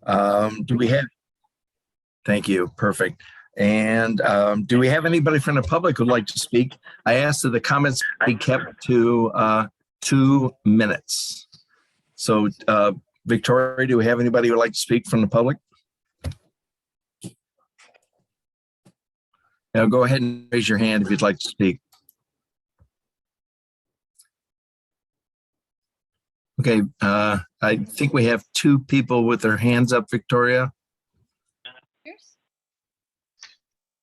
Do we have, thank you, perfect. And do we have anybody from the public who'd like to speak? I asked that the comments be kept to 2 minutes. So Victoria, do we have anybody who would like to speak from the public? Now go ahead and raise your hand if you'd like to speak. Okay, I think we have 2 people with their hands up, Victoria.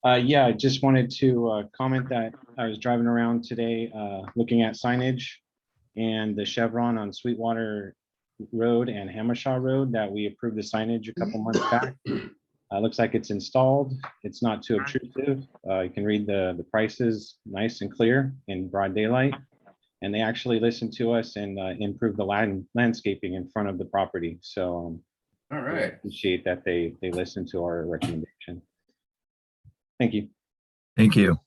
Yeah, I just wanted to comment that I was driving around today looking at signage and the chevron on Sweetwater Road and Hammershaw Road that we approved the signage a couple months back. Looks like it's installed. It's not too obtrusive. You can read the prices nice and clear in broad daylight. And they actually listened to us and improved the landscaping in front of the property. So all right, I appreciate that they listened to our recommendation. Thank you. Thank you.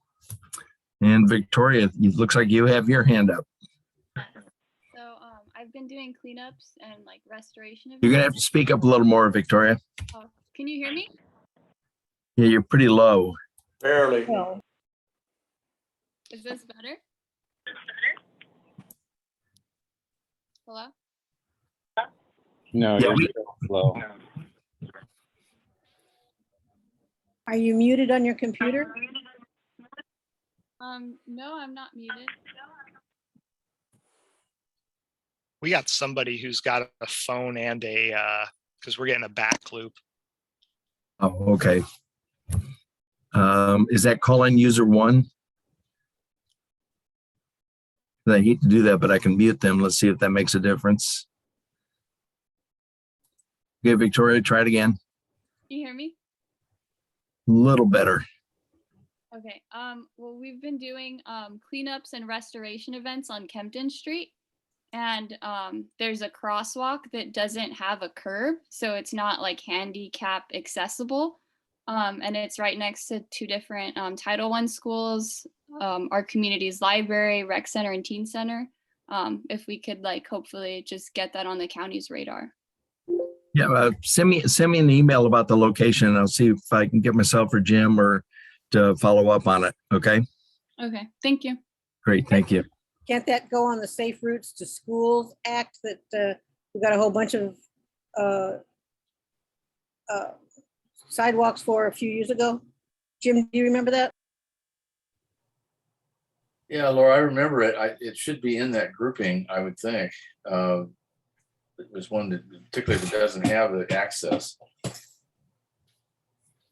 And Victoria, it looks like you have your hand up. So I've been doing cleanups and like restoration. You're gonna have to speak up a little more, Victoria. Oh, can you hear me? Yeah, you're pretty low. barely. Oh. Is this better? Hello? No, Yeah, you're we- still slow. Are you muted on your computer? No, I'm not muted. We got somebody who's got a phone and a because we're getting a back loop. Oh, okay. Is that call-in user 1? I hate to do that, but I can mute them. Let's see if that makes a difference. Okay, Victoria, try it again. Can you hear me? A little better. Okay. Well, we've been doing cleanups and restoration events on Kempton Street. And there's a crosswalk that doesn't have a curb, so it's not like handicap accessible. And it's right next to 2 different Title I schools, our community's library, rec center, and teen center. If we could like hopefully just get that on the county's radar. Yeah, send me an email about the location, and I'll see if I can get myself or Jim or to follow up on it. Okay. Okay, thank you. Great, thank you. Can't that go on the Safe Routes to Schools Act that we got a whole bunch of sidewalks for a few years ago? Jim, do you remember that? Yeah, Laura, I remember it. It should be in that grouping, I would think. It was one that particularly that doesn't have the access.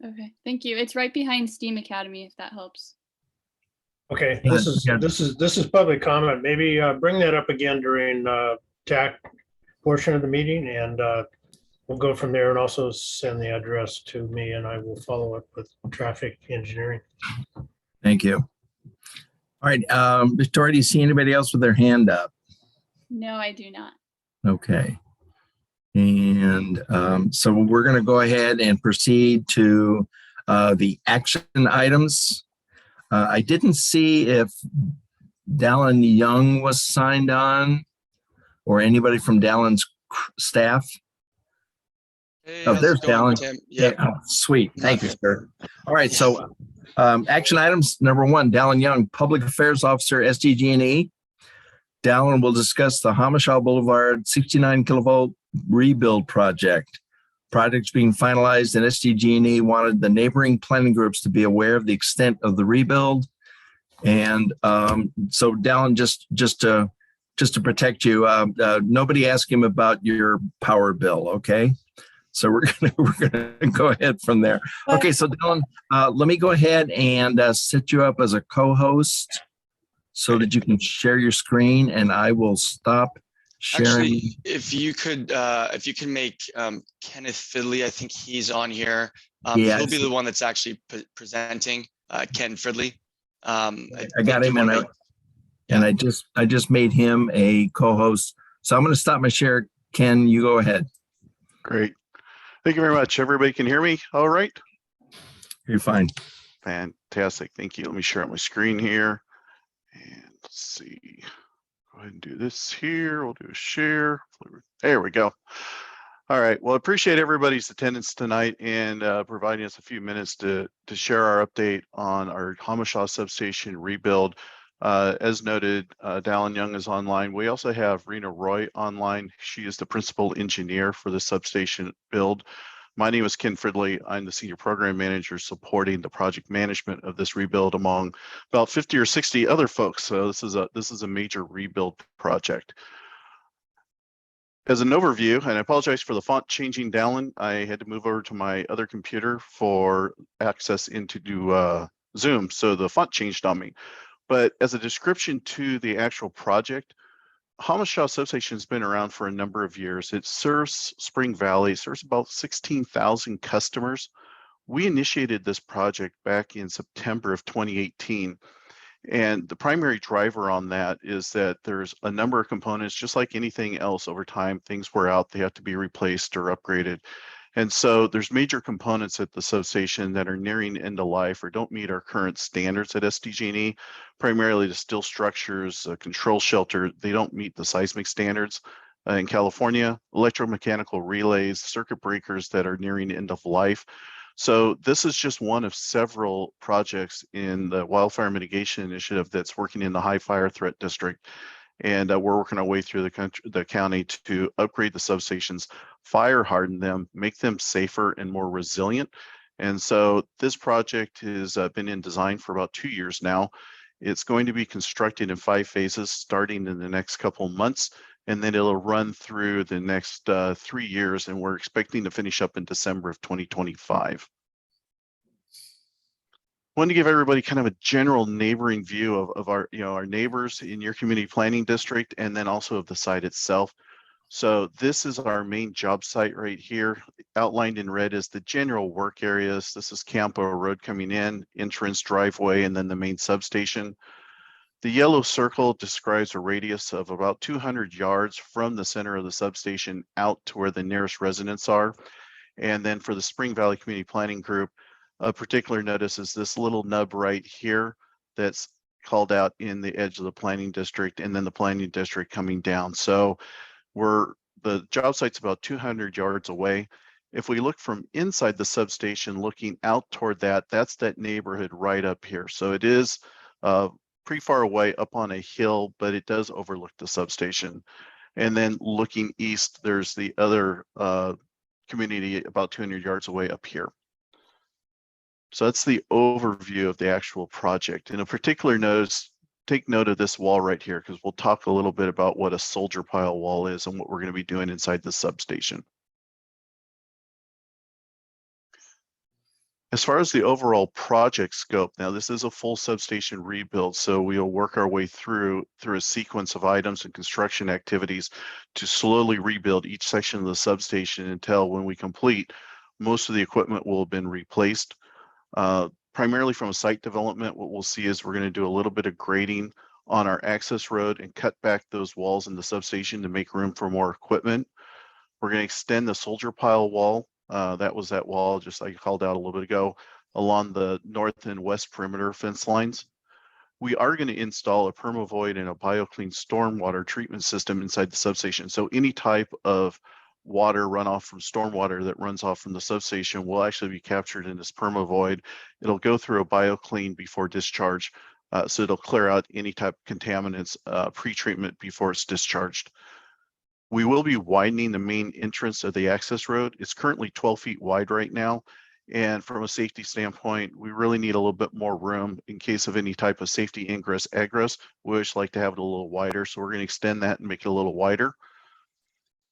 Okay, thank you. It's right behind STEAM Academy, if that helps. Okay, this is public comment. Maybe bring that up again during TAC portion of the meeting, and we'll go from there, and also send the address to me, and I will follow up with traffic engineering. Thank you. All right, Victoria, do you see anybody else with their hand up? No, I do not. Okay. And so we're going to go ahead and proceed to the action items. I didn't see if Dallin Young was signed on or anybody from Dallin's staff. Hey, Oh, how's there's it going, Dallin. Tim? Yeah, Yep. oh, sweet. Thank you, sir. All right. So action items. Number 1, Dallin Young, Public Affairs Officer, SDG&E. Dallin will discuss the Hammershaw Boulevard 69 kilovolt rebuild project. Projects being finalized, and SDG&E wanted the neighboring planning groups to be aware of the extent of the rebuild. And so Dallin, just to protect you, nobody asked him about your power bill, okay? So we're gonna go ahead from there. Okay, so Dallin, let me go ahead and set you up as a co-host so that you can share your screen, and I will stop sharing. Actually, if you can make Kenneth Fidley, I think he's on here. Yeah, He'll be the one that's actually presenting. Ken Fidley. I got him, and I just made him a co-host. So I'm going to stop my share. Ken, you go ahead. Great. Thank you very much. Everybody can hear me all right? You're fine. Fantastic. Thank you. Let me share out my screen here. And let's see. Go ahead and do this here. We'll do a share. There we go. All right. Well, appreciate everybody's attendance tonight and providing us a few minutes to share our update on our Hamashaw substation rebuild. As noted, Dallin Young is online. We also have Rena Roy online. She is the principal engineer for the substation build. My name is Ken Fridley. I'm the senior program manager supporting the project management of this rebuild among about 50 or 60 other folks. So this is a major rebuild project. As an overview, and I apologize for the font changing, Dallin, I had to move over to my other computer for access into Zoom, so the font changed on me. But as a description to the actual project, Hamashaw substation has been around for a number of years. It serves Spring Valley, serves about 16,000 customers. We initiated this project back in September of 2018. And the primary driver on that is that there's a number of components, just like anything else over time, things wear out, they have to be replaced or upgraded. And so there's major components at the substation that are nearing end of life or don't meet our current standards at SDG&E, primarily the steel structures, control shelter, they don't meet the seismic standards. In California, electromechanical relays, circuit breakers that are nearing end of life. So this is just one of several projects in the Wildfire Mitigation Initiative that's working in the high fire threat district. And we're working our way through the county to upgrade the substations, fire harden them, make them safer and more resilient. And so this project has been in design for about 2 years now. It's going to be constructed in 5 phases starting in the next couple months, and then it'll run through the next 3 years, and we're expecting to finish up in December of 2025. Want to give everybody kind of a general neighboring view of our, our neighbors in your community planning district, and then also of the site itself. So this is our main job site right here. Outlined in red is the general work areas. This is Campo Road coming in, entrance, driveway, and then the main substation. The yellow circle describes a radius of about 200 yards from the center of the substation out to where the nearest residents are. And then for the Spring Valley Community Planning Group, a particular notice is this little nub right here that's called out in the edge of the planning district, and then the planning district coming down. So the job site's about 200 yards away. If we look from inside the substation, looking out toward that, that's that neighborhood right up here. So it is pretty far away up on a hill, but it does overlook the substation. And then looking east, there's the other community about 200 yards away up here. So that's the overview of the actual project. And a particular notice, take note of this wall right here, because we'll talk a little bit about what a soldier pile wall is and what we're going to be doing inside the substation. As far as the overall project scope, now this is a full substation rebuild, so we'll work our way through a sequence of items and construction activities to slowly rebuild each section of the substation until when we complete, most of the equipment will have been replaced. Primarily from a site development, what we'll see is we're going to do a little bit of grading on our access road and cut back those walls in the substation to make room for more equipment. We're going to extend the soldier pile wall. That was that wall, just like I called out a little bit ago, along the north and west perimeter fence lines. We are going to install a permavoid and a bioclean stormwater treatment system inside the substation. So any type of water runoff from stormwater that runs off from the substation will actually be captured in this permavoid. It'll go through a bioclean before discharge. So it'll clear out any type of contaminants pre-treatment before it's discharged. We will be widening the main entrance of the access road. It's currently 12 feet wide right now. And from a safety standpoint, we really need a little bit more room in case of any type of safety ingress, egress. We always like to have it a little wider. So we're going to extend that and make it a little wider.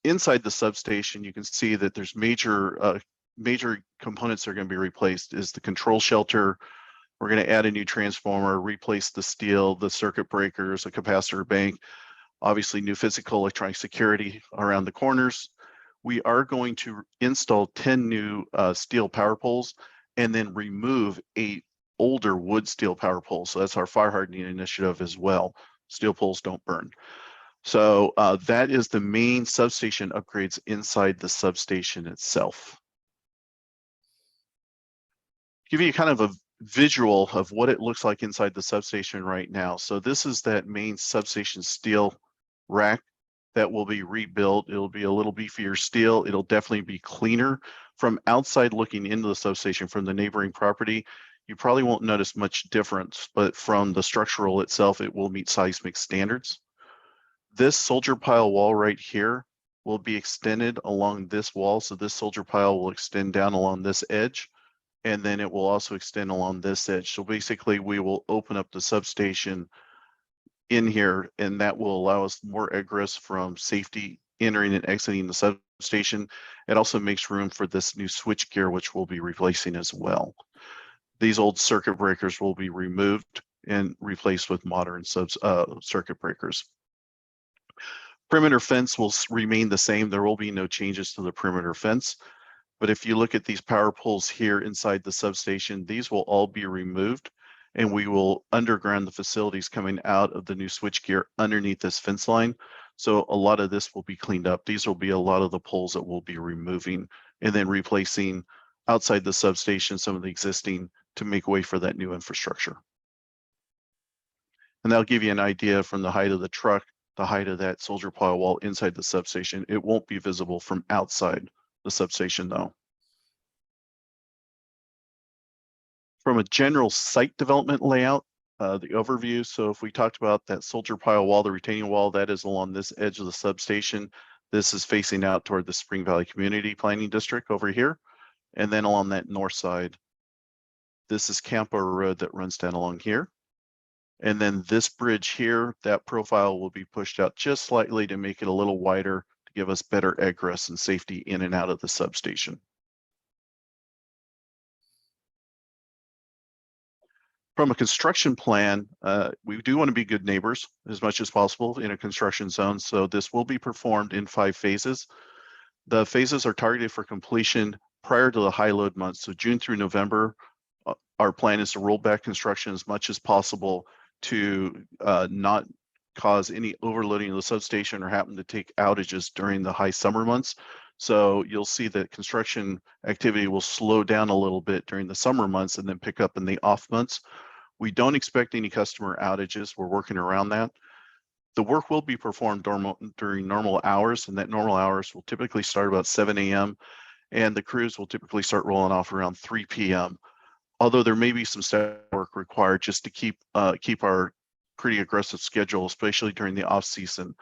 Inside the substation, you can see that there's major components that are going to be replaced. Is the control shelter. We're going to add a new transformer, replace the steel, the circuit breakers, a capacitor bank, obviously new physical electronic security around the corners. We are going to install 10 new steel power poles and then remove 8 older wood steel power poles. So that's our fire hardening initiative as well. Steel poles don't burn. So that is the main substation upgrades inside the substation itself. Give you kind of a visual of what it looks like inside the substation right now. So this is that main substation steel rack. that will be rebuilt. It'll be a little beefier steel. It'll definitely be cleaner. From outside looking into the substation from the neighboring property, you probably won't notice much difference, but from the structural itself, it will meet seismic standards. This soldier pile wall right here will be extended along this wall. So this soldier pile will extend down along this edge, and then it will also extend along this edge. So basically we will open up the substation in here, and that will allow us more egress from safety entering and exiting the substation. It also makes room for this new switch gear, which we'll be replacing as well. These old circuit breakers will be removed and replaced with modern circuit breakers. Perimeter fence will remain the same. There will be no changes to the perimeter fence. But if you look at these power poles here inside the substation, these will all be removed, and we will underground the facilities coming out of the new switchgear underneath this fence line. So a lot of this will be cleaned up. These will be a lot of the poles that we'll be removing and then replacing outside the substation, some of the existing, to make way for that new infrastructure. And that'll give you an idea from the height of the truck, the height of that soldier pile wall inside the substation. It won't be visible from outside the substation though. From a general site development layout, the overview. So if we talked about that soldier pile wall, the retaining wall, that is along this edge of the substation. This is facing out toward the Spring Valley Community Planning District over here. And then along that north side, this is Campo Road that runs down along here. And then this bridge here, that profile will be pushed out just slightly to make it a little wider to give us better egress and safety in and out of the substation. From a construction plan, we do want to be good neighbors as much as possible in a construction zone. So this will be performed in 5 phases. The phases are targeted for completion prior to the high load months. So June through November, our plan is to roll back construction as much as possible to not cause any overloading of the substation or happen to take outages during the high summer months. So you'll see that construction activity will slow down a little bit during the summer months and then pick up in the off months. We don't expect any customer outages. We're working around that. The work will be performed during normal hours, and that normal hours will typically start about 7 a.m. and the crews will typically start rolling off around 3 p.m. Although there may be some staff work required just to keep our pretty aggressive schedule, especially during the off season.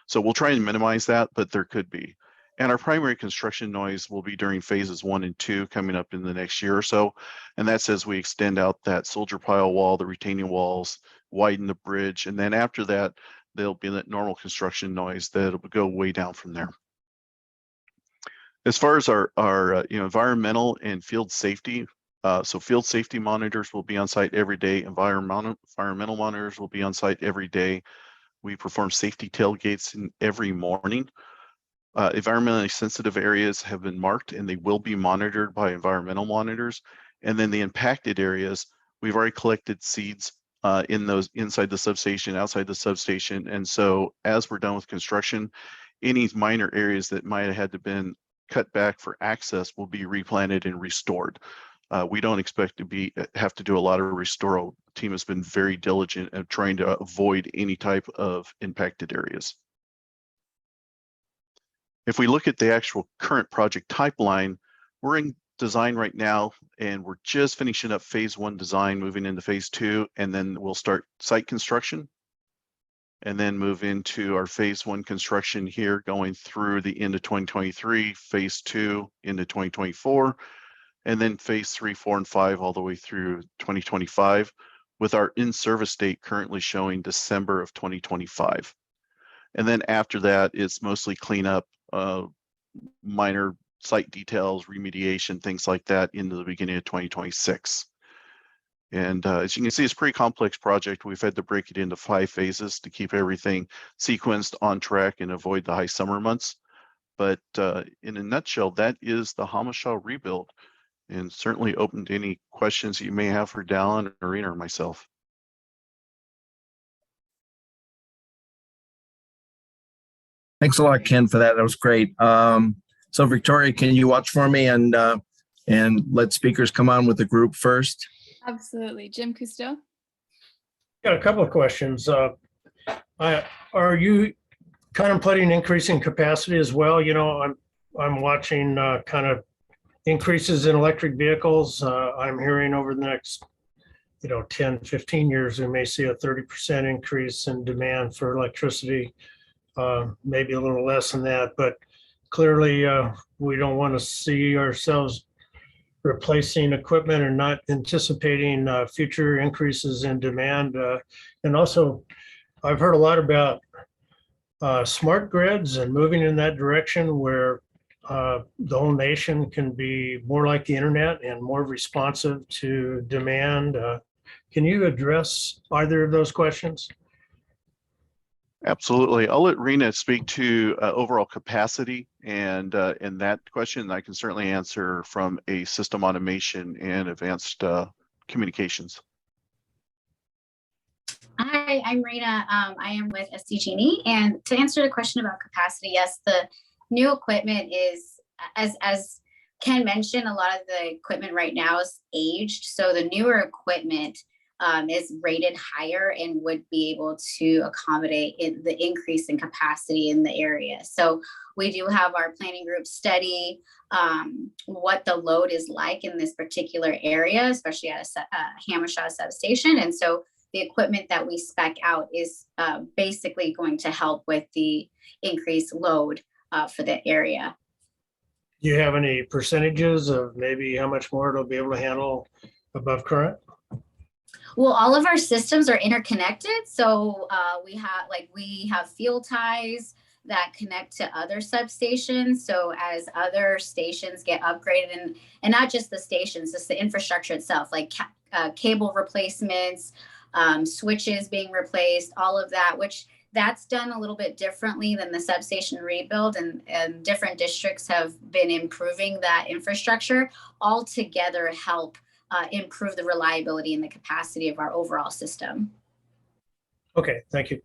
So we'll try and minimize that, but there could be. And our primary construction noise will be during phases 1 and 2 coming up in the next year or so. And that's as we extend out that soldier pile wall, the retaining walls, widen the bridge. And then after that, there'll be that normal construction noise that'll go way down from there. As far as our environmental and field safety, so field safety monitors will be on site every day. Environmental monitors will be on site every day. We perform safety tailgates every morning. Environmentally sensitive areas have been marked and they will be monitored by environmental monitors. And then the impacted areas, we've already collected seeds in those inside the substation, outside the substation. And so as we're done with construction, any minor areas that might have had to been cut back for access will be replanted and restored. We don't expect to have to do a lot of restoral. The team has been very diligent at trying to avoid any type of impacted areas. If we look at the actual current project pipeline, we're in design right now, and we're just finishing up phase 1 design, moving into phase 2, and then we'll start site construction, and then move into our phase 1 construction here, going through the end of 2023, phase 2 into 2024, and then phase 3, 4, and 5 all the way through 2025, with our in-service date currently showing December of 2025. And then after that, it's mostly cleanup, minor site details, remediation, things like that into the beginning of 2026. And as you can see, it's a pretty complex project. We've had to break it into 5 phases to keep everything sequenced on track and avoid the high summer months. But in a nutshell, that is the Hamashaw rebuild, and certainly open to any questions you may have for Dallin, Irina, or myself. Thanks a lot, Ken, for that. That was great. So Victoria, can you watch for me and let speakers come on with the group first? Absolutely. Jim Cousteau. Got a couple of questions. Are you contemplating increasing capacity as well. You know, I'm watching kind of increases in electric vehicles. I'm hearing over the next, 10, 15 years, we may see a 30% increase in demand for electricity, maybe a little less than that, but clearly we don't want to see ourselves replacing equipment and not anticipating future increases in demand. And also, I've heard a lot about smart grids and moving in that direction where the whole nation can be more like the internet and more responsive to demand. Can you address either of those questions? Absolutely. I'll let Rena speak to overall capacity and in that question, I can certainly answer from a system automation and advanced communications. Hi, I'm Rena. I am with SDG&E, and to answer the question about capacity, yes, the new equipment is, as Ken mentioned, a lot of the equipment right now is aged, so the newer equipment is rated higher and would be able to accommodate the increase in capacity in the area. So we do have our planning group study what the load is like in this particular area, especially at a Hamashaw substation. And so the equipment that we spec out is basically going to help with the increased load for the area. Do you have any percentages of maybe how much more it'll be able to handle above current? Well, all of our systems are interconnected. So we have field ties that connect to other substations. So as other stations get upgraded, and not just the stations, just the infrastructure itself, like cable replacements, switches being replaced, all of that, which that's done a little bit differently than the substation rebuild, and different districts have been improving that infrastructure, all together help improve the reliability and the capacity of our overall system. Okay, thank you.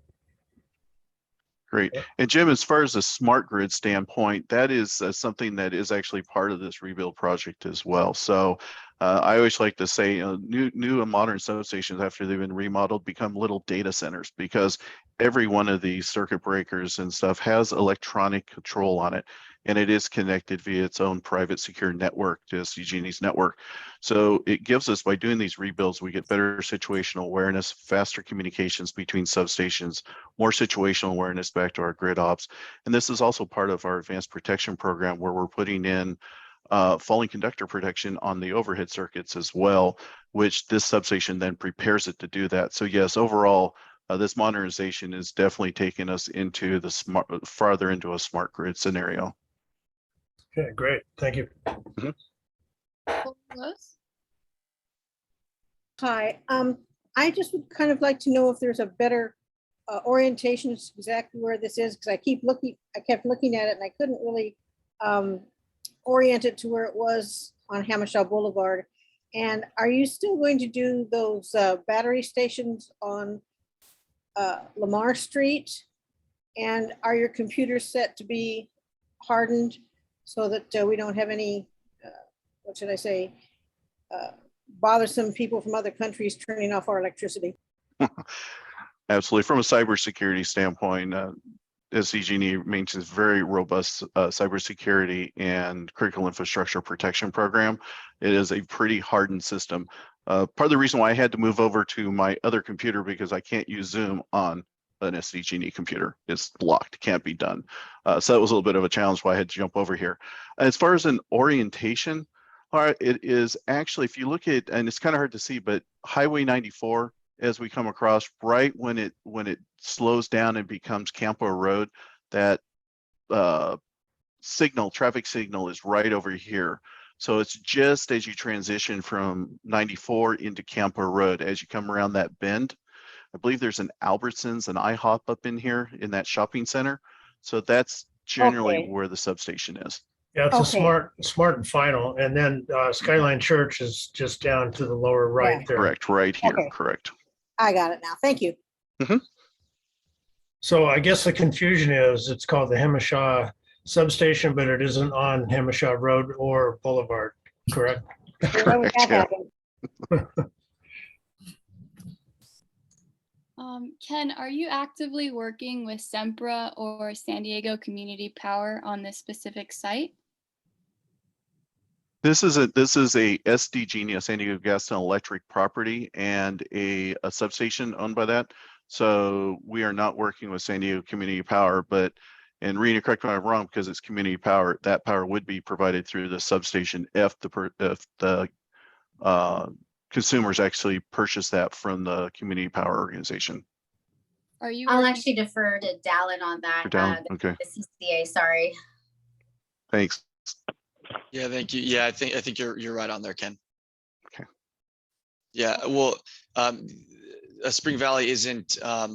Great. And Jim, as far as the smart grid standpoint, that is something that is actually part of this rebuild project as well. So I always like to say new and modern substations, after they've been remodeled, become little data centers, because every one of these circuit breakers and stuff has electronic control on it. And it is connected via its own private secure network to SDG&E's network. So it gives us, by doing these rebuilds, we get better situational awareness, faster communications between substations, more situational awareness back to our grid ops. And this is also part of our advanced protection program, where we're putting in falling conductor protection on the overhead circuits as well, which this substation then prepares it to do that. So yes, overall, this modernization is definitely taking us into the farther into a smart grid scenario. Okay, great. Thank you. Hi, I just would kind of like to know if there's a better orientation to exactly where this is, because I kept looking at it and I couldn't really orient it to where it was on Hamashaw Boulevard. And are you still going to do those battery stations on Lamar Street? And are your computers set to be hardened so that we don't have any, what should I say, bothersome people from other countries turning off our electricity? Absolutely. From a cybersecurity standpoint, SDG&E maintains very robust cybersecurity and critical infrastructure protection program. It is a pretty hardened system. Part of the reason why I had to move over to my other computer, because I can't use Zoom on an SDG&E computer. It's blocked, can't be done. So that was a little bit of a challenge why I had to jump over here. As far as an orientation, all right, it is actually, if you look at, and it's kind of hard to see, but Highway 94, as we come across, right when it slows down and becomes Campo Road, that traffic signal is right over here. So it's just as you transition from 94 into Campo Road, as you come around that bend. I believe there's an Albertsons, an IHOP up in here in that shopping center. So that's generally where the substation is. Yeah, it's a smart and final. And then Skyline Church is just down to the lower right there. Correct, right here, Okay. correct. I got it now. Thank you. So I guess the confusion is it's called the Hamashaw substation, but it isn't on Hamashaw Road or Boulevard, correct? Where would that happen? Ken, are you you actively working with Sempra or San Diego Community Power on this specific site? This is a SDG, a San Diego Gas and Electric property, and a substation owned by that. So we are not working with San Diego Community Power, but, and Rena, correct me if I'm wrong, because it's community power, that power would be provided through the substation if the consumers actually purchase that from the community power organization. Are you I'll working- actually defer to Dallin on that. For Dallin, okay, The CCA, sorry. thanks. Yeah, thank you. Yeah, I think you're right on there, Ken. Okay. Yeah, well, Spring Valley isn't. I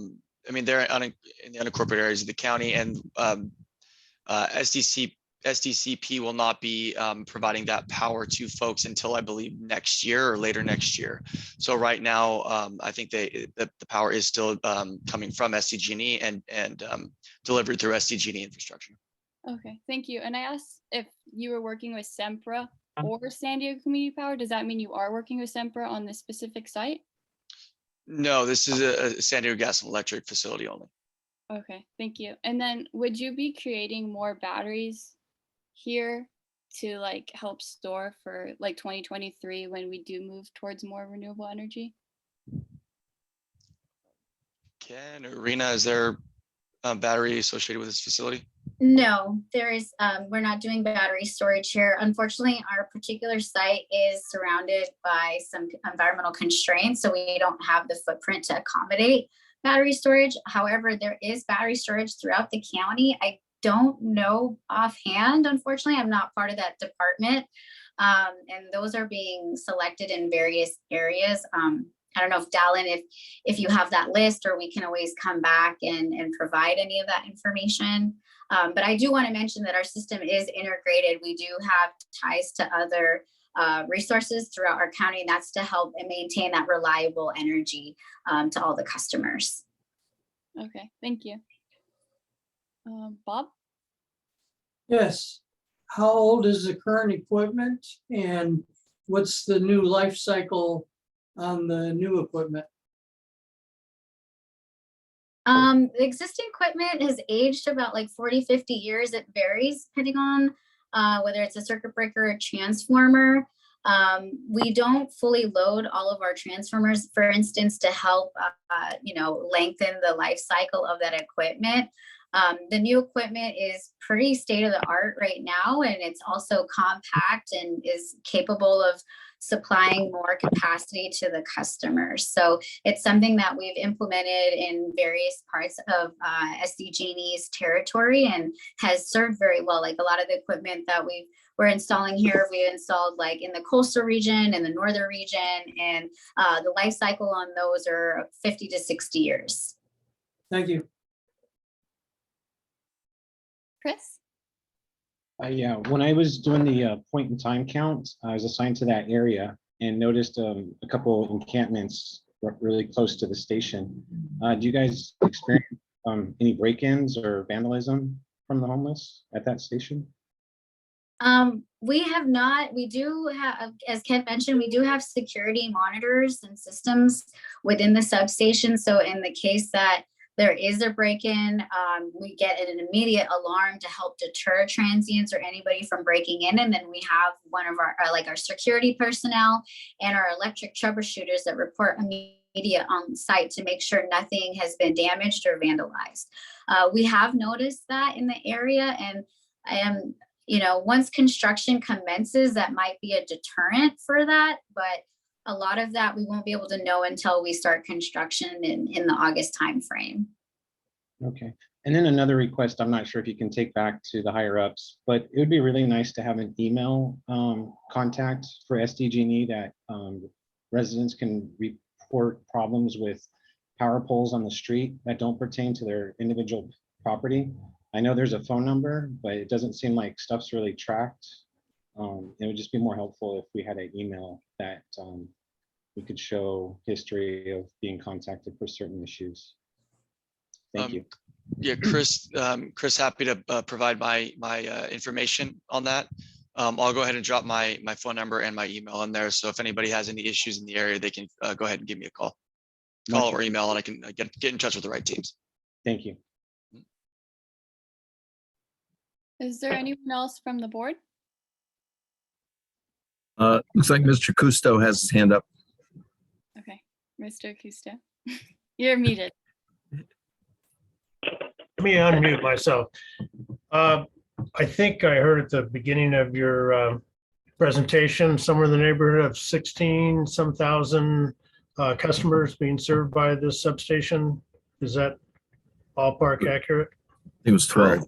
mean, they're in the unincorporated areas of the county, and SDCP will not be providing that power to folks until I believe next year or later next year. So right now, I think the power is still coming from SDG&E and delivered through SDG&E infrastructure. Okay, thank you. And I asked if you were working with Sempra or San Diego Community Power. Does that mean you are working with Sempra on this specific site? No, this is a San Diego Gas and Electric facility only. Okay, thank you. And then would you be creating more batteries here to like help store for like 2023 when we do move towards more renewable energy? Ken or Rena, is there a battery associated with this facility? No, there is, we're not doing battery storage here. Unfortunately, our particular site is surrounded by some environmental constraints, so we don't have the footprint to accommodate battery storage. However, there is battery storage throughout the county. I don't know offhand, unfortunately, I'm not part of that department. And those are being selected in various areas. I don't know if Dallin, if you have that list, or we can always come back and provide any of that information. But I do want to mention that our system is integrated. We do have ties to other resources throughout our county, and that's to help and maintain that reliable energy to all the customers. Okay, thank you. Bob? Yes. How old is the current equipment, and what's the new life cycle on the new equipment? The existing equipment has aged about like 40, 50 years. It varies depending on whether it's a circuit breaker or transformer. We don't fully load all of our transformers, for instance, to help, lengthen the life cycle of that equipment. The new equipment is pretty state of the art right now, and it's also compact and is capable of supplying more capacity to the customers. So it's something that we've implemented in various parts of SDG&E's territory and has served very well. Like a lot of the equipment that we're installing here, we installed like in the coastal region and the northern region, and the life cycle on those are 50 to 60 years. Thank you. Chris? Yeah, when I was doing the point in time count, I was assigned to that area and noticed a couple encampments really close to the station. Do you guys experience any break-ins or vandalism from the homeless at that station? We have not. We do have, as Ken mentioned, we do have security monitors and systems within the substation. So in the case that there is a break-in, we get an immediate alarm to help deter transients or anybody from breaking in. And then we have one of our security personnel and our electric troubleshooters that report immediate on site to make sure nothing has been damaged or vandalized. We have noticed that in the area, and once construction commences, that might be a deterrent for that, but a lot of that we won't be able to know until we start construction in the August timeframe. Okay. And then another request, I'm not sure if you can take back to the higher ups, but it would be really nice to have an email contact for SDG&E that residents can report problems with power poles on the street that don't pertain to their individual property. I know there's a phone number, but it doesn't seem like stuff's really tracked. It would just be more helpful if we had an email that we could show history of being contacted for certain issues. Thank you. Yeah, Chris, happy to provide my information on that. I'll go ahead and drop my phone number and my email in there. So if anybody has any issues in the area, they can go ahead and give me a call or email, and I can get in touch with the right teams. Thank you. Is there anyone else from the board? Looks like Mr. Kusto has his hand up. Okay, Mr. Kusto, you're muted. Let me unmute myself. I think I heard at the beginning of your presentation, somewhere in the neighborhood of 16 some thousand customers being served by this substation. Is that ballpark accurate? It was 12.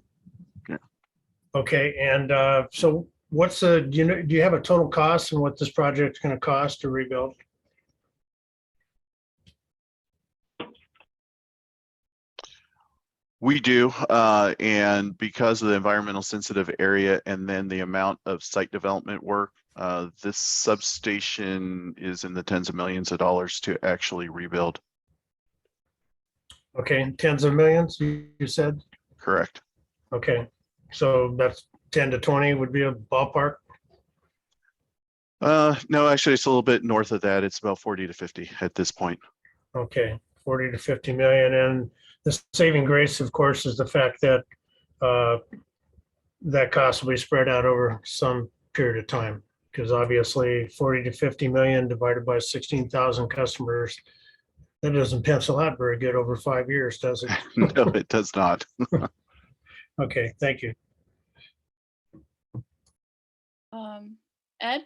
Okay, and so what's the, do you have a total cost and what this project's going to cost to rebuild? We do, and because of the environmental sensitive area and then the amount of site development work, this substation is in the tens of millions of dollars to actually rebuild. Okay, tens of millions, you said? Correct. Okay, so that's 10 to 20 would be a ballpark? No, actually, it's a little bit north of that. It's about 40 to 50 at this point. Okay, 40 to 50 million. And the saving grace, of course, is the fact that that cost will be spread out over some period of time. Because obviously 40 to 50 million divided by 16,000 customers, that doesn't pencil out very good over 5 years, does it? No, it does not. Okay, thank you. Ed?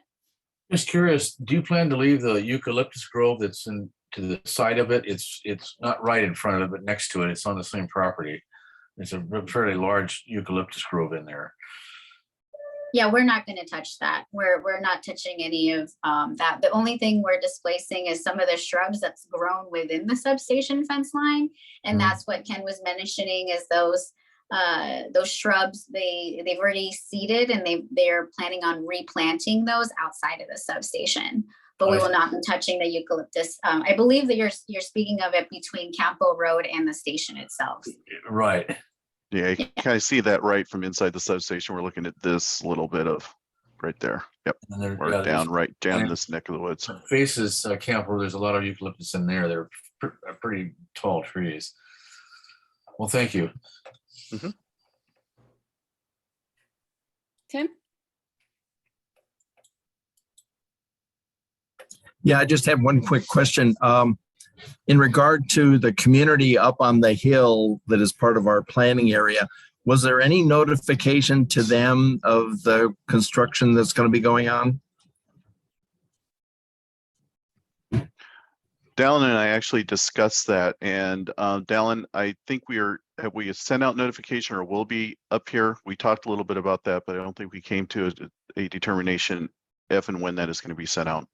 Just curious, do you plan to leave the eucalyptus grove that's in to the side of it? It's not right in front of it, but next to it. It's on the same property. There's a fairly large eucalyptus grove in there. Yeah, we're not going to touch that. We're not touching any of that. The only thing we're displacing is some of the shrubs that's grown within the substation fence line. And that's what Ken was mentioning is those shrubs, they've already seeded and they're planning on replanting those outside of the substation. But we will not be touching the eucalyptus. I believe that you're speaking of it between Campo Road and the station itself. Right. Yeah, you can kind of see that right from inside the substation. We're looking at this little bit of right there. Yep. And they're We're right down this neck of the woods. Faces Camp Road. There's a lot of eucalyptus in there. They're pretty tall trees. Well, thank you. Mm-hmm. Tim? Yeah, I just have one quick question. In regard to the community up on the hill that is part of our planning area, was there any notification to them of the construction that's going to be going on? Dallin and I actually discussed that, and Dallin, I think have we sent out notification or will be up here? We talked a little bit about that, but I don't think we came to a determination if and when that is going to be sent out.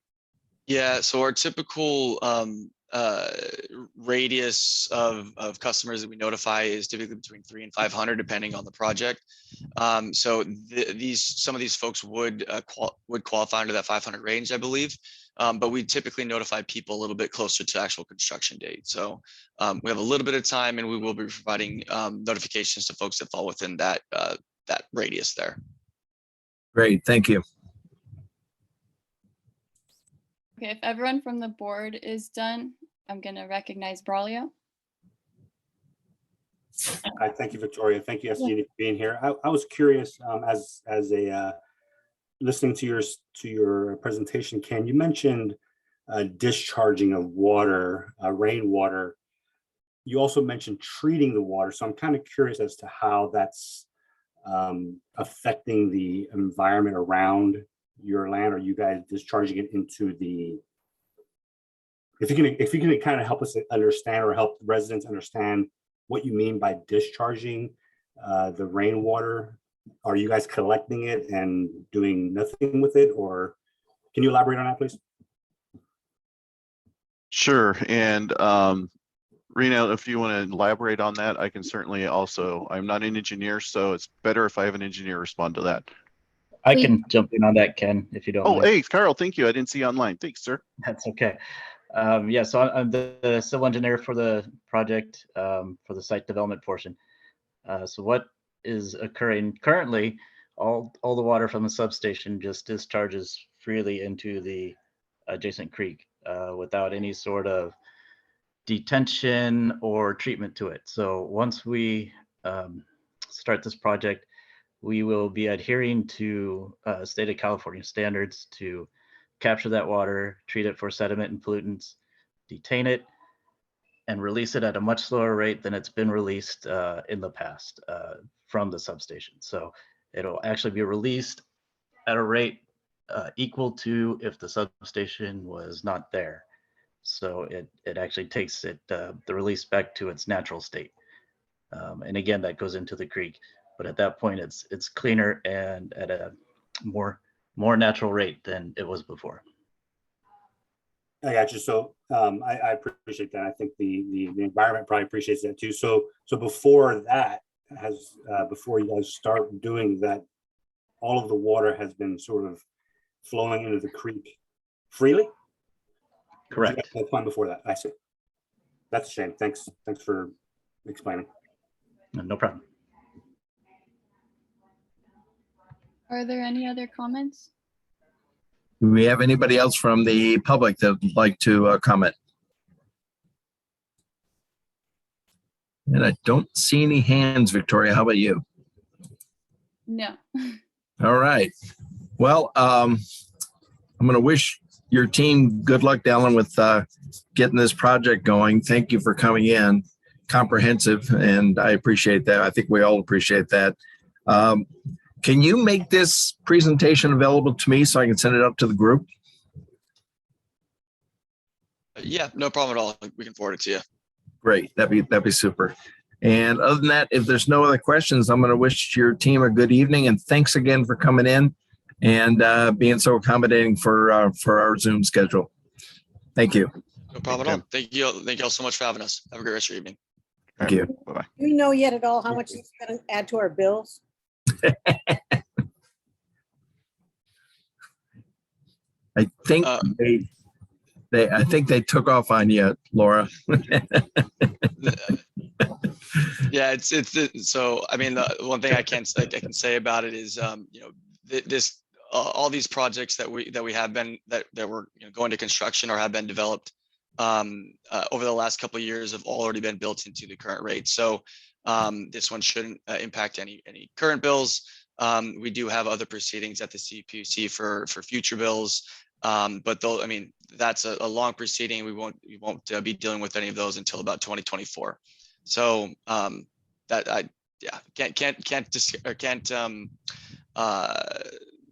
Yeah, so our typical radius of customers that we notify is typically between 300 and 500, depending on the project. So some of these folks would qualify under that 500 range, I believe. But we typically notify people a little bit closer to actual construction date. So we have a little bit of time, and we will be providing notifications to folks that fall within that radius there. Great, thank you. Okay, if everyone from the board is done, I'm going to recognize Braulio. Hi, thank you, Victoria. Thank you, SDG, for being here. I was curious, as a listening to your presentation, Ken, you mentioned discharging of water, rainwater. You also mentioned treating the water. So I'm kind of curious as to how that's affecting the environment around your land. Are you guys discharging it into the, if you can kind of help us understand or help residents understand what you mean by discharging the rainwater? Are you guys collecting it and doing nothing with it, or can you elaborate on that, please? Sure. And Rena, if you want to elaborate on that, I can certainly also, I'm not an engineer, so it's better if I have an engineer respond to that. I can jump in on that, Ken, if you don't mind. Hey, Carl, thank you. I didn't see you online. Thanks, sir. That's okay. Yeah, so I'm the civil engineer for the project, for the site development portion. So what is occurring currently, all the water from the substation just discharges freely into the adjacent creek without any sort of detention or treatment to it. So once we start this project, we will be adhering to state of California standards to capture that water, treat it for sediment and pollutants, detain it, and release it at a much slower rate than it's been released in the past from the substation. So it'll actually be released at a rate equal to if the substation was not there. So it actually takes it the release back to its natural state. And again, that goes into the creek. But at that point, it's cleaner and at a more natural rate than it was before. I got you. So I appreciate that. I think the environment probably appreciates that too. So before that before you guys start doing that, all of the water has been sort of flowing into the creek freely? Correct. That's fine before that. I see. That's a shame. Thanks for explaining. No problem. Are there any other comments? Do we have anybody else from the public that would like to comment? And I don't see any hands, Victoria. How about you? No. All right. Well, I'm going to wish your team good luck, Dallin, with getting this project going. Thank you for coming in. Comprehensive, and I appreciate that. I think we all appreciate that. Can you make this presentation available to me so I can send it up to the group? Yeah, no problem at all. We can forward it to you. Great. That'd be super. And other than that, if there's no other questions, I'm going to wish your team a good evening, and thanks again for coming in and being so accommodating for our Zoom schedule. Thank you. No problem at all. Thank you. Thank you all so much for having us. Have a great rest of your evening. Thank you. Bye-bye. Do you know yet at all how much it's going to add to our bills? I think I think they took off on you, Laura. Yeah, it's so. I mean, the one thing I can say about it is, this all these projects that we have been that were going to construction or have been developed over the last couple of years have already been built into the current rate. So this one shouldn't impact any current bills. We do have other proceedings at the CPUC for future bills. But though, I mean, that's a long proceeding. We won't be dealing with any of those until about 2024. So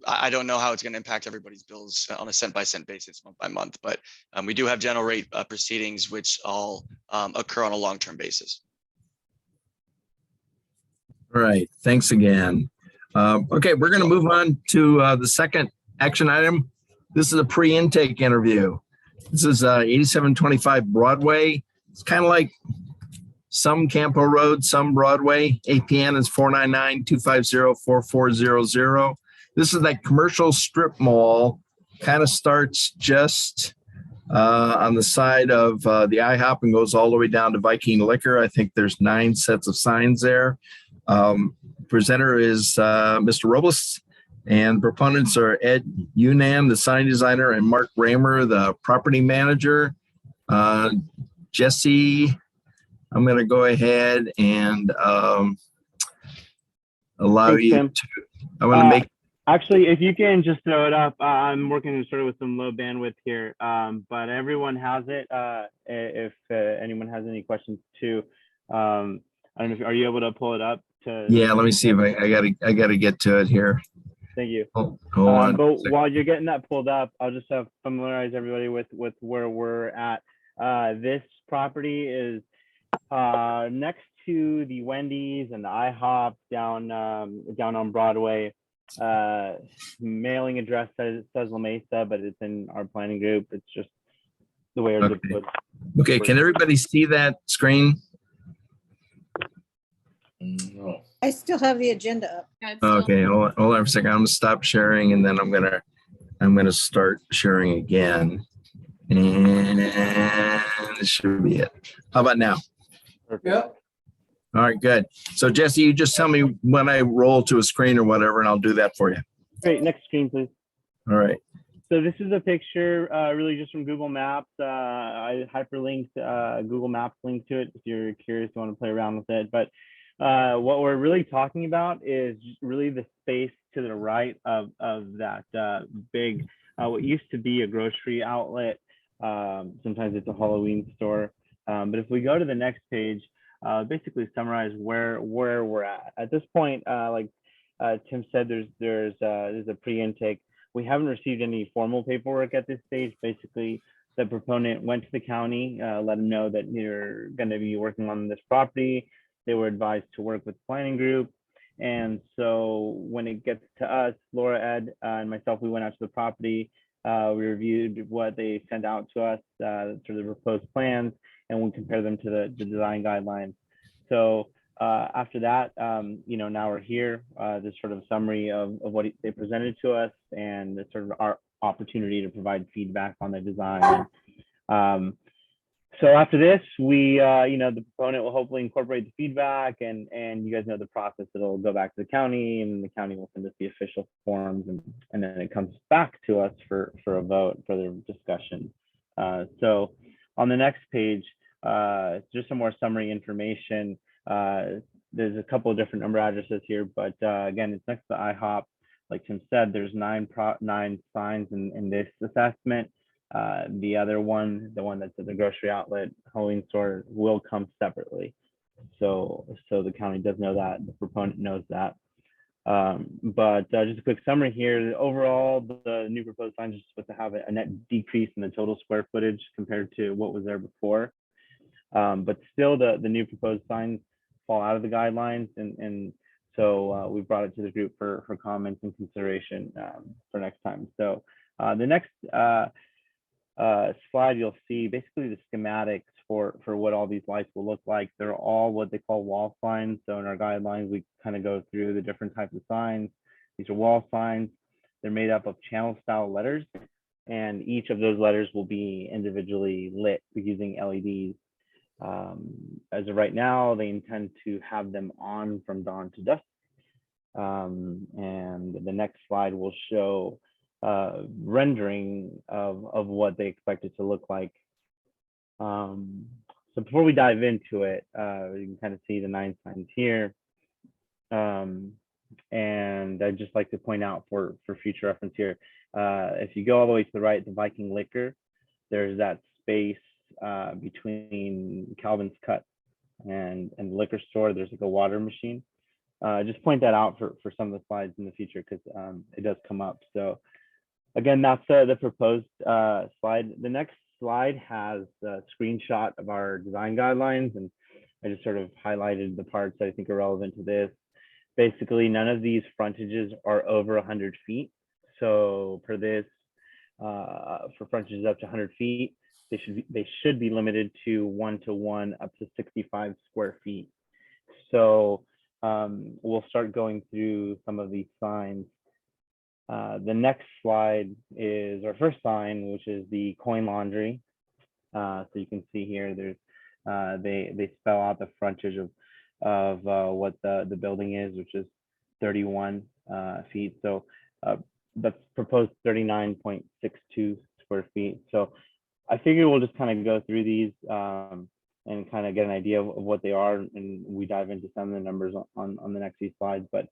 I don't know how it's going to impact everybody's bills on a cent by cent basis, month by month. But we do have general rate proceedings, which all occur on a long-term basis. All right. Thanks again. Okay, we're going to move on to the second action item. This is a pre-intake interview. This is 8725 Broadway. It's kind of like some Campo Road, some Broadway. APN is 499-250-4400. This is that commercial strip mall. Kind of starts just on the side of the IHOP and goes all the way down to Viking Liquor. I think there's 9 sets of signs there. Presenter is Mr. Robles. And proponents are Ed Unan, the sign designer, and Mark Raymer, the property manager. Jesse, I'm going to go ahead and allow Thanks, you Tim. to. I want to make. Actually, if you can just throw it up, I'm working sort of with some low bandwidth here, but everyone has it. If anyone has any questions too, I don't know. Are you able to pull it up? Yeah, let me see if I got to get to it here. Thank you. Hold on. But while you're getting that pulled up, I'll just familiarize everybody with where we're at. This property is next to the Wendy's and the IHOP down on Broadway. Mailing address says La Mesa, but it's in our planning group. It's just the way our zip code. Okay, can everybody see that screen? No. I still have the agenda up. Okay, hold on for a second. I'm gonna stop sharing and then I'm gonna start sharing again. And this should be it. How about now? Yep. All right, good. So Jesse, you just tell me when I roll to a screen or whatever, and I'll do that for you. Great, next screen, please. All right. So this is a picture really just from Google Maps. I hyperlinked Google Maps link to it if you're curious, you want to play around with it. But what we're really talking about is really the space to the right of that big, what used to be a grocery outlet. Sometimes it's a Halloween store. But if we go to the next page, basically summarize where we're at. At this point, like Tim said, there's a pre-intake. We haven't received any formal paperwork at this stage. Basically, the proponent went to the county, let them know that you're going to be working on this property. They were advised to work with the planning group. And so when it gets to us, Laura, Ed, and myself, we went out to the property. We reviewed what they sent out to us through the proposed plans, and we compare them to the design guidelines. So after that, now we're here. This sort of summary of what they presented to us, and it's sort of our opportunity to provide feedback on the design. So after this, we, the proponent will hopefully incorporate the feedback, and you guys know the process. It'll go back to the county, and the county will send us the official forms, and then it comes back to us for a vote, for the discussion. So on the next page, just some more summary information. There's a couple of different number addresses here, but again, it's next to IHOP. Like Tim said, there's nine signs in this assessment. The other one, the one that's at the grocery outlet, Halloween store, will come separately. So the county does know that, the proponent knows that. But just a quick summary here. Overall, the new proposed signs are supposed to have a net decrease in the total square footage compared to what was there before. But still, the new proposed signs fall out of the guidelines, and so we brought it to the group for comments and consideration for next time. So the next slide, you'll see basically the schematics for what all these lights will look like. They're all what they call wall signs. So in our guidelines, we kind of go through the different types of signs. These are wall signs. They're made up of channel style letters, and each of those letters will be individually lit using LEDs. As of right now, they intend to have them on from dawn to dusk. And the next slide will show rendering of what they expect it to look like. So before we dive into it, you can kind of see the 9 signs here. And I'd just like to point out for future reference here, if you go all the way to the right, the Viking Liquor, there's that space between Calvin's Cut and the liquor store. There's like a water machine. Just point that out for some of the slides in the future, because it does come up. So again, that's the proposed slide. The next slide has a screenshot of our design guidelines, and I just sort of highlighted the parts that I think are relevant to this. Basically, none of these frontages are over 100 feet. So for this, for frontages up to 100 feet, they should be limited to 1-to-1 up to 65 square feet. So we'll start going through some of these signs. The next slide is our first sign, which is the coin laundry. So you can see here, there's they spell out the frontage of what the building is, which is 31 feet. So that's proposed 39.62 square feet. So I figure we'll just kind of go through these and kind of get an idea of what they are, and we dive into some of the numbers on the next few slides. But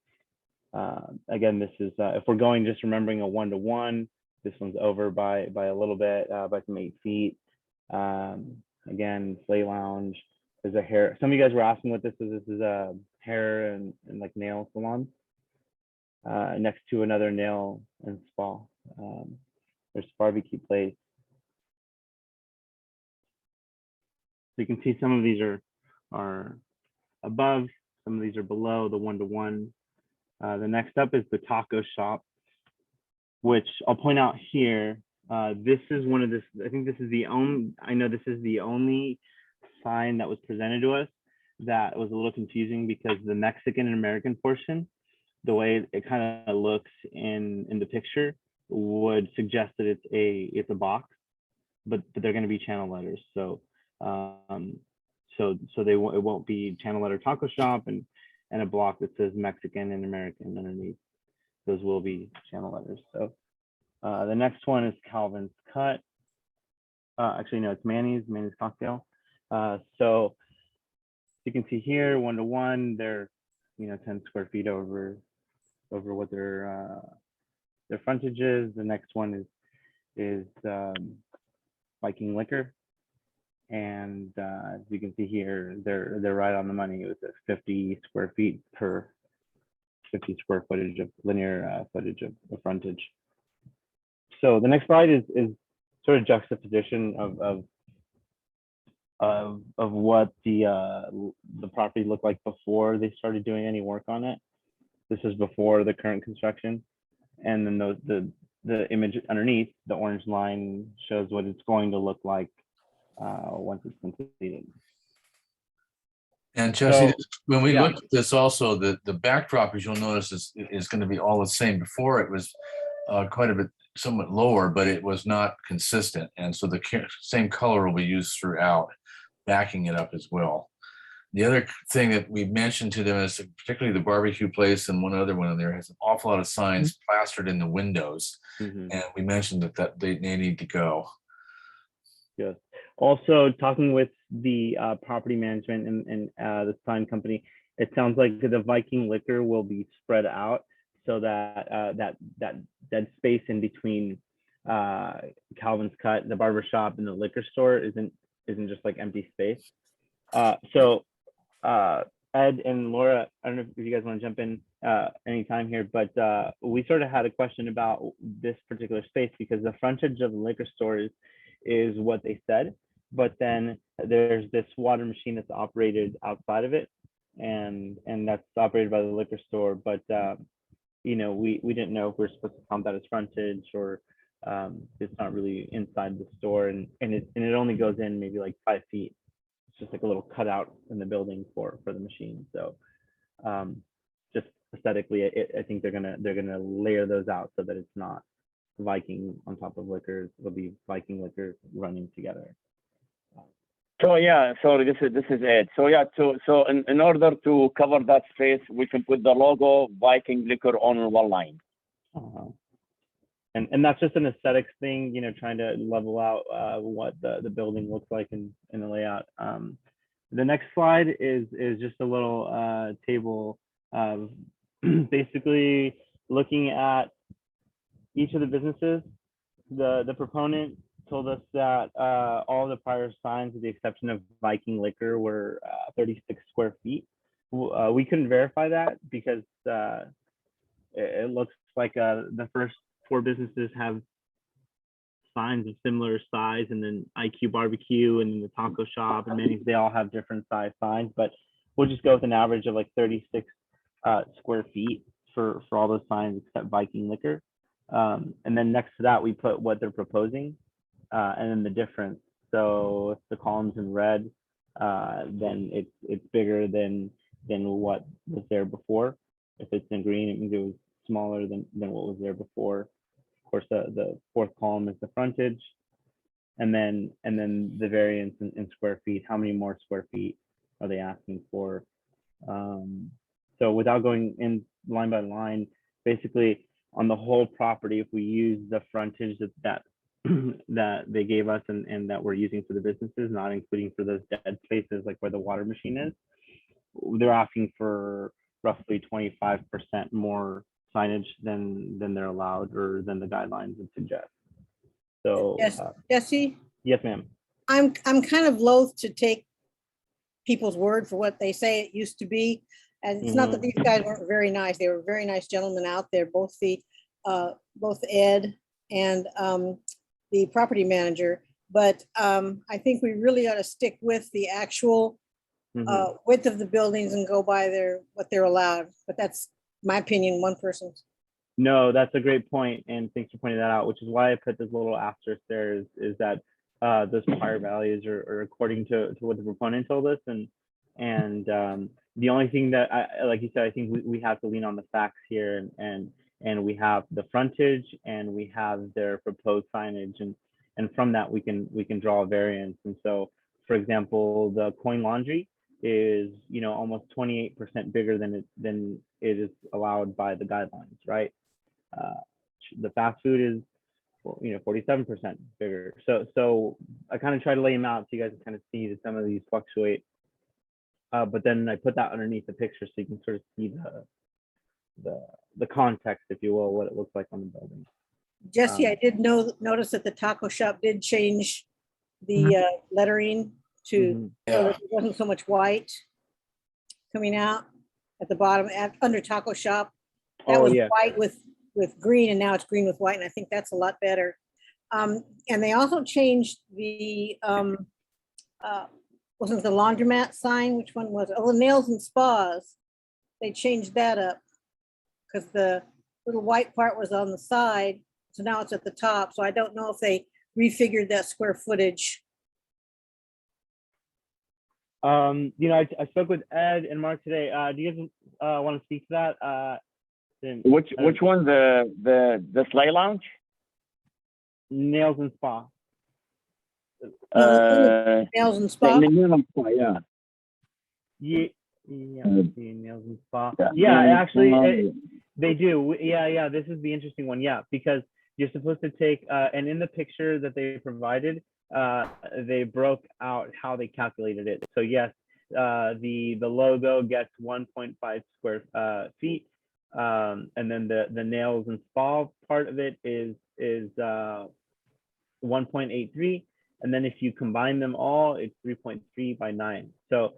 again, this is if we're going just remembering a 1-to-1, this one's over by a little bit, by some 8 feet. Again, play lounge. There's a hair. Some of you guys were asking what this is. This is a hair and like nail salon next to another nail and spa. There's barbecue place. So you can see some of these are above, some of these are below the 1-to-1. The next up is the taco shop, which I'll point out here. This is one of this, I think this is the only, I know this is the only sign that was presented to us that was a little confusing, because the Mexican and American portion, the way it kind of looks in the picture would suggest that it's a box, but they're going to be channel letters. So it won't be channel letter taco shop and a block that says Mexican and American underneath. Those will be channel letters. So The next one is Calvin's Cut. Actually, no, it's Manny's Cocktail. So you can see here, 1-to-1, they're 10 square feet over what their frontage is. The next one is Viking Liquor, and as you can see here, they're right on the money. It was at 50 square feet per 50 square footage of linear footage of frontage. So the next slide is sort of juxtaposition of what the property looked like before they started doing any work on it. This is before the current construction, and then the image underneath, the orange line, shows what it's going to look like once it's completed. And Jesse, So, when we yeah. look at this also, the back properties, you'll notice is going to be all the same. Before it was quite a bit, somewhat lower, but it was not consistent. And so the same color will be used throughout, backing it up as well. The other thing that we mentioned to them is particularly the barbecue place, and one other one in there has an awful lot of signs plastered in the windows. And we mentioned that they need to go. Yes. Also, talking with the property management and the sign company, it sounds like the Viking Liquor will be spread out so that that dead space in between Calvin's Cut, the barber shop, and the liquor store isn't just like empty space. So Ed and Laura, I don't know if you guys want to jump in anytime here, but we sort of had a question about this particular space because the frontage of the liquor store is what they said, but then there's this water machine that's operated outside of it, and that's operated by the liquor store. But we didn't know if we're supposed to count that as frontage or it's not really inside the store, and it only goes in maybe like 5 feet. It's just like a little cutout in the building for the machine. So just aesthetically, I think they're gonna layer those out so that it's not Viking on top of liquors. It'll be Viking Liquor running together. So yeah, sorry, this is Ed. So yeah, so in order to cover that space, we can put the logo Viking Liquor on one line. And that's just an aesthetics thing, trying to level out what the building looks like in the layout. The next slide is just a little table of basically looking at each of the businesses. The proponent told us that all the prior signs, with the exception of Viking Liquor, were 36 square feet. We couldn't verify that because it looks like the first 4 businesses have signs of similar size, and then IQ Barbecue and then the taco shop and Manny's, they all have different size signs, but we'll just go with an average of like 36 square feet for all those signs except Viking Liquor. And then next to that, we put what they're proposing and then the difference. So if the column's in red, then it's bigger than what was there before. If it's in green, it means it was smaller than what was there before. Of course, the 4th column is the frontage, and then the variance in square feet. How many more square feet are they asking for? So without going in line by line, basically on the whole property, if we use the frontage that they gave us and that we're using for the businesses, not including for those dead spaces like where the water machine is, they're asking for roughly 25% more signage than they're allowed or than the guidelines would suggest. So Yes, Jesse, yes, ma'am. I'm kind of loath to take people's word for what they say it used to be. And it's not that these guys weren't very nice. They were very nice gentlemen out there, both Ed and the property manager. But I think we really ought to stick with the actual width of the buildings and go by what they're allowed. But that's my opinion, one person's. No, that's a great point, and thanks for pointing that out, which is why I put this little asterisk there, is that those prior values are according to what the proponent told us, and the only thing that like you said, I think we have to lean on the facts here, and we have the frontage and we have their proposed signage, and from that we can draw a variance. And so, for example, the coin laundry is almost 28% bigger than it is allowed by the guidelines, right? The fast food is 47% bigger. So I kind of try to lay them out so you guys can kind of see that some of these fluctuate. But then I put that underneath the picture so you can sort of see the context, if you will, what it looks like on the building. Jesse, I did notice that the taco shop did change the lettering to, so that it wasn't so much white coming out at the bottom, under taco shop. That was white with green, and now it's green with white, and I think that's a lot better. And they also changed the, wasn't the laundromat sign? Which one was it? Oh, the nails and spas. They changed that up because the little white part was on the side, so now it's at the top. So I don't know if they refigured that square footage. I spoke with Ed and Mark today. Do you guys want to speak to that? Which one? The sleigh lounge? Nails and spa. Nails and spa. Nails and spa, yeah. Nails and spa. Yeah, actually, they do. Yeah. This is the interesting one. Yeah, because you're supposed to take, and in the picture that they provided, they broke out how they calculated it. So yes, the logo gets 1.5 square feet, and then the nails and spa part of it is 1.83, and then if you combine them all, it's 3.3 by 9. So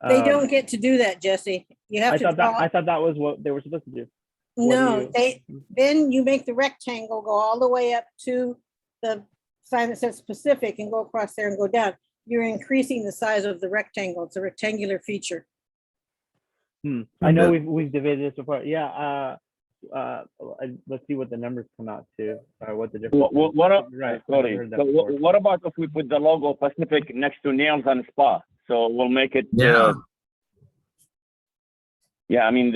they don't get to do that, Jesse. You have to. I thought that was what they were supposed to do. No, then you make the rectangle go all the way up to the sign that says specific and go across there and go down. You're increasing the size of the rectangle. It's a rectangular feature. I know we've divided this apart. Yeah. Let's see what the numbers come out to. What the difference. Sorry. So what about if we put the logo Pacific next to nails and spa? So we'll make it. Yeah, I mean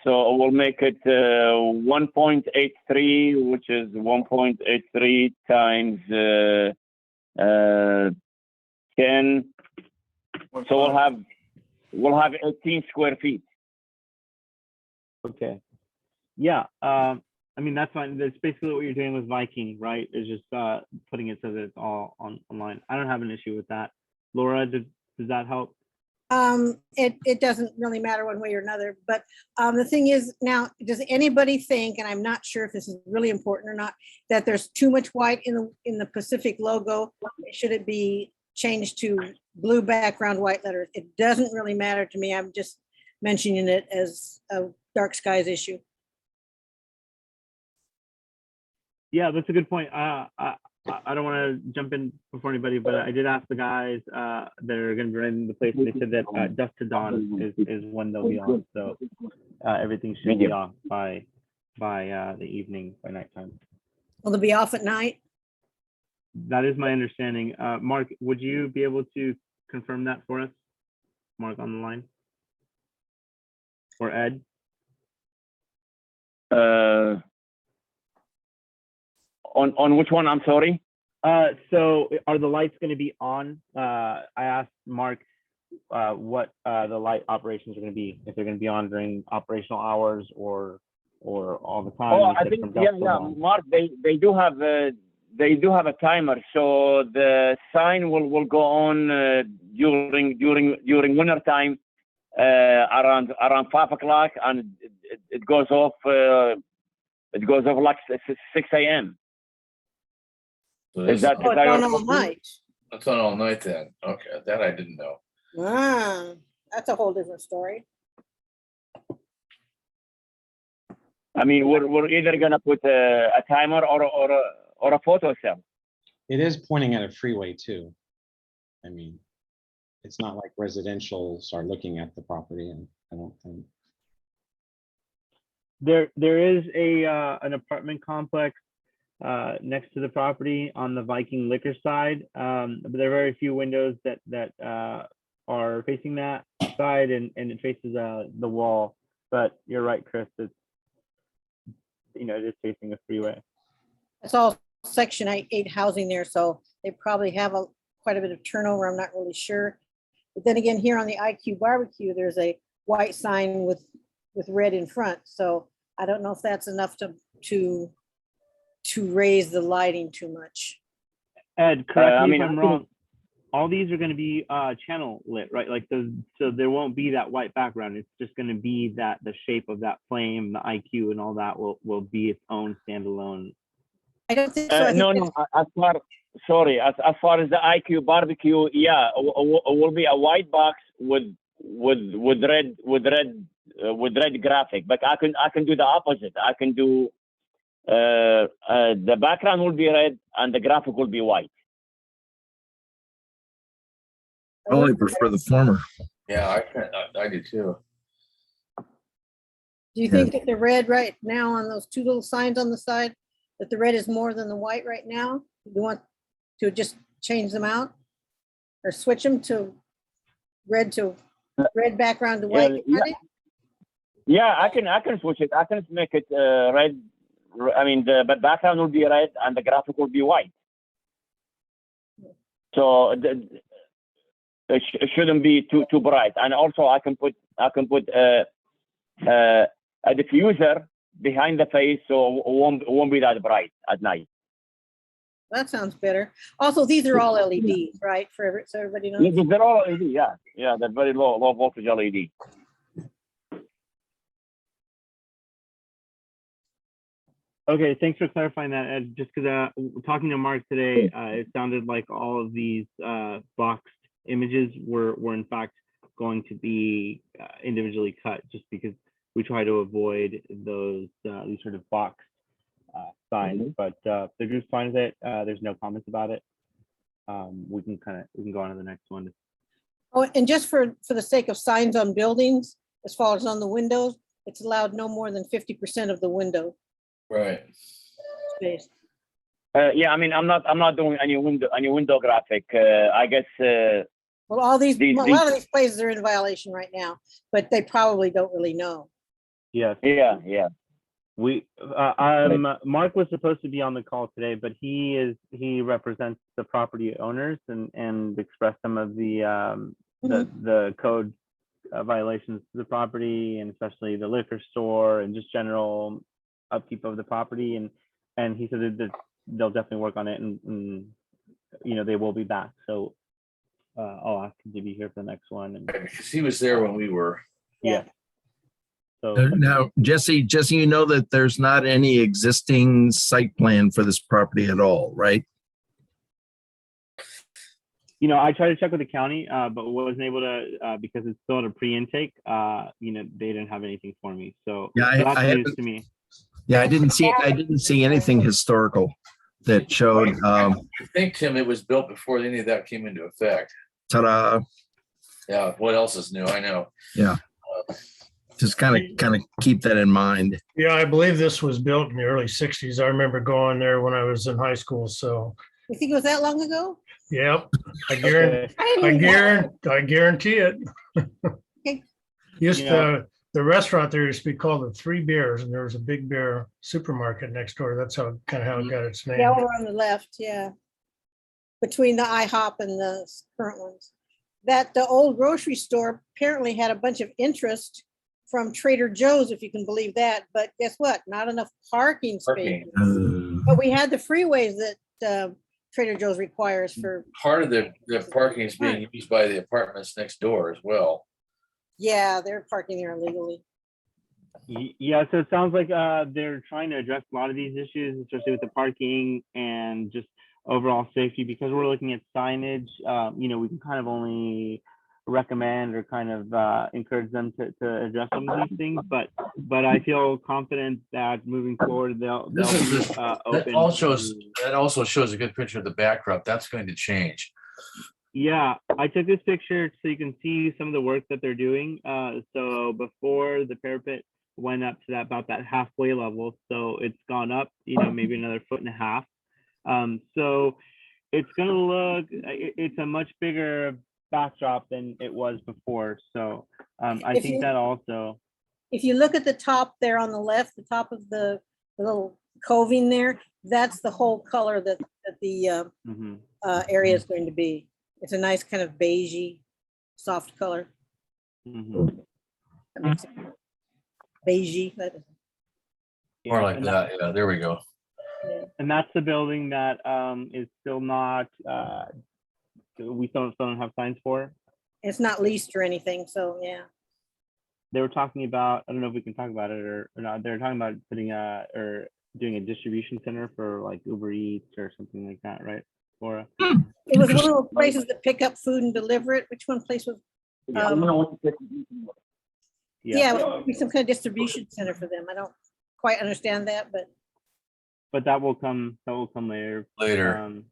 so we'll make it 1.83, which is 1.83 times 10. So we'll have 18 square feet. Okay. Yeah. I mean, that's fine. That's basically what you're doing with Viking, right? Is just putting it so that it's all online. I don't have an issue with that. Laura, does that help? It doesn't really matter one way or another, but the thing is, now, does anybody think, and I'm not sure if this is really important or not, that there's too much white in the Pacific logo? Should it be changed to blue background, white letters? It doesn't really matter to me. I'm just mentioning it as a dark skies issue. Yeah, that's a good point. I don't want to jump in before anybody, but I did ask the guys that are going to be running the place, and they said that dusk to dawn is when they'll be on. So everything should be off by the evening, by nighttime. Will they be off at night? That is my understanding. Mark, would you be able to confirm that for us? Mark on the line? Or Ed? On which one? I'm sorry. So are the lights going to be on? I asked Mark what the light operations are going to be, if they're going to be on during operational hours or all the time. Oh, I think Mark, they do have a timer, so the sign will go on during winter time around 5 o'clock, and it goes off. It goes off like 6 a.m. So it's on all night. That's on all night then. Okay, that I didn't know. That's a whole different story. I mean, we're either gonna put a timer or a photo cell. It is pointing at a freeway too. I mean, it's not like residentials are looking at the property, and I don't think. There is an apartment complex next to the property on the Viking liquor side, but there are very few windows that are facing that side, and it faces the wall. But you're right, Chris. It's it is facing a freeway. It's all Section 8 housing there, so they probably have quite a bit of turnover. I'm not really sure. But then again, here on the IQ barbecue, there's a white sign with red in front. So I don't know if that's enough to to raise the lighting too much. Ed, correct I me mean, if I I'm think- wrong. All these are going to be channel lit, right? Like so there won't be that white background. It's just going to be that the shape of that flame, the IQ, and all that will be its own standalone. I don't think so. I think No, it's- no. As far as the IQ barbecue, yeah, it will be a white box with red graphic. But I can do the opposite. I can do the background will be red and the graphic will be white. I only prefer the former. Yeah, I do too. Do you think that the red right now on those two little signs on the side, that the red is more than the white right now? Do you want to just change them out? Or switch them to red background to white? Yeah, I can switch it. I can make it red. I mean, the background will be red and the graphic will be white. So it shouldn't be too bright. And also, I can put a diffuser behind the face, so it won't be that bright at night. That sounds better. Also, these are all LEDs, right? So everybody knows. They're all LED. Yeah, they're very low voltage LED. Okay, thanks for clarifying that, Ed. Just because talking to Mark today, it sounded like all of these boxed images were in fact going to be individually cut, just because we try to avoid those these sort of boxed signs. But they're just fine with it. There's no comments about it. We can go on to the next one. Oh, and just for the sake of signs on buildings, as far as on the windows, it's allowed no more than 50% of the window Right. space. Yeah, I mean, I'm not doing any window graphic. I guess. Well, a lot of these places are in violation right now, but they probably don't really know. Yes. Yeah. We Mark was supposed to be on the call today, but he represents the property owners and expressed some of the code violations to the property, and especially the liquor store and just general upkeep of the property. And he said that they'll definitely work on it, and they will be back. So I'll ask him to be here for the next one. And Because he was there when we were. yeah. So Now, Jesse, you know that there's not any existing site plan for this property at all, right? I tried to check with the county, but wasn't able to because it's still at a pre-intake. They didn't have anything for me. So Yeah, that's I news to me. Yeah, I didn't see anything historical that showed. I think, Tim, it was built before any of that came into effect. Ta-da! Yeah. What else is new? I know. Yeah. Just kind of keep that in mind. Yeah, I believe this was built in the early 60s. I remember going there when I was in high school. So, You think it was that long ago? yep, I I guarantee it. Okay. The restaurant there used to be called the Three Bears, and there was a Big Bear supermarket next door. That's how it got its name. Yeah, over on the left, yeah. Between the IHOP and the current ones. The old grocery store apparently had a bunch of interest from Trader Joe's, if you can believe that. But guess what? Not enough parking space. But we had the freeways that Trader Joe's requires for. Part of the parking is being used by the apartments next door as well. Yeah, they're parking there illegally. Yeah, so it sounds like they're trying to address a lot of these issues, especially with the parking and just overall safety. Because we're looking at signage, we can kind of only recommend or kind of encourage them to address some of these things. But I feel confident that moving forward, they'll be open. That also shows a good picture of the backdrop. That's going to change. Yeah, I took this picture so you can see some of the work that they're doing. So before the parapet went up to about that halfway level, so it's gone up, maybe another 1.5 feet. So it's gonna look, it's a much bigger backdrop than it was before. So I think that also. If you look at the top there on the left, the top of the little coving there, that's the whole color that the area is going to be. It's a nice kind of beigey, soft color. Beigey. More like that. Yeah, there we go. And that's the building that is still not, we still don't have signs for. It's not leased or anything, so yeah. They were talking about, I don't know if we can talk about it or not. They're talking about putting or doing a distribution center for like Uber Eats or something like that, right, Laura? It was one of those places that pick up food and deliver it. Which one place was? Yeah, it would be some kind of distribution center for them. I don't quite understand that, But that will come later. Later.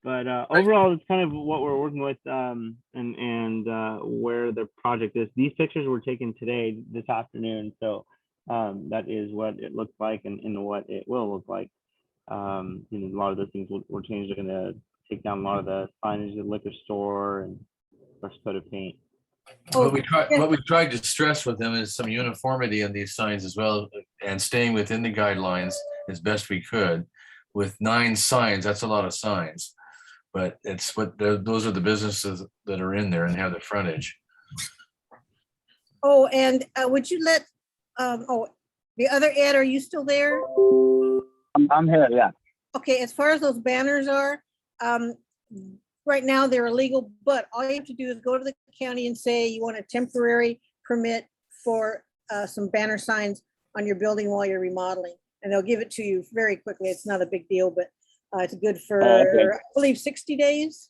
But overall, it's kind of what we're working with and where the project is. These pictures were taken today, this afternoon. So that is what it looks like and what it will look like. A lot of those things will change. They're going to take down a lot of the signage, the liquor store, and fresh coat of paint. What we tried to stress with them is some uniformity in these signs as well, and staying within the guidelines as best we could. With 9 signs, that's a lot of signs, but it's those are the businesses that are in there and have the frontage. Oh, and would you let, the other Ed, are you still there? I'm here, yeah. Okay, as far as those banners are, right now they're illegal, but all you have to do is go to the county and say you want a temporary permit for some banner signs on your building while you're remodeling. And they'll give it to you very quickly. It's not a big deal, but it's good for, I believe, 60 days.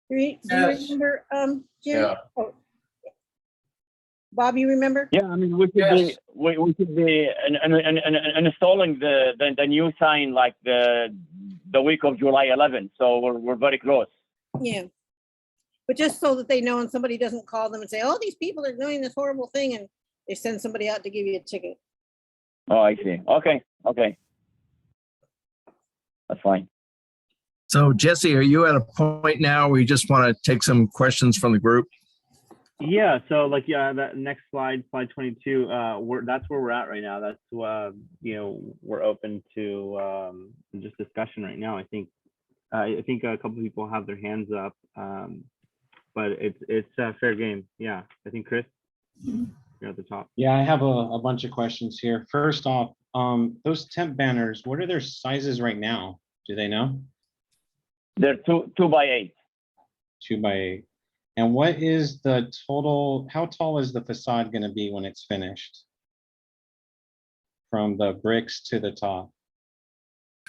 Do you remember, Jim? Yeah. Oh. Bob, you remember? Yeah, I mean, we should be installing the new sign like the week of July 11th. So we're very close. Yeah. But just so that they know and somebody doesn't call them and say, oh, these people are doing this horrible thing, and they send somebody out to give you a ticket. Oh, I see. Okay. That's fine. So Jesse, are you at a point now where you just want to take some questions from the group? Yeah, so that next slide 22, that's where we're at right now. That's we're open to just discussion right now. I think a couple of people have their hands up, but it's a fair game. Yeah, I think Chris, you're at the top. Yeah, I have a bunch of questions here. First off, those temp banners, what are their sizes right now? Do they know? They're 2 by 8. 2 by 8. And what is the total, how tall is the facade going to be when it's finished? From the bricks to the top?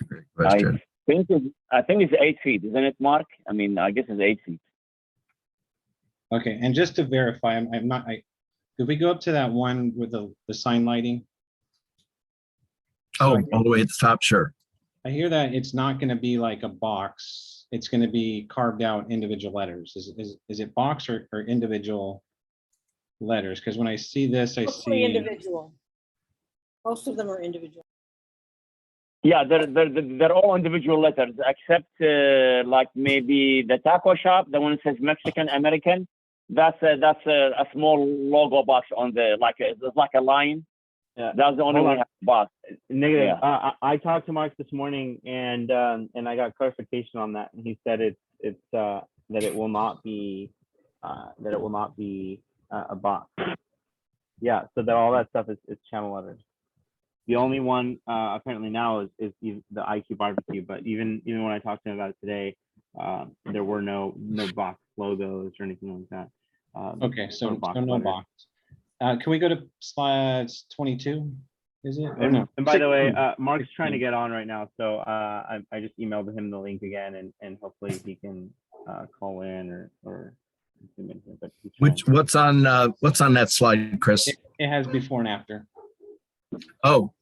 Great question. I think it's 8 feet, isn't it, Mark? I mean, I guess it's 8 feet. Okay, and just to verify, did we go up to that one with the sign lighting? Oh, all the way at the top, sure. I hear that it's not going to be like a box. It's going to be carved out individual letters. Is it box or individual letters? Because when I see this, I see individual. Most of them are individual. Yeah, they're all individual letters, except like maybe the taco shop, the one that says Mexican American. That's a small logo box on the it's like a line. Yeah, that's the only one box. Negative. Yeah. I talked to Mark this morning and I got clarification on that, and he said it's that it will not be a box. Yeah, so that all that stuff is channel letters. The only one apparently now is the IQ barbecue, but even when I talked to him about it today, there were no box logos or anything like that. Okay, so no box. Can we go to slides 22? Is it? Or no? And by the way, Mark's trying to get on right now, so I just emailed him the link again, and hopefully he can call in or. What's on that slide, Chris? It has before and after. Oh,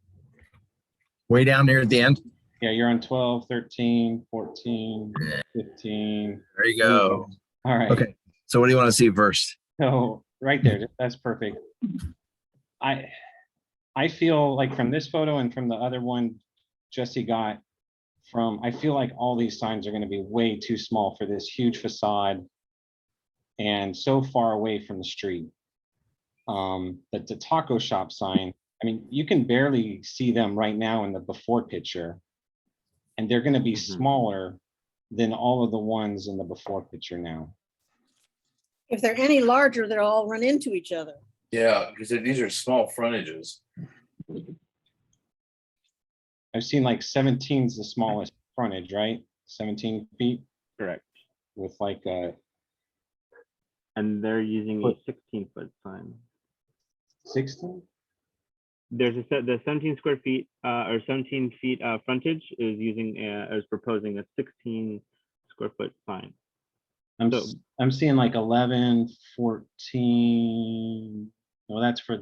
way down there at the end. Yeah, you're on 12, 13, 14, 15. There you go. All right. Okay. So what do you want to see first? So right there, that's perfect. I feel like from this photo and from the other one Jesse got I feel like all these signs are going to be way too small for this huge facade and so far away from the street. The taco shop sign, I mean, you can barely see them right now in the before picture, and they're going to be smaller than all of the ones in the before picture now. If they're any larger, they'll all run into each other. Yeah, because these are small frontages. I've seen like 17 is the smallest frontage, right? 17 feet Correct. with like a And they're using a 16-foot sign. 16. There's the 17 square feet or 17 feet frontage is using is proposing a 16 square foot sign. I'm seeing like 11, 14. Well, that's for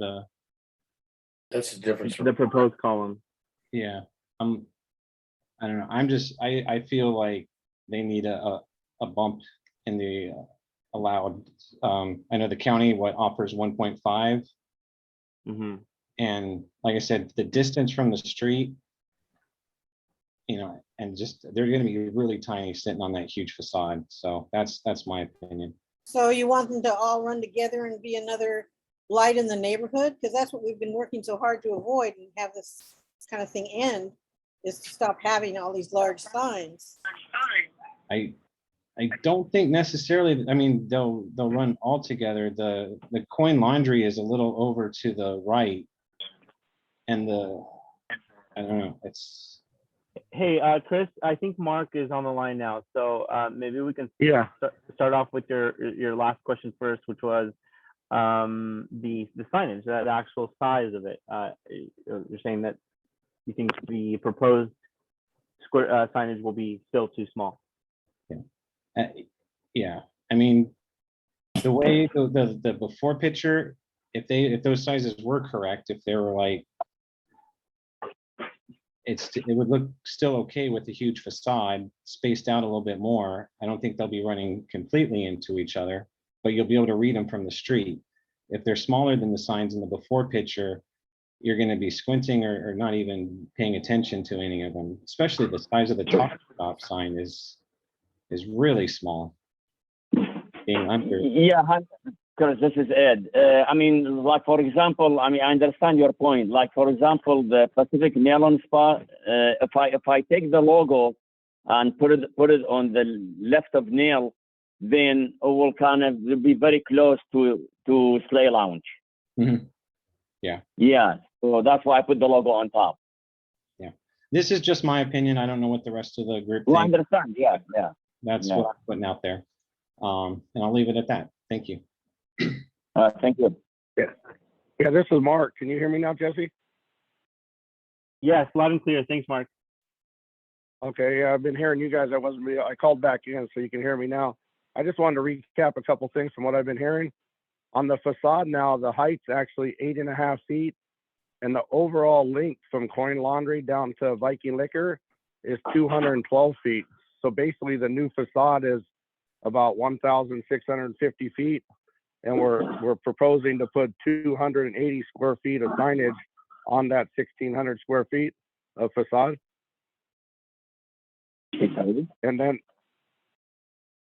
That's the difference. The proposed column. yeah. I don't know. I feel like they need a bump in the allowed. I know the county offers 1.5. Mm-hmm. And like I said, the distance from the street, and just they're going to be really tiny sitting on that huge facade. So that's my opinion. So you want them to all run together and be another light in the neighborhood? Because that's what we've been working so hard to avoid and have this kind of thing end, is to stop having all these large signs. I don't think necessarily. I mean, they'll run all together. The coin laundry is a little over to the right, and I don't know. It's Hey, Chris, I think Mark is on the line now, so maybe we can start off with your last question first, which was the signage, the actual size of it. You're saying that you think the proposed square signage will be still too small. yeah. I mean, the way the before picture, if those sizes were correct, if they were like, it would look still okay with the huge facade spaced out a little bit more. I don't think they'll be running completely into each other, but you'll be able to read them from the street. If they're smaller than the signs in the before picture, you're going to be squinting or not even paying attention to any of them, especially the size of the top sign is really small. Being under. Yeah, because this is Ed. I mean, like for example, I understand your point. Like for example, the Pacific Melon spot. If I take the logo and put it on the left of Nail, then it will kind of be very close to Sleigh Lounge. Mm-hmm. Yeah. Yeah. So that's why I put the logo on top. Yeah. This is just my opinion. I don't know what the rest of the group Well, I thinks. understand. Yeah. Yeah. That's what I'm putting out there. And I'll leave it at that. Thank you. Thank you. Yeah, this is Mark. Can you hear me now, Jesse? Yes, loud and clear. Thanks, Mark. Okay, yeah, I've been hearing you guys. I called back in, so you can hear me now. I just wanted to recap a couple things from what I've been hearing. On the facade now, the height's actually 8.5 feet, and the overall length from Coin Laundry down to Viking Liquor is 212 feet. So basically, the new facade is about 1,650 feet, and we're proposing to put 280 square feet of signage on that 1,600 square feet of facade.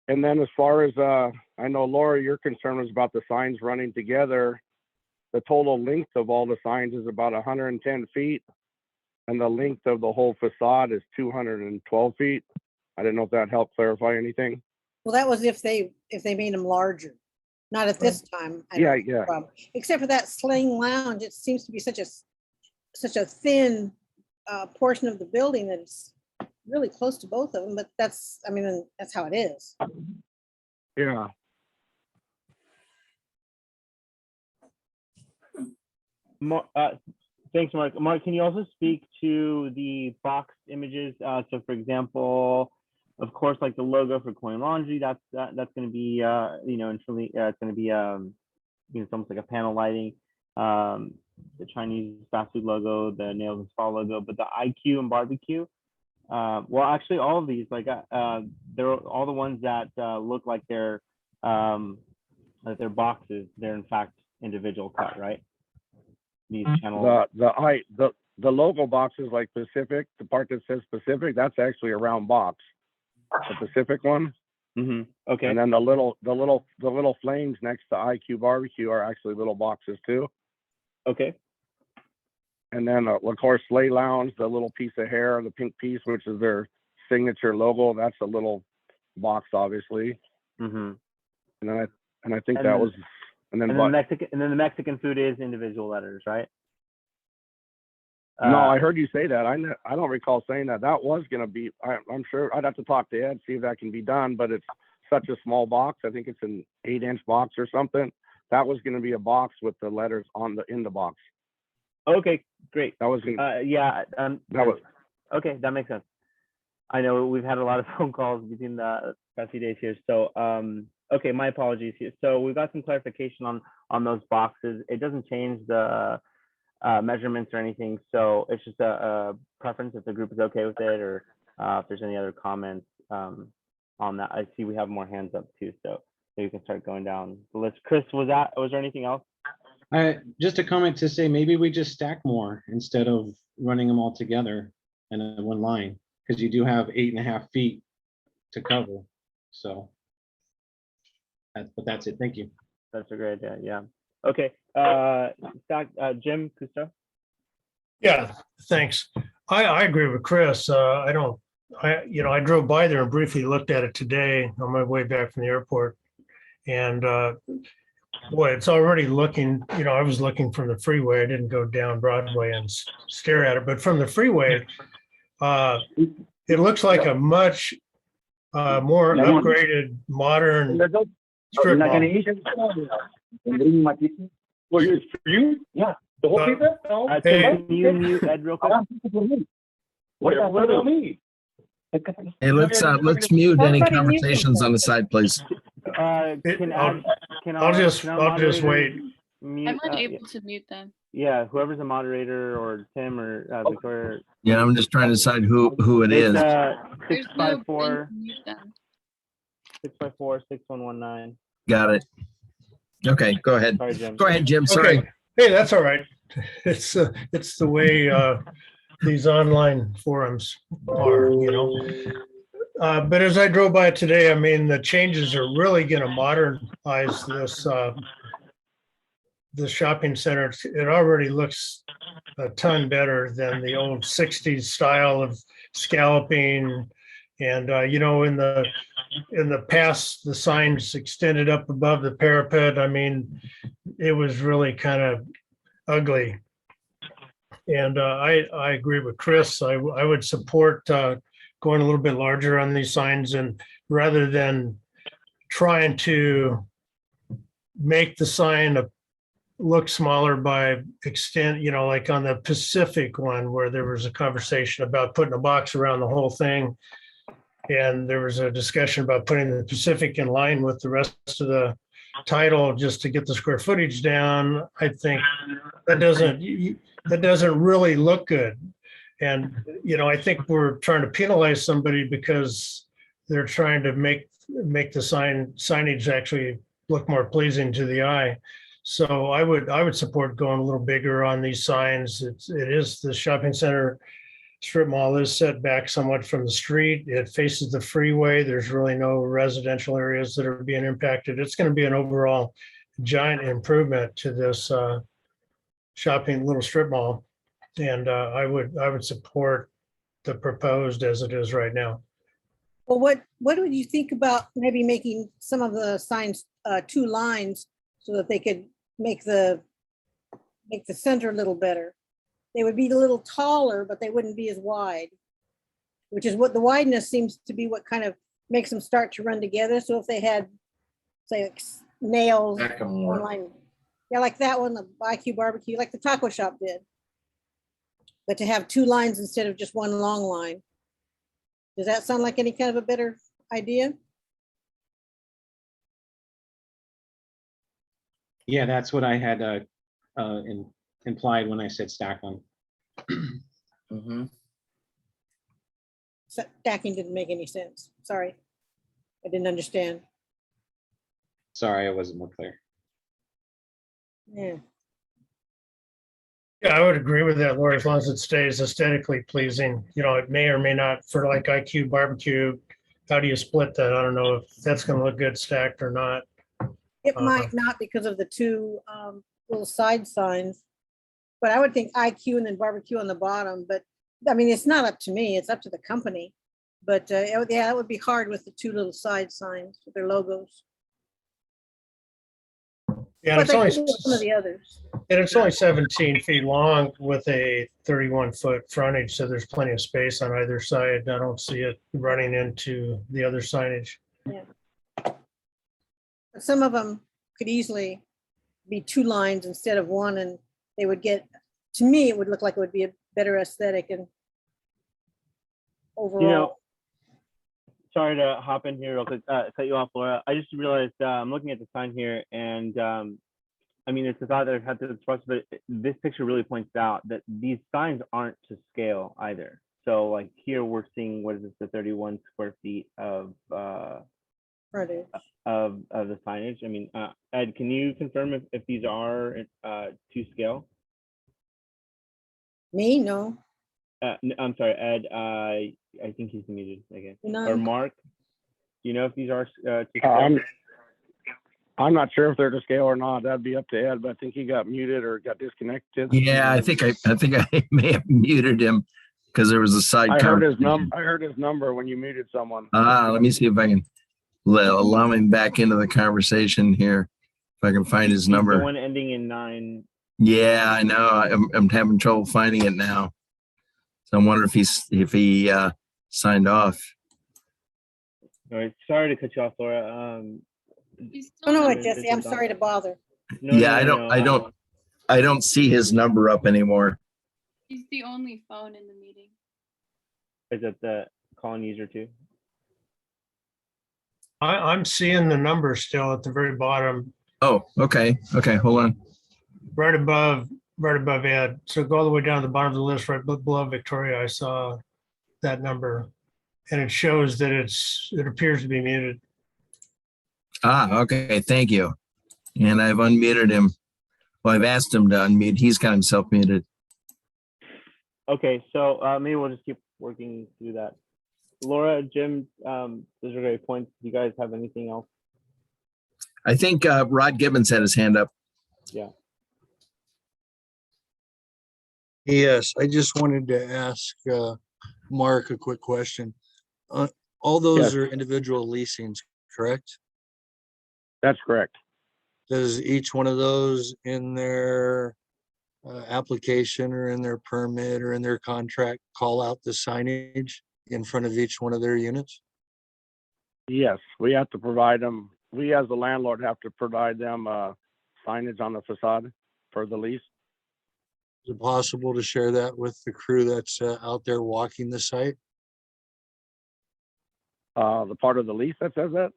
And then as far as I know, Laura, your concern was about the signs running together. The total length of all the signs is about 110 feet, and the length of the whole facade is 212 feet. I didn't know if that helped clarify anything. Well, that was if they made them larger, not at this time. I don't have a problem. Except for that Sling Lounge, it seems to be such a thin portion of the building that it's really close to both of them. But that's how it is. Yeah. Thanks, Mark. Mark, can you also speak to the box images? So, for example, of course, like the logo for Coin Laundry, that's going to be, initially, it's going to be, it's almost like a panel lighting. The Chinese fast food logo, the Nails and Spa logo, but the IQ and barbecue. Well, actually, all of these, like, they're all the ones that look like they're boxes. They're in fact individual cut, right? These channels. The logo boxes like Pacific, the part that says Pacific, that's actually a round box. The Pacific one. Mm-hmm. Okay. And then the little flames next to IQ Barbecue are actually little boxes too. Okay. And then of course Sleigh Lounge, the little piece of hair, the pink piece, which is their signature logo, that's a little box, obviously. Mm-hmm. And I think that was. And then the Mexican food is individual letters, right? No, I heard you say that. I don't recall saying that. That was gonna be, I'm sure, I'd have to talk to Ed, see if that can be done, but it's such a small box. I think it's an 8-inch box or something. That was gonna be a box with the letters in the box. Okay, great. That was gonna, Yeah, that was, okay, that makes sense. I know we've had a lot of phone calls between the past few days here. So, okay, my apologies here. So we've got some clarification on those boxes. It doesn't change the measurements or anything. So it's just a preference if the group is okay with it, or if there's any other comments on that. I see we have more hands up too, so you can start going down the list. Chris, was there anything else? Just a comment to say, maybe we just stack more instead of running them all together in one line, because you do have 8.5 feet to cover. So, but that's it. Thank you. That's a great idea. Yeah. Okay. Jim Cousteau. Yeah, thanks. I agree with Chris. I drove by there and briefly looked at it today on my way back from the airport. And boy, it's already looking, I was looking from the freeway. I didn't go down Broadway and stare at it, but from the freeway, it looks like a much more upgraded, modern strip mall. Well, it's for you? Yeah. The whole paper? Can you mute Ed real quick? What about me? Hey, let's mute any conversations on the side, please. I'll just wait. I'm unable to mute them. Yeah, whoever's a moderator, or Tim or Victoria. Yeah, I'm just trying to decide who it is. 654 6119. Got it. Okay, go ahead. Sorry, Jim. Go ahead, Jim. Sorry. Okay. Hey, that's all right. It's the way these online forums are, But as I drove by today, I mean, the changes are really going to modernize this shopping center. It already looks a ton better than the old 60s style of scalloping. And, in the past, the signs extended up above the parapet. I mean, it was really kind of ugly. And I agree with Chris. I would support going a little bit larger on these signs, and rather than trying to make the sign look smaller by extent, like on the Pacific one, where there was a conversation about putting a box around the whole thing. And there was a discussion about putting the Pacific in line with the rest of the title just to get the square footage down. I think that doesn't really look good. And, I think we're trying to penalize somebody because they're trying to make the signage actually look more pleasing to the eye. So I would support going a little bigger on these signs. It is the shopping center strip mall is set back somewhat from the street. It faces the freeway. There's really no residential areas that are being impacted. It's going to be an overall giant improvement to this shopping little strip mall. And I would support the proposed as it is right now. Well, what would you think about maybe making some of the signs 2 lines so that they could make the center a little better? They would be a little taller, but they wouldn't be as wide, which is what the wideness seems to be what kind of makes them start to run together. So if they had, say, like nails, one line, yeah, like that one, the IQ barbecue, like the taco shop did, but to have 2 lines instead of just one long line. Does that sound like any kind of a better idea? Yeah, that's what I had implied when I said stack them. Mm-hmm. Stacking didn't make any sense. Sorry. I didn't understand. Sorry, I wasn't more clear. Yeah. Yeah, I would agree with that, Laura, as long as it stays aesthetically pleasing. It may or may not, for like IQ barbecue, how do you split that? I don't know if that's going to look good stacked or not. It might not because of the 2 little side signs, but I would think IQ and then barbecue on the bottom. But I mean, it's not up to me, it's up to the company. But yeah, that would be hard with the 2 little side signs with their logos. Yeah, But it's they only could do some of the others. And it's only 17 feet long with a 31-foot frontage, so there's plenty of space on either side. I don't see it running into the other signage. Some of them could easily be 2 lines instead of 1, and they would get, to me, it would look like it would be a better aesthetic and overall. Sorry to hop in here real quick, cut you off, Laura. I just realized I'm looking at the sign here, and I mean, it's a thought that I've had to express, but this picture really points out that these signs aren't to scale either. So like here we're seeing, what is this, the 31 square feet of Frontage. of the signage. I mean, Ed, can you confirm if these are to scale? Me, no. I'm sorry, Ed. I think he's muted again. No. Or Mark, do you know if these are to scale? I'm not sure if they're to scale or not. That'd be up to Ed, but I think he got muted or got disconnected. Yeah, I think I may have muted him because there was a side. I heard his number when you muted someone. Let me see if I can allow him back into the conversation here. If I can find his number. The one ending in 9. Yeah, I know. I'm having trouble finding it now. So I'm wondering if he signed off. All right, sorry to cut you off, Laura. Oh, no, Jesse, I'm sorry to bother. I don't see his number up anymore. He's the only phone in the meeting. Is it the calling user too? I'm seeing the number still at the very bottom. Oh, okay. Okay, hold on. Right above Ed. So go all the way down to the bottom of the list, right below Victoria, I saw that number. And it shows that it appears to be muted. Okay, thank you. And I've unmuted him. Well, I've asked him to unmute. He's got himself muted. Okay, so maybe we'll just keep working through that. Laura, Jim, those are great points. Do you guys have anything else? I think Rod Gibbons had his hand up. Yeah. Yes, I just wanted to ask Mark a quick question. All those are individual leasings, correct? That's correct. Does each one of those in their application or in their permit or in their contract call out the signage in front of each one of their units? Yes, we have to provide them. We as the landlord have to provide them signage on the facade for the lease. Is it possible to share that with the crew that's out there walking the site? The part of the lease that says that?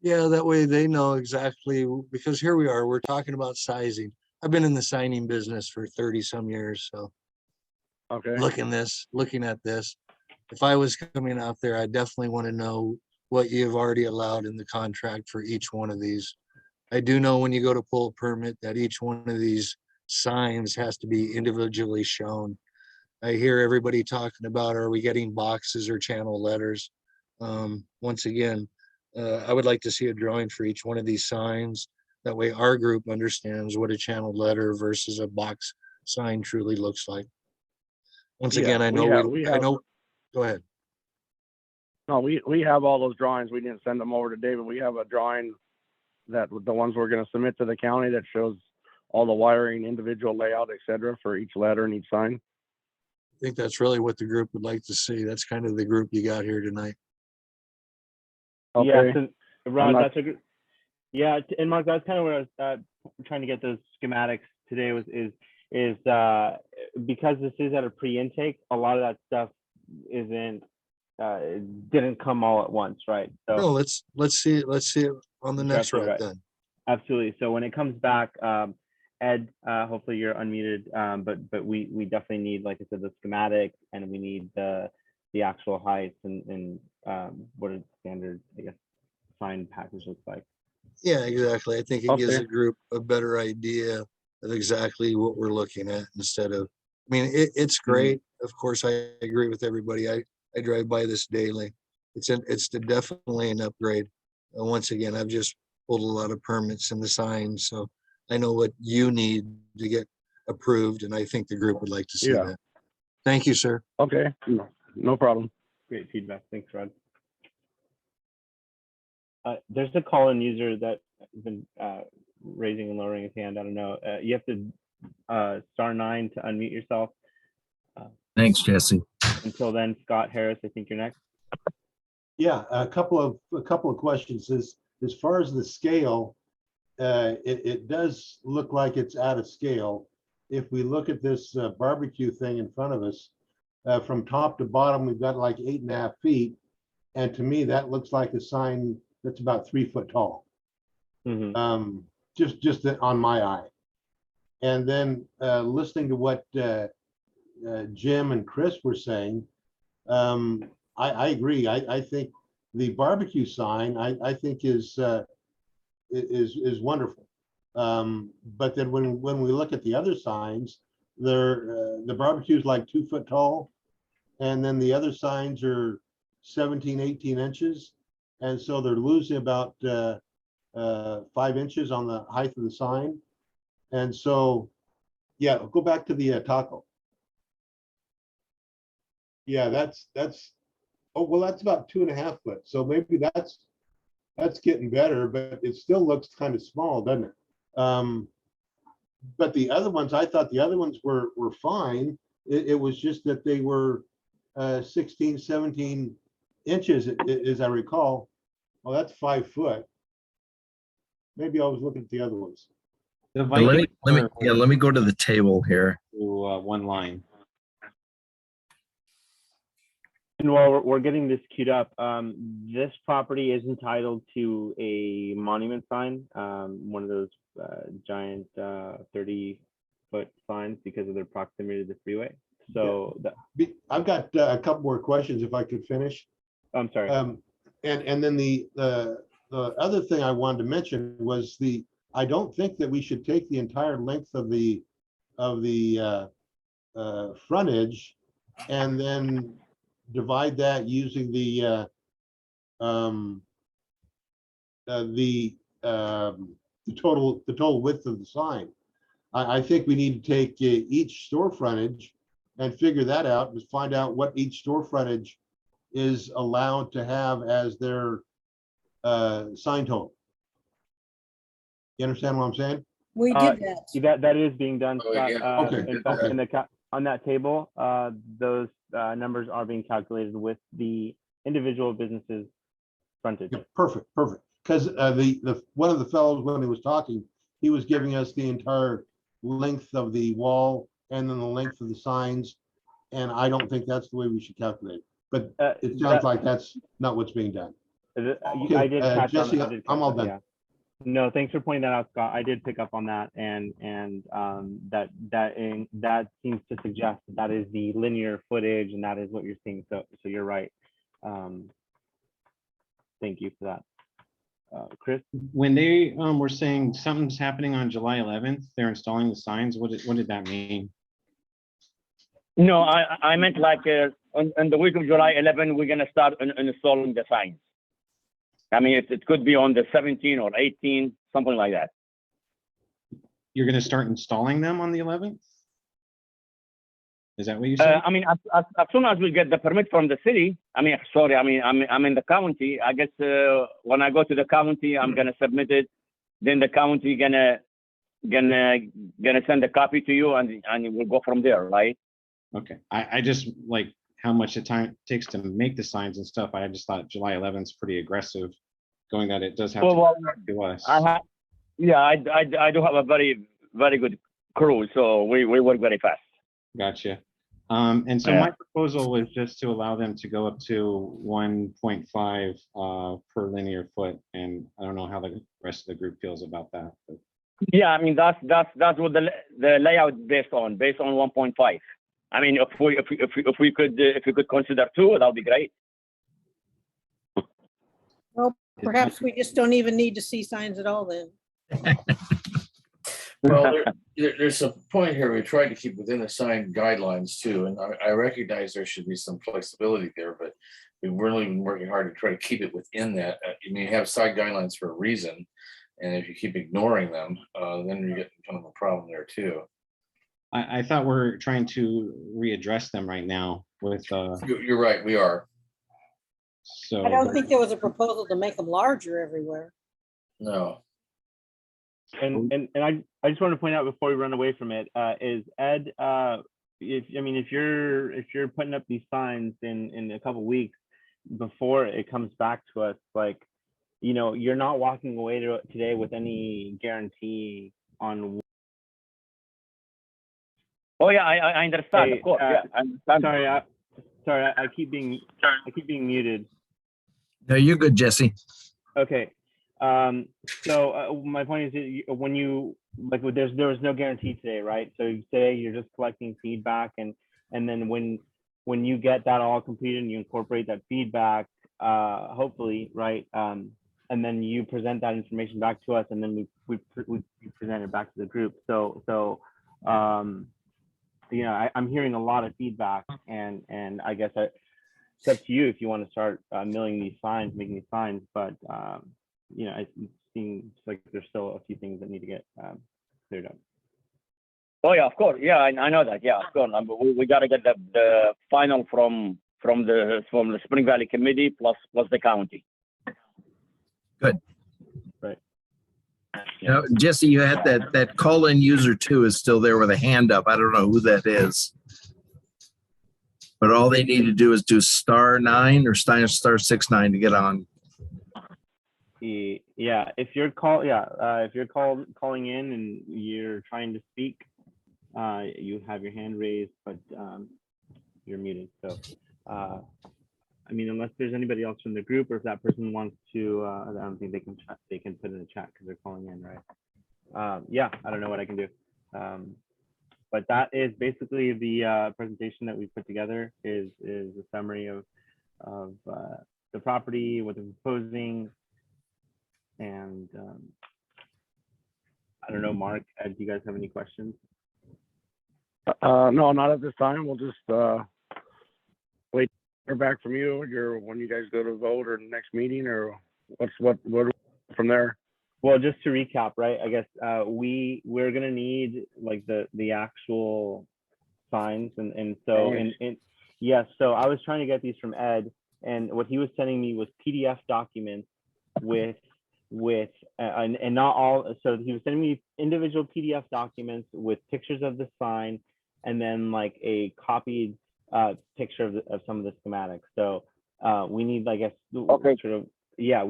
Yeah, that way they know exactly, because here we are, we're talking about sizing. I've been in the signing business for 30 some years, so. Okay. Looking at this, if I was coming out there, I definitely want to know what you've already allowed in the contract for each one of these. I do know when you go to pull a permit that each one of these signs has to be individually shown. I hear everybody talking about, are we getting boxes or channel letters? Once again, I would like to see a drawing for each one of these signs. That way our group understands what a channel letter versus a box sign truly looks like. Once again, I know go ahead. No, we have all those drawings. We didn't send them over to David. We have a drawing that the ones we're going to submit to the county that shows all the wiring, individual layout, et cetera, for each letter and each sign. I think that's really what the group would like to see. That's kind of the group you got here tonight. Okay. Yeah, so, Rod, that's a good. Yeah, and Mark, that's kind of what I was trying to get those schematics today is because this is at a pre-intake, a lot of that stuff didn't come all at once, right? So no, let's see it on the next rep then. Absolutely. So when it comes back, Ed, hopefully you're unmuted, but we definitely need, like I said, the schematic, and we need the actual heights and what a standard, I guess, sign package looks like. Yeah, exactly. I think it gives the group a better idea of exactly what we're looking at instead of, I mean, it's great. Of course, I agree with everybody. I drive by this daily. It's definitely an upgrade. Once again, I've just pulled a lot of permits and the signs, so I know what you need to get approved, and I think the group would like to see that. Thank you, sir. Okay, no problem. Great feedback. Thanks, Rod. There's a call-in user that has been raising and lowering his hand. I don't know. You have to *9 to unmute yourself. Thanks, Jesse. Until then, Scott Harris, I think you're next. Yeah, a couple of questions. As far as the scale, it does look like it's out of scale. If we look at this barbecue thing in front of us, from top to bottom, we've got like 8.5 feet. And to me, that looks like a sign that's about 3 foot tall. Just on my eye. And then listening to what Jim and Chris were saying, I agree. I think the barbecue sign I think is wonderful. But then when we look at the other signs, the barbecue is like 2 foot tall, and then the other signs are 17, 18 inches, and so they're losing about 5 inches on the height of the sign. And so, yeah, go back to the taco. Yeah, that's oh well, that's about 2.5 foot. So maybe that's getting better, but it still looks kind of small, doesn't it? But the other ones, I thought the other ones were fine. It was just that they were 16, 17 inches, as I recall. Well, that's 5 foot. Maybe I was looking at the other ones. The Let me go to the table here. To one line. And while we're getting this queued up, this property is entitled to a monument sign, one of those giant 30-foot signs because of their proximity to the freeway. So I've got a couple more questions if I could finish. I'm sorry. And then the other thing I wanted to mention was I don't think that we should take the entire length of the frontage and then divide that using the total width of the sign. I think we need to take each store frontage and figure that out and find out what each store frontage is allowed to have as their sign total. You understand what I'm saying? We did that. That is being done, Scott. Okay. In fact, on that table, those numbers are being calculated with the individual businesses frontage. Yeah, perfect. Because one of the fellows, when he was talking, he was giving us the entire length of the wall and then the length of the signs, and I don't think that's the way we should calculate it. But it sounds like that's not what's being done. Okay, I did catch Jesse, on. I'm all done. Yeah. No, thanks for pointing that out, Scott. I did pick up on that, and that seems to suggest that is the linear footage, and that is what you're seeing. So you're right. Thank you for that, Chris. When they were saying something's happening on July 11th, they're installing the signs. What did that mean? No, I meant like on the week of July 11, we're gonna start installing the signs. I mean, it could be on the 17 or 18, something like that. You're going to start installing them on the 11th? Is that what you said? I mean, as soon as we get the permit from the city, I'm in the county. I guess when I go to the county, I'm gonna submit it. Then the county gonna send a copy to you, and we'll go from there, right? Okay. I just like how much time it takes to make the signs and stuff. I just thought July 11th is pretty aggressive, going that it does have to us. I do have a very, very good crew, so we work very fast. Gotcha. And so my proposal was just to allow them to go up to 1.5 per linear foot, and I don't know how the rest of the group feels about that. But. Yeah, I mean that's what the layout based on 1.5. I mean, if we could consider 2, that would be great. Well, perhaps we just don't even need to see signs at all then. Well, there's a point here. We tried to keep within the sign guidelines too, and I recognize there should be some flexibility there, but we've really been working hard to try to keep it within that. You may have side guidelines for a reason, and if you keep ignoring them, then you're getting kind of a problem there too. I thought we're trying to readdress them right now with. You're right, we are. So I don't think there was a proposal to make them larger everywhere. No. And I just want to point out before we run away from it, is Ed, if you're putting up these signs in a couple weeks before it comes back to us, like, you're not walking away today with any guarantee on. Oh yeah, I understand. Hey, Of course, yeah, I understand. Sorry, I keep being muted. No, you're good, Jesse. Okay. So my point is, when you there was no guarantee today, right? So today you're just collecting feedback, and then when you get that all completed and you incorporate that feedback, hopefully, right? And then you present that information back to us, and then we present it back to the group. So I'm hearing a lot of feedback, and I guess it's up to you if you want to start making these signs, but it seems like there's still a few things that need to get cleared up. Oh yeah, of course. Yeah, I know that. Yeah, of course. We got to get the final from the Spring Valley Committee plus the county. Good. Right. Jesse, you had that call-in user too is still there with a hand up. I don't know who that is. But all they need to do is do *9 or *69 to get on. Yeah, if you're calling in and you're trying to speak, you have your hand raised, but you're muted. So, unless there's anybody else from the group, or if that person wants to, I don't think they can chat, they can put in the chat because they're calling in, right? Yeah, I don't know what I can do. But that is basically the presentation that we put together. Is a summary of the property, what they're proposing. And I don't know, Mark, do you guys have any questions? No, not at this time. We'll just wait to hear back from you when you guys go to vote or next meeting, or what from there. Well, just to recap, right? I guess we're gonna need like the actual signs, and so yes. So I was trying to get these from Ed, and what he was sending me was PDF documents with and not all. So he was sending me individual PDF documents with pictures of the sign, and then like a copied picture of some of the schematics. So we need, I guess, we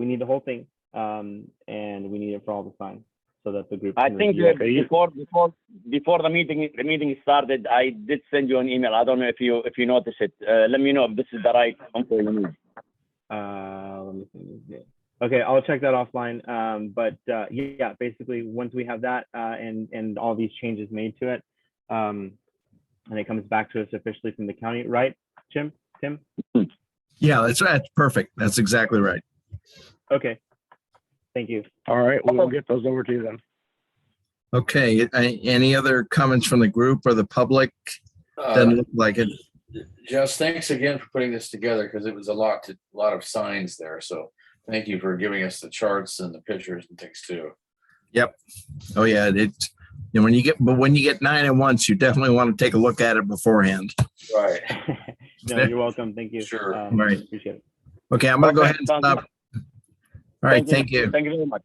need the whole thing, and we need it for all the signs so that the group. I think before the meeting started, I did send you an email. I don't know if you noticed it. Let me know if this is the right info you need. Let me see. Okay, I'll check that offline. But yeah, basically, once we have that and all these changes made to it, and it comes back to us officially from the county, right, Tim? Yeah, that's perfect. That's exactly right. Okay, thank you. All right, we'll get those over to you then. Okay, any other comments from the group or the public? Doesn't look like it. Jess, thanks again for putting this together, because it was a lot of signs there. So thank you for giving us the charts and the pictures and things too. Yep. Oh yeah. When you get 9 at once, you definitely want to take a look at it beforehand. Right. No, you're welcome. Thank you. Sure. Right. Appreciate it. Okay, I'm gonna go ahead and stop. All right. Thank you. Thank you very much.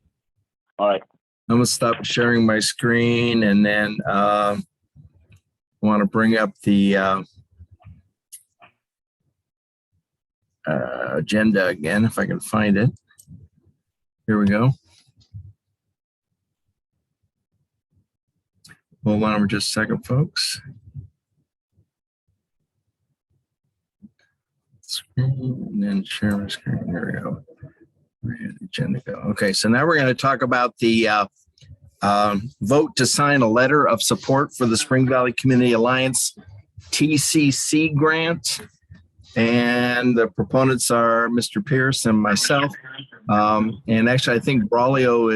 All right. I'm gonna stop sharing my screen, and then want to bring up the agenda again, if I can find it. Here we go. Hold on for just a second, folks. Screen and then share my screen. There we go. Where did the agenda go? Okay, so now we're going to talk about the vote to sign a letter of support for the Spring Valley Community Alliance TCC grant. And the proponents are Mr. Pierce and myself. And actually, I think Braulio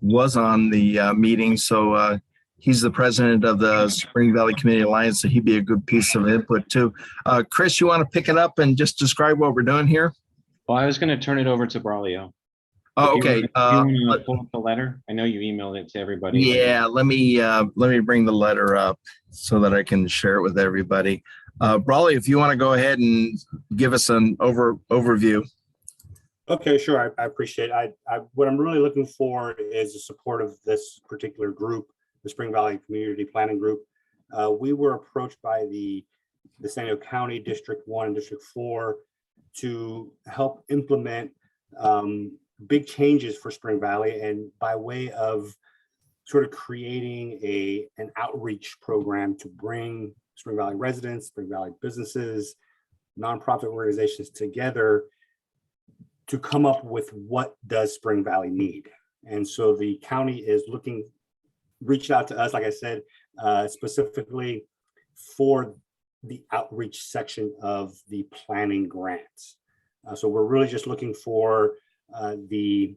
was on the meeting, so he's the president of the Spring Valley Community Alliance, so he'd be a good piece of input too. Chris, you want to pick it up and just describe what we're doing here? Well, I was going to turn it over to Braulio. Oh, okay. You want to pull up the letter? I know you emailed it to everybody. Yeah, let me bring the letter up so that I can share it with everybody. Braulio, if you want to go ahead and give us an overview. Okay, sure. I appreciate it. What I'm really looking for is the support of this particular group, the Spring Valley Community Planning Group. We were approached by the San Diego County District 1 and District 4 to help implement big changes for Spring Valley, and by way of sort of creating an outreach program to bring Spring Valley residents, Spring Valley businesses, nonprofit organizations together to come up with what does Spring Valley need. And so the county is reached out to us, like I said, specifically for the outreach section of the planning grants. So we're really just looking for the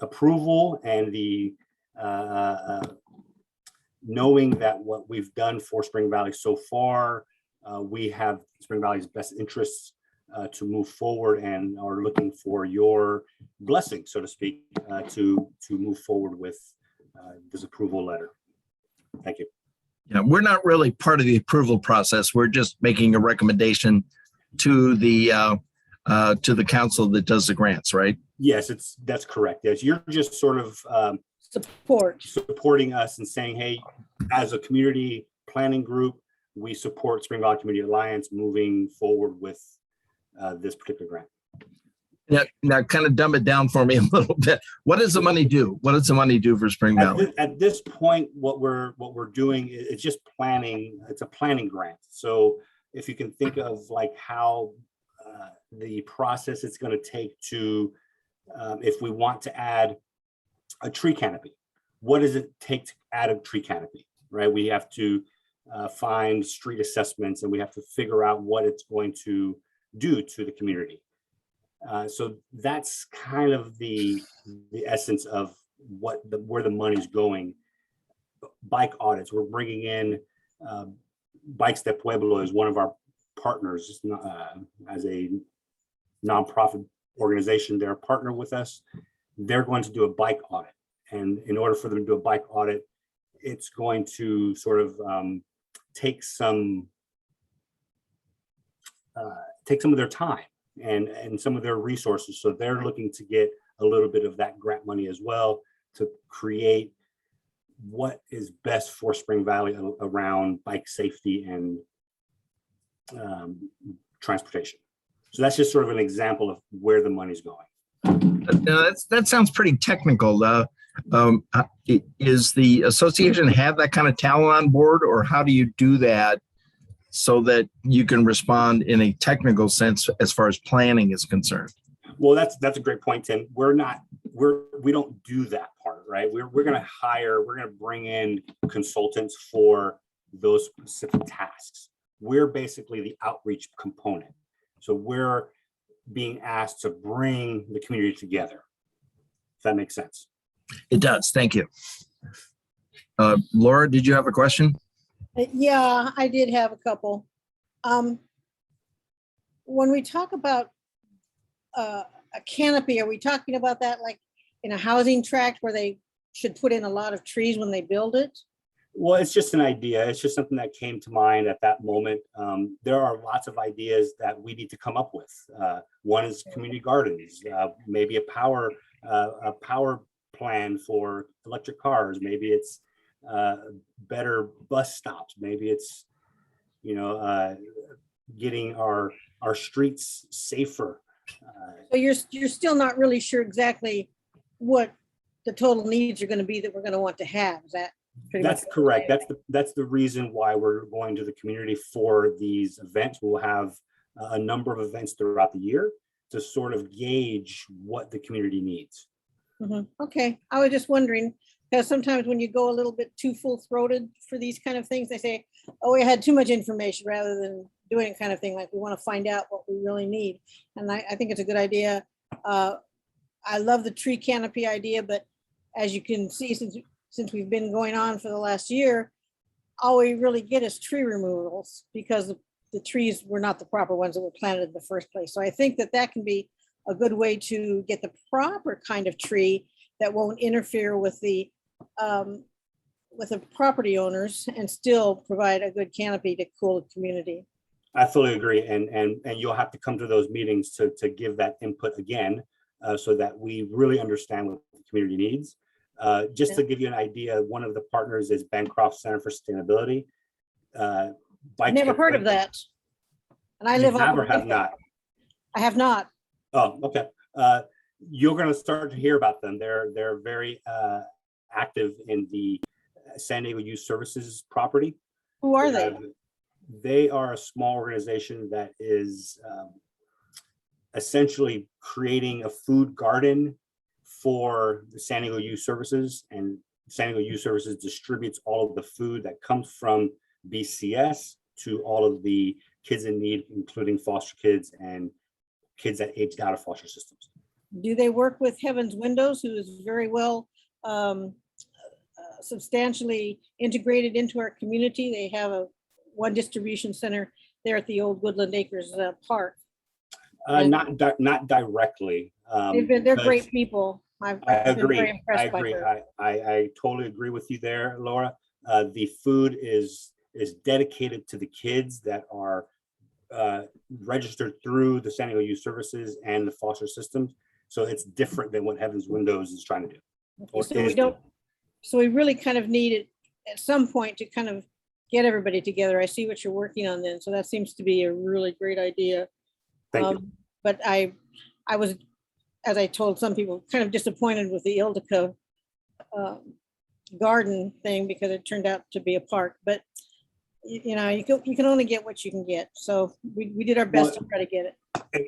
approval and the knowing that what we've done for Spring Valley so far, we have Spring Valley's best interests to move forward, and are looking for your blessing, so to speak, to move forward with this approval letter. Thank you. Yeah, we're not really part of the approval process. We're just making a recommendation to the council that does the grants, right? Yes, that's correct. Yes, you're just sort of supporting us and saying, hey, as a community planning group, we support Spring Valley Community Alliance moving forward with this particular grant. Now kind of dumb it down for me a little bit. What does the money do? What does the money do for Spring Valley? At this point, what we're doing is just planning. It's a planning grant. So if you can think of like how the process it's going to take to, if we want to add a tree canopy, what does it take to add a tree canopy, right? We have to find street assessments, and we have to figure out what it's going to do to the community. So that's kind of the essence of where the money's going. Bike audits, we're bringing in Bikes de Pueblo is one of our partners as a nonprofit organization. They're a partner with us. They're going to do a bike audit, and in order for them to do a bike audit, it's going to sort of take some of their time and some of their resources. So they're looking to get a little bit of that grant money as well to create what is best for Spring Valley around bike safety and transportation. So that's just sort of an example of where the money's going. That sounds pretty technical. Is the association have that kind of talent on board, or how do you do that so that you can respond in a technical sense as far as planning is concerned? Well, that's a great point, Tim. We don't do that part, right? We're going to bring in consultants for those specific tasks. We're basically the outreach component. So we're being asked to bring the community together. If that makes sense. It does. Thank you. Laura, did you have a question? Yeah, I did have a couple. When we talk about a canopy, are we talking about that like in a housing tract where they should put in a lot of trees when they build it? Well, it's just an idea. It's just something that came to mind at that moment. There are lots of ideas that we need to come up with. One is community gardens, maybe a power plan for electric cars. Maybe it's better bus stops. Maybe it's, getting our streets safer. So you're still not really sure exactly what the total needs are going to be that we're going to want to have. Is that pretty That's much correct. That's the reason why we're going to the community for these events. We'll have a number of events throughout the year to sort of gauge what the community needs. Okay, I was just wondering, because sometimes when you go a little bit too full-throated for these kind of things, they say, oh, we had too much information, rather than doing it kind of thing, like we want to find out what we really need. And I think it's a good idea. I love the tree canopy idea, but as you can see, since we've been going on for the last year, all we really get is tree removals because the trees were not the proper ones that were planted in the first place. So I think that can be a good way to get the proper kind of tree that won't interfere with the property owners and still provide a good canopy to cool the community. I fully agree, and you'll have to come to those meetings to give that input again, so that we really understand what the community needs. Just to give you an idea, one of the partners is Bancroft Center for Sustainability. I've never heard of that. And I live Have off or of have Lincoln. not? I have not. Oh, okay. You're going to start to hear about them. They're very active in the San Diego Youth Services property. Who are they? They are a small organization that is essentially creating a food garden for the San Diego Youth Services, and San Diego Youth Services distributes all of the food that comes from BCS to all of the kids in need, including foster kids and kids that aged out of foster systems. Do they work with Heaven's Windows, who is very well substantially integrated into our community? They have one distribution center there at the old Woodland Acres Park. Not directly. They're great people. I I've been agree. very I impressed by agree. her. I totally agree with you there, Laura. The food is dedicated to the kids that are registered through the San Diego Youth Services and the foster systems. So it's different than what Heaven's Windows is trying to do. So we really kind of need it at some point to kind of get everybody together. I see what you're working on then. So that seems to be a really great idea. Thank you. But I was, as I told some people, kind of disappointed with the Ildica garden thing because it turned out to be a park. But you know, you can only get what you can get. So we did our best to try to get it.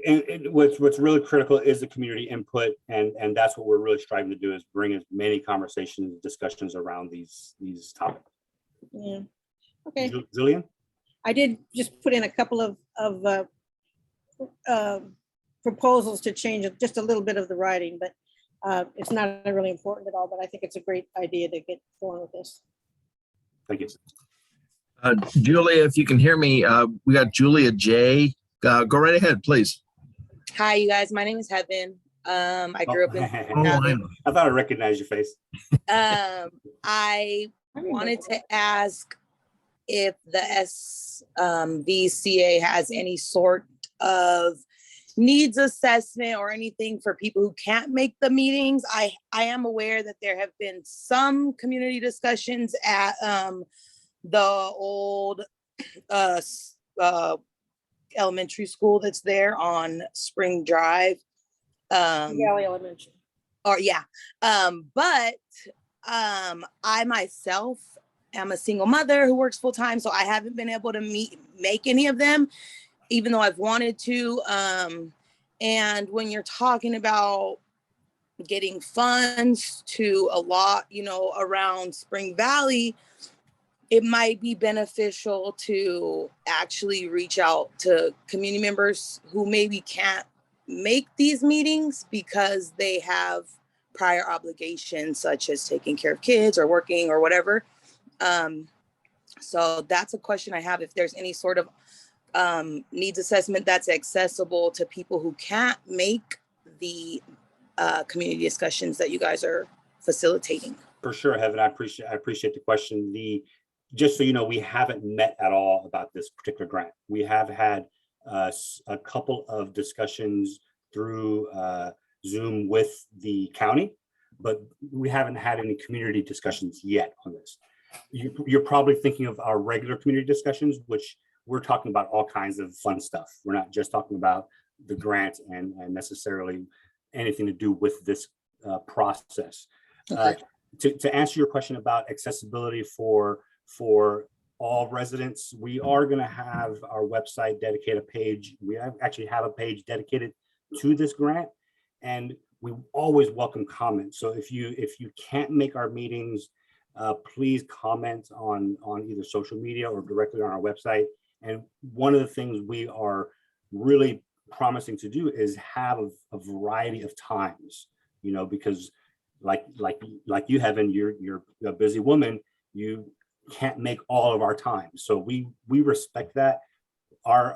And what's really critical is the community input, and that's what we're really striving to do, is bring as many conversations, discussions around these topics. Yeah. Okay. Julian? I did just put in a couple of proposals to change just a little bit of the writing, but it's not really important at all. But I think it's a great idea to get going with this. Thank you. Julia, if you can hear me, we got Julia J. Go right ahead, please. Hi, you guys. My name is Heaven. I grew up in. I thought I recognized your face. I wanted to ask if the SVCA has any sort of needs assessment or anything for people who can't make the meetings. I am aware that there have been some community discussions at the old elementary school that's there on Spring Drive. Valley Elementary. Or yeah. But I myself am a single mother who works full time, so I haven't been able to make any of them, even though I've wanted to. And when you're talking about getting funds to a lot, around Spring Valley, it might be beneficial to actually reach out to community members who maybe can't make these meetings because they have prior obligations, such as taking care of kids or working or whatever. So that's a question I have, if there's any sort of needs assessment that's accessible to people who can't make the community discussions that you guys are facilitating. For sure, Heaven. I appreciate the question. Just so you know, we haven't met at all about this particular grant. We have had a couple of discussions through Zoom with the county, but we haven't had any community discussions yet on this. You're probably thinking of our regular community discussions, which we're talking about all kinds of fun stuff. We're not just talking about the grant and necessarily anything to do with this process. Okay. To answer your question about accessibility for all residents, we are going to have our website dedicate a page. We actually have a page dedicated to this grant, and we always welcome comments. So if you can't make our meetings, please comment on either social media or directly on our website. And one of the things we are really promising to do is have a variety of times, because like you, Heaven, you're a busy woman. You can't make all of our time. So we respect that. Our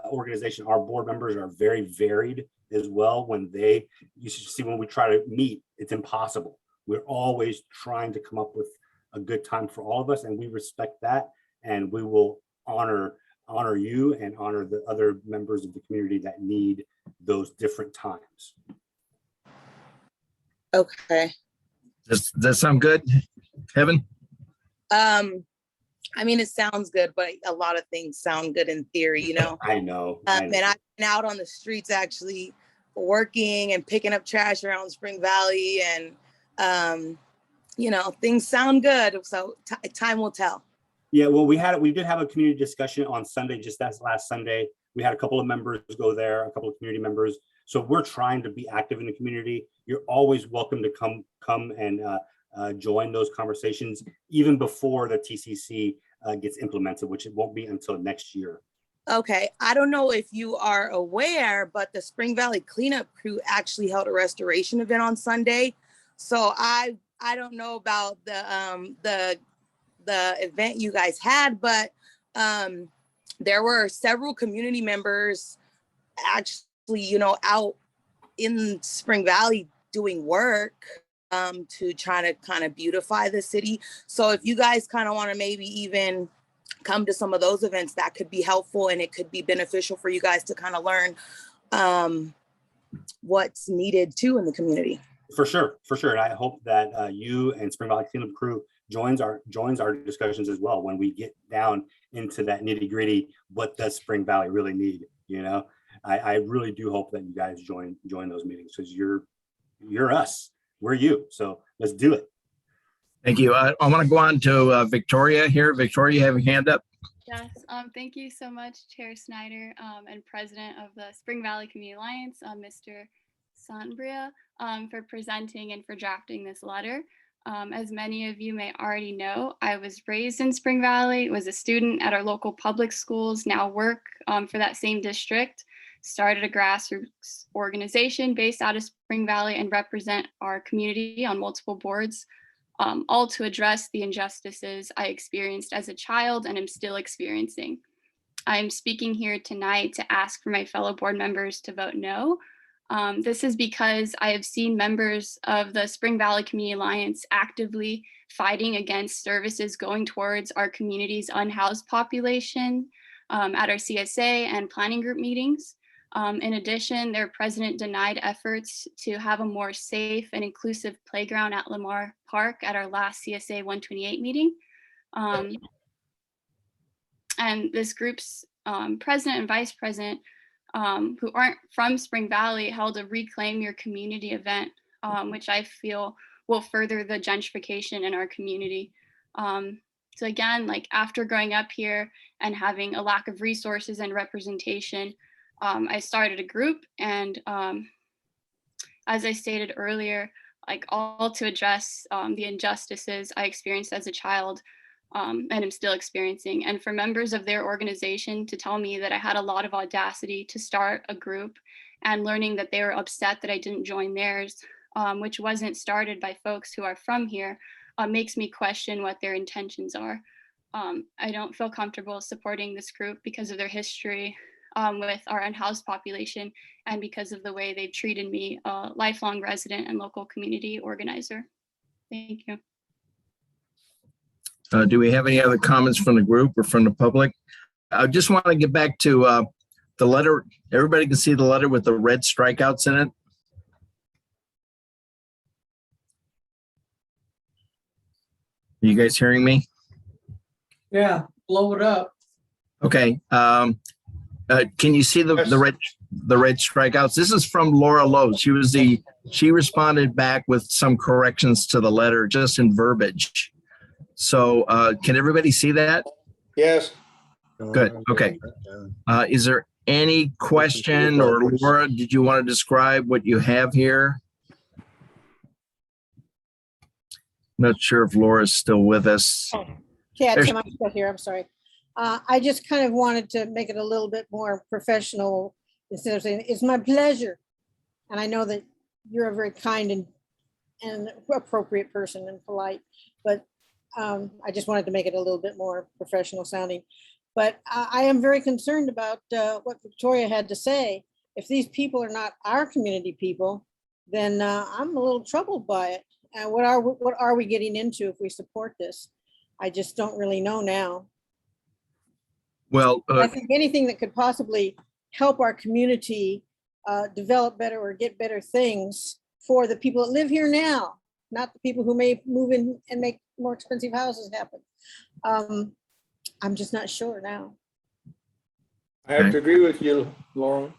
organization, our board members are very varied as well. You should see when we try to meet, it's impossible. We're always trying to come up with a good time for all of us, and we respect that, and we will honor honor you and honor the other members of the community that need those different times. Okay. Does that sound good, Kevin? I mean, it sounds good, but a lot of things sound good in theory, you know? I know. And I've been out on the streets actually working and picking up trash around Spring Valley, and you know, things sound good. So time will tell. Yeah, well, we did have a community discussion on Sunday, just as last Sunday. We had a couple of members go there, a couple of community members. So we're trying to be active in the community. You're always welcome to come and join those conversations, even before the TCC gets implemented, which it won't be until next year. Okay, I don't know if you are aware, but the Spring Valley cleanup crew actually held a restoration event on Sunday. So I don't know about the event you guys had, but there were several community members actually, you know, out in Spring Valley doing work to try to kind of beautify the city. So if you guys kind of want to maybe even come to some of those events, that could be helpful, and it could be beneficial for you guys to kind of learn what's needed too in the community. For sure. And I hope that you and Spring Valley Cleanup Crew joins our discussions as well when we get down into that nitty gritty. What does Spring Valley really need? You know, I really do hope that you guys join those meetings, because you're us, we're you. So let's do it. Thank you. I want to go on to Victoria here. Victoria, you have your hand up. Yes, thank you so much, Chair Snyder, and President of the Spring Valley Community Alliance, Mr. Sanbria, for presenting and for drafting this letter. As many of you may already know, I was raised in Spring Valley, was a student at our local public schools, now work for that same district, started a grassroots organization based out of Spring Valley, and represent our community on multiple boards, all to address the injustices I experienced as a child and am still experiencing. I am speaking here tonight to ask for my fellow board members to vote no. This is because I have seen members of the Spring Valley Community Alliance actively fighting against services going towards our community's unhoused population at our CSA and planning group meetings. In addition, their president denied efforts to have a more safe and inclusive playground at Lamar Park at our last CSA 128 meeting. And this group's president and vice president, who aren't from Spring Valley, held a Reclaim Your Community event, which I feel will further the gentrification in our community. So again, like after growing up here and having a lack of resources and representation, I started a group, and as I stated earlier, like all to address the injustices I experienced as a child and am still experiencing. And for members of their organization to tell me that I had a lot of audacity to start a group, and learning that they were upset that I didn't join theirs, which wasn't started by folks who are from here, makes me question what their intentions are. I don't feel comfortable supporting this group because of their history with our unhoused population, and because of the way they've treated me, a lifelong resident and local community organizer. Thank you. Do we have any other comments from the group or from the public? I just want to get back to the letter. Everybody can see the letter with the red strikeouts in it. Are you guys hearing me? Yeah, blow it up. Okay. Can you see the red strikeouts? This is from Laura Lowe. She responded back with some corrections to the letter, just in verbiage. So can everybody see that? Yes. Good. Okay. Is there any question, or Laura, did you want to describe what you have here? Not sure if Laura's still with us. Yeah, Tim, I'm still here. I'm sorry. I just kind of wanted to make it a little bit more professional, instead of saying, it's my pleasure. And I know that you're a very kind and appropriate person and polite, but I just wanted to make it a little bit more professional sounding. But I am very concerned about what Victoria had to say. If these people are not our community people, then I'm a little troubled by it. And what are we getting into if we support this? I just don't really know now. Well, I think anything that could possibly help our community develop better or get better things for the people that live here now, not the people who may move in and make more expensive houses happen. I'm just not sure now. I have to agree with you, Lauren.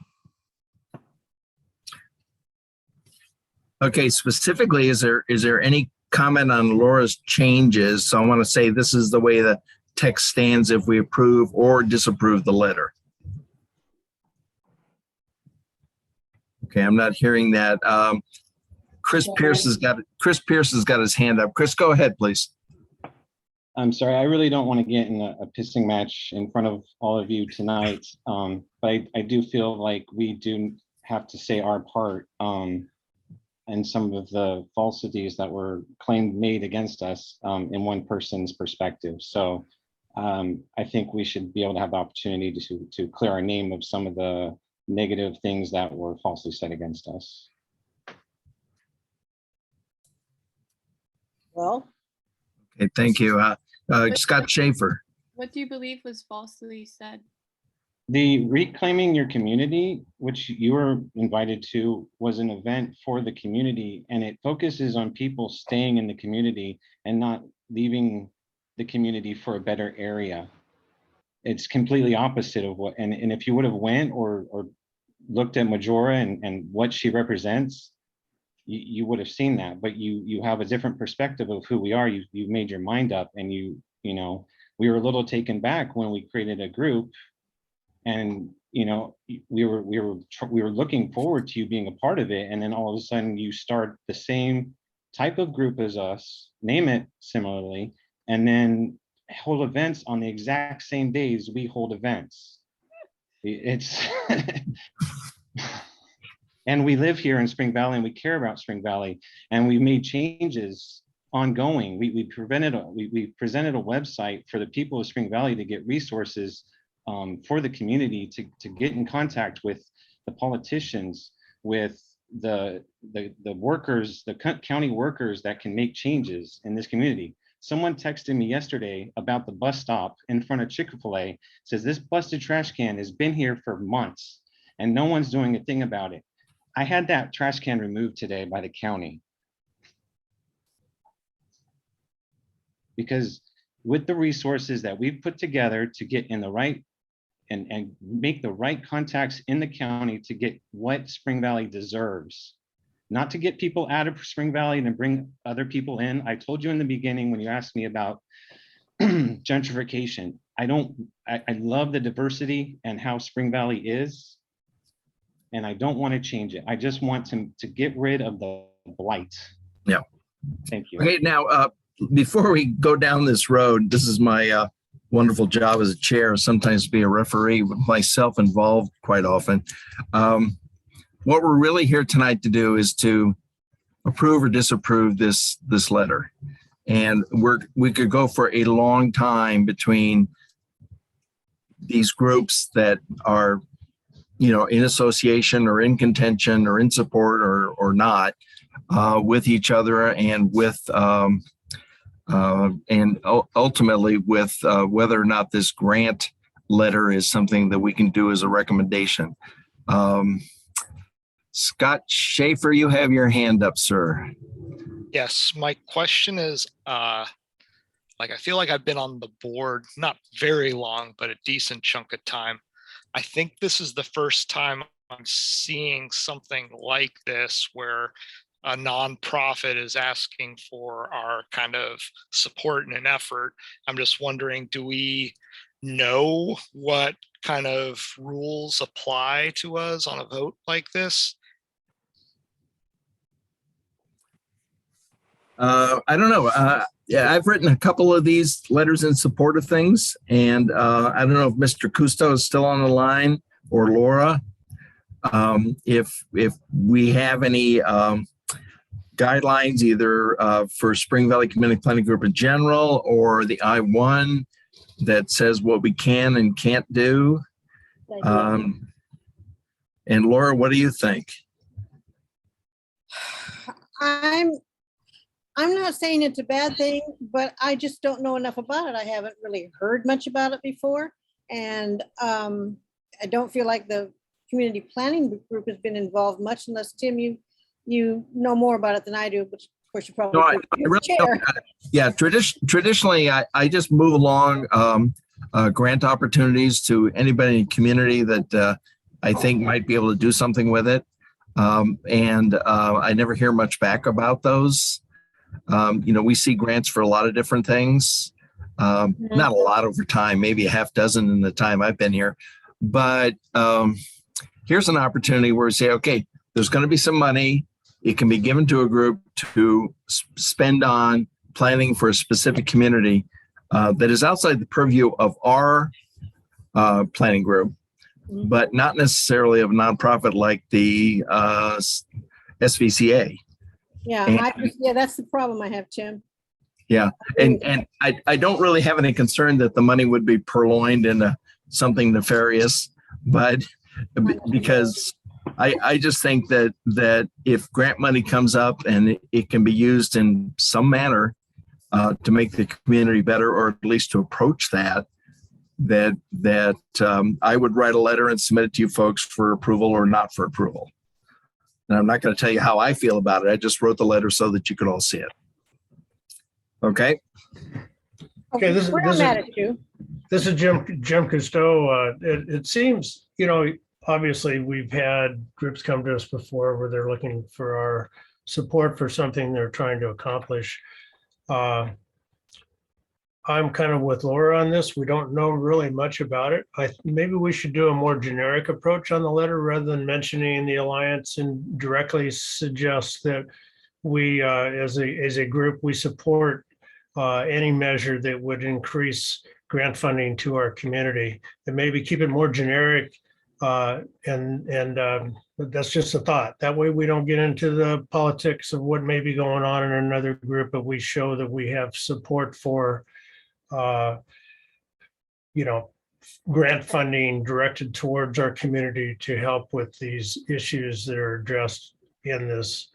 okay, specifically, is there any comment on Laura's changes? So I want to say this is the way the text stands if we approve or disapprove the letter. Okay, I'm not hearing that. Chris Pierce has got his hand up. Chris, go ahead, please. I'm sorry, I really don't want to get in a pissing match in front of all of you tonight. But I do feel like we do have to say our part and some of the falsities that were made against us in one person's perspective. So I think we should be able to have the opportunity to clear our name of some of the negative things that were falsely said against us. Well. Okay, thank you. Scott Schaefer. What do you believe was falsely said? The Reclaiming Your Community, which you were invited to, was an event for the community, and it focuses on people staying in the community and not leaving the community for a better area. It's completely opposite of what, and if you would have went or looked at Majora and what she represents, you would have seen that, but you have a different perspective of who we are. You made your mind up, and you know, we were a little taken back when we created a group, and you know, we were looking forward to you being a part of it, and then all of a sudden you start the same type of group as us, name it similarly, and then hold events on the exact same days we hold events. It's and we live here in Spring Valley, and we care about Spring Valley, and we made changes ongoing. We presented a website for the people of Spring Valley to get resources for the community, to get in contact with the politicians, with the workers, the county workers that can make changes in this community. Someone texted me yesterday about the bus stop in front of Chick-fil-A, says this busted trash can has been here for months and no one's doing a thing about it. I had that trash can removed today by the county. Because with the resources that we've put together to get in the right and make the right contacts in the county to get what Spring Valley deserves, not to get people out of Spring Valley and bring other people in. I told you in the beginning when you asked me about gentrification, I love the diversity and how Spring Valley is, and I don't want to change it. I just want to get rid of the blight. Yeah. Thank you. Okay, now, before we go down this road, this is my wonderful job as a chair, sometimes be a referee, with myself involved quite often. What we're really here tonight to do is to approve or disapprove this letter. And we could go for a long time between these groups that are, you know, in association or in contention or in support or not with each other, and with and ultimately with whether or not this grant letter is something that we can do as a recommendation. Scott Schaefer, you have your hand up, sir. Yes, my question is, I feel like I've been on the board, not very long, but a decent chunk of time. I think this is the first time I'm seeing something like this where a nonprofit is asking for our kind of support and an effort. I'm just wondering, do we know what kind of rules apply to us on a vote like this? I don't know. Yeah, I've written a couple of these letters in support of things, and I don't know if Mr. Cousteau is still on the line, or Laura. If we have any guidelines, either for Spring Valley Community Planning Group in general, or the I-1 that says what we can and can't do. And Laura, what do you think? I'm not saying it's a bad thing, but I just don't know enough about it. I haven't really heard much about it before. And I don't feel like the community planning group has been involved much, unless Tim, you know more about it than I do, but of course you probably. No, I really don't. Yeah, traditionally, I just move along grant opportunities to anybody in the community that I think might be able to do something with it. I never hear much back about those. We see grants for a lot of different things. Not a lot over time, maybe a half dozen in the time I've been here. But here's an opportunity where we say, okay, there's going to be some money. It can be given to a group to spend on planning for a specific community that is outside the purview of our planning group, but not necessarily of a nonprofit like the SVCA. Yeah, that's the problem I have, Tim. Yeah, and I don't really have any concern that the money would be purloined into something nefarious, but because I just think that if grant money comes up and it can be used in some manner to make the community better, or at least to approach that I would write a letter and submit it to you folks for approval or not for approval. And I'm not going to tell you how I feel about it. I just wrote the letter so that you could all see it. Okay. Okay, this is Jim Cousteau. It seems, obviously we've had groups come to us before where they're looking for our support for something they're trying to accomplish. I'm kind of with Laura on this. We don't know really much about it. Maybe we should do a more generic approach on the letter rather than mentioning the Alliance, and directly suggest that we, as a group, we support any measure that would increase grant funding to our community, and maybe keep it more generic. That's just a thought. That way we don't get into the politics of what may be going on in another group, but we show that we have support for grant funding directed towards our community to help with these issues that are addressed in this,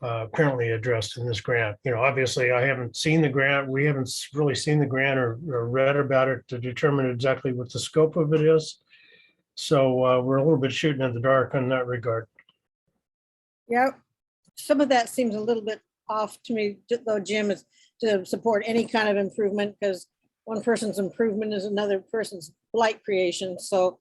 currently addressed in this grant. Obviously I haven't seen the grant. We haven't really seen the grant or read about it to determine exactly what the scope of it is. So we're a little bit shooting in the dark in that regard. Yeah, some of that seems a little bit off to me, though, Jim, is to support any kind of improvement, because one person's improvement is another person's blight creation. So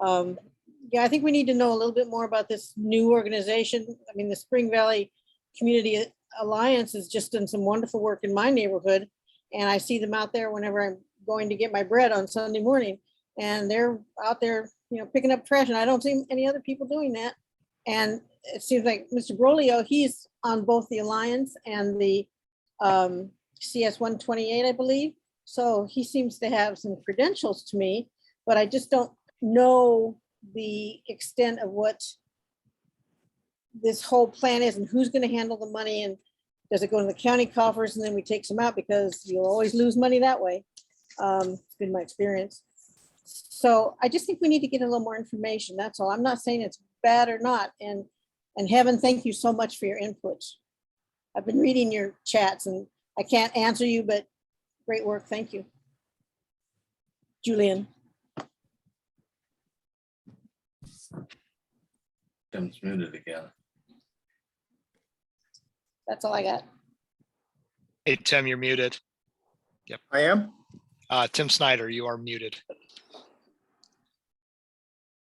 yeah, I think we need to know a little bit more about this new organization. I mean, the Spring Valley Community Alliance has just done some wonderful work in my neighborhood, and I see them out there whenever I'm going to get my bread on Sunday morning, and they're out there, picking up trash, and I don't see any other people doing that. And it seems like Mr. Brolio, he's on both the Alliance and the CS 128, I believe. So he seems to have some credentials to me, but I just don't know the extent of what this whole plan is and who's going to handle the money, and does it go to the county coffers and then we take some out, because you'll always lose money that way. It's been my experience. So I just think we need to get a little more information. That's all. I'm not saying it's bad or not. And Heaven, thank you so much for your input. I've been reading your chats and I can't answer you, but great work. Thank you. Julian. Tim's muted again. That's all I got. Hey, Tim, you're muted. Yep. I am? Tim Snyder, you are muted.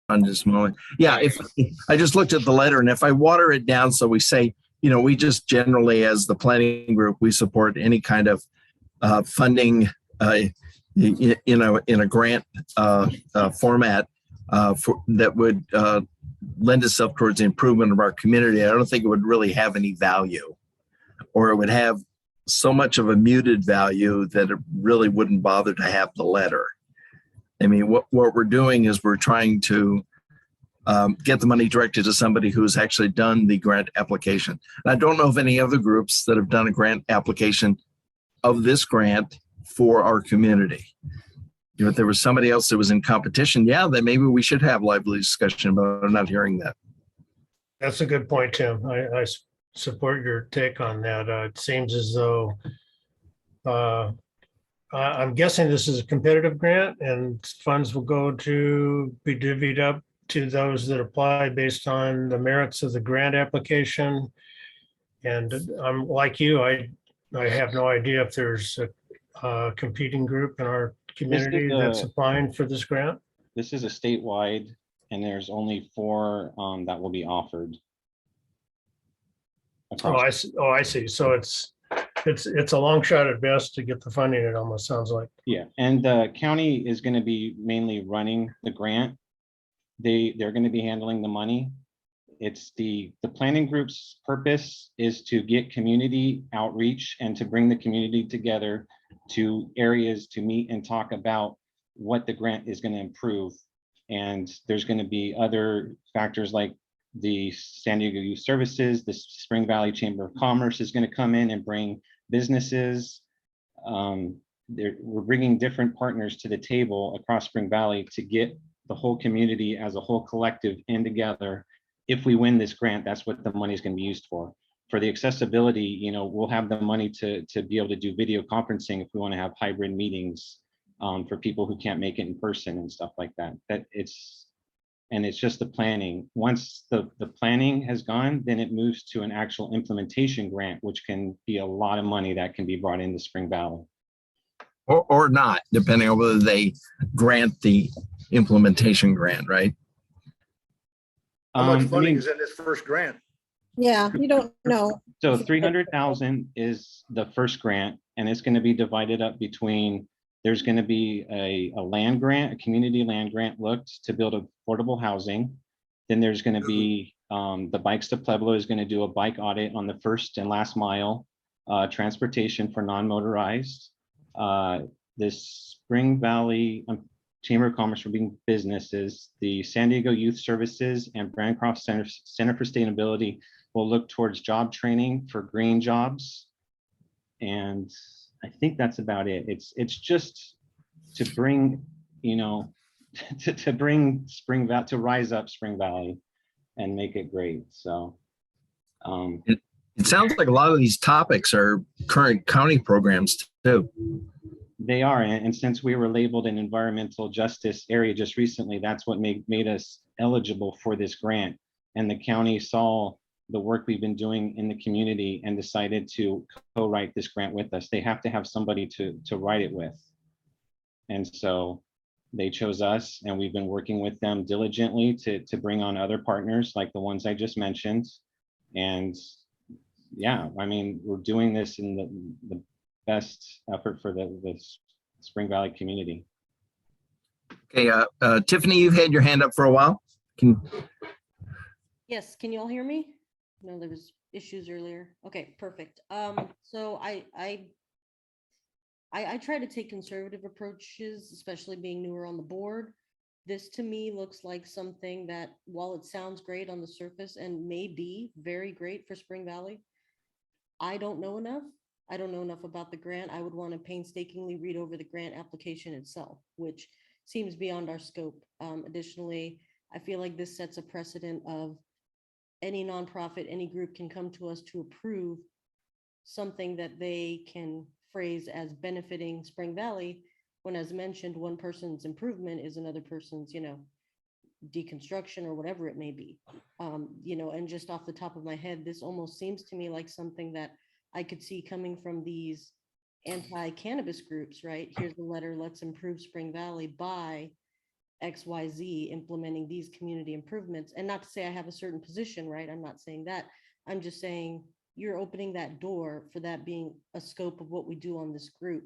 On just a moment. Yeah, if I just looked at the letter, and if I water it down, so we say, we just generally, as the planning group, we support any kind of funding, in a grant format that would lend itself towards the improvement of our community. I don't think it would really have any value, or it would have so much of a muted value that it really wouldn't bother to have the letter. I mean, what we're doing is we're trying to get the money directed to somebody who's actually done the grant application. And I don't know of any other groups that have done a grant application of this grant for our community. If there was somebody else that was in competition, yeah, then maybe we should have lively discussion, but I'm not hearing that. That's a good point, Tim. I support your take on that. It seems as though I'm guessing this is a competitive grant and funds will go to be divvied up to those that apply based on the merits of the grant application. And I'm like you, I have no idea if there's a competing group in our community that's applying for this grant. This is a statewide, and there's only 4 that will be offered. Oh, I see. Oh, I see. So it's a long shot at best to get the funding, it almost sounds like. Yeah, and the county is going to be mainly running the grant. They're going to be handling the money. It's the planning group's purpose is to get community outreach and to bring the community together to areas to meet and talk about what the grant is going to improve. And there's going to be other factors like the San Diego Youth Services, the Spring Valley Chamber of Commerce is going to come in and bring businesses. We're bringing different partners to the table across Spring Valley to get the whole community as a whole collective in together. If we win this grant, that's what the money is going to be used for. For the accessibility, you know, we'll have the money to be able to do video conferencing if we want to have hybrid meetings for people who can't make it in person and stuff like that. It's just the planning. Once the planning has gone, then it moves to an actual implementation grant, which can be a lot of money that can be brought into Spring Valley. Or not, depending on whether they grant the implementation grant, right? How much funding is in this first grant? Yeah, you don't know. So 300,000 is the first grant, and it's going to be divided up between, there's going to be a land grant, a community land grant looked to build affordable housing. Then there's going to be the Bikes to Pueblo is going to do a bike audit on the first and last mile transportation for non-motorized. This Spring Valley Chamber of Commerce for being businesses, the San Diego Youth Services and Brandcroft Center for Sustainability will look towards job training for green jobs. And I think that's about it. It's just to bring, you know, to bring Spring Valley, to rise up Spring Valley and make it great. So it sounds like a lot of these topics are current county programs too. They are, and since we were labeled an environmental justice area just recently, that's what made us eligible for this grant. And the county saw the work we've been doing in the community and decided to co-write this grant with us. They have to have somebody to write it with. And so they chose us, and we've been working with them diligently to bring on other partners like the ones I just mentioned. And yeah, I mean, we're doing this in the best effort for the Spring Valley community. Okay, Tiffany, you've had your hand up for a while. Yes, can you all hear me? No, there was issues earlier. Okay, perfect. So I try to take conservative approaches, especially being newer on the board. This to me looks like something that, while it sounds great on the surface and may be very great for Spring Valley, I don't know enough. I don't know enough about the grant. I would want to painstakingly read over the grant application itself, which seems beyond our scope. Additionally, I feel like this sets a precedent of any nonprofit, any group can come to us to approve something that they can phrase as benefiting Spring Valley, when, as mentioned, one person's improvement is another person's, you know, deconstruction or whatever it may be. You know, and just off the top of my head, this almost seems to me like something that I could see coming from these anti-cannabis groups, right? Here's the letter, let's improve Spring Valley by XYZ, implementing these community improvements. And not to say I have a certain position, right? I'm not saying that. I'm just saying you're opening that door for that being a scope of what we do on this group.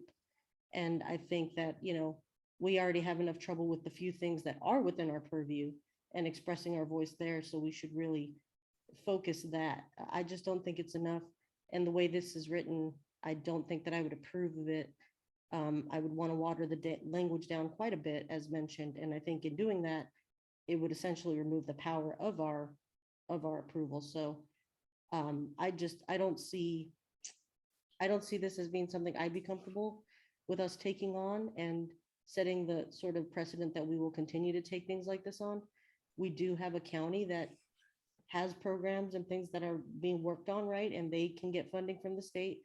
And I think that, you know, we already have enough trouble with the few things that are within our purview and expressing our voice there. So we should really focus that. I just don't think it's enough. And the way this is written, I don't think that I would approve of it. I would want to water the language down quite a bit, as mentioned. And I think in doing that, it would essentially remove the power of our approval. So I don't see this as being something I'd be comfortable with us taking on and setting the sort of precedent that we will continue to take things like this on. We do have a county that has programs and things that are being worked on, right? And they can get funding from the state.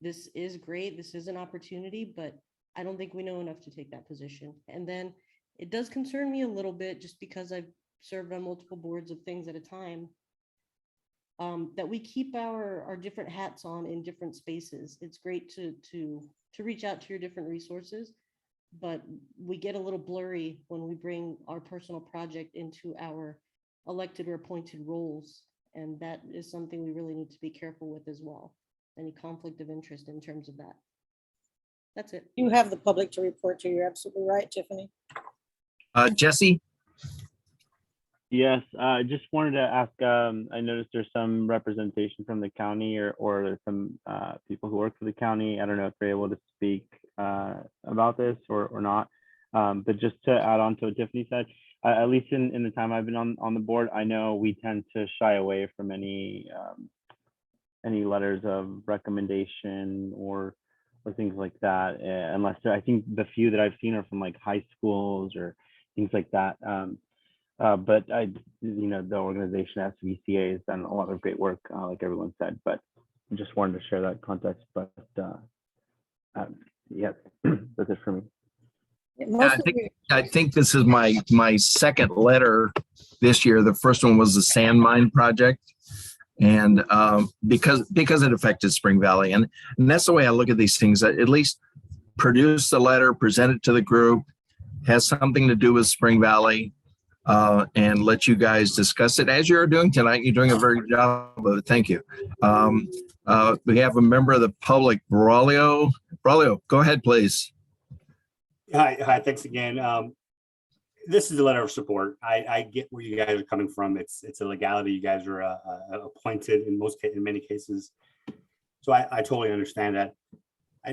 This is great. This is an opportunity, but I don't think we know enough to take that position. And then it does concern me a little bit, just because I've served on multiple boards of things at a time, that we keep our different hats on in different spaces. It's great to reach out to your different resources, but we get a little blurry when we bring our personal project into our elected or appointed roles. And that is something we really need to be careful with as well. Any conflict of interest in terms of that. That's it. You have the public to report to. You're absolutely right, Tiffany. Jesse? Yes, I just wanted to ask, I noticed there's some representation from the county or there's some people who work for the county. I don't know if they're able to speak about this or not. But just to add on to what Tiffany said, at least in the time I've been on the board, I know we tend to shy away from any letters of recommendation or things like that, unless I think the few that I've seen are from like high schools or things like that. But the organization SVCA has done a lot of great work, like everyone said, but I just wanted to share that context. But yeah, that's it for me. I think this is my second letter this year. The first one was the sand mine project. And because it affected Spring Valley. And that's the way I look at these things, that at least produce the letter, present it to the group, has something to do with Spring Valley, and let you guys discuss it as you're doing tonight. You're doing a very good job of it. Thank you. We have a member of the public, Braulio. Braulio, go ahead, please. Hi, thanks again. This is a letter of support. I get where you guys are coming from. It's a legality. You guys are appointed in many cases. So I totally understand that.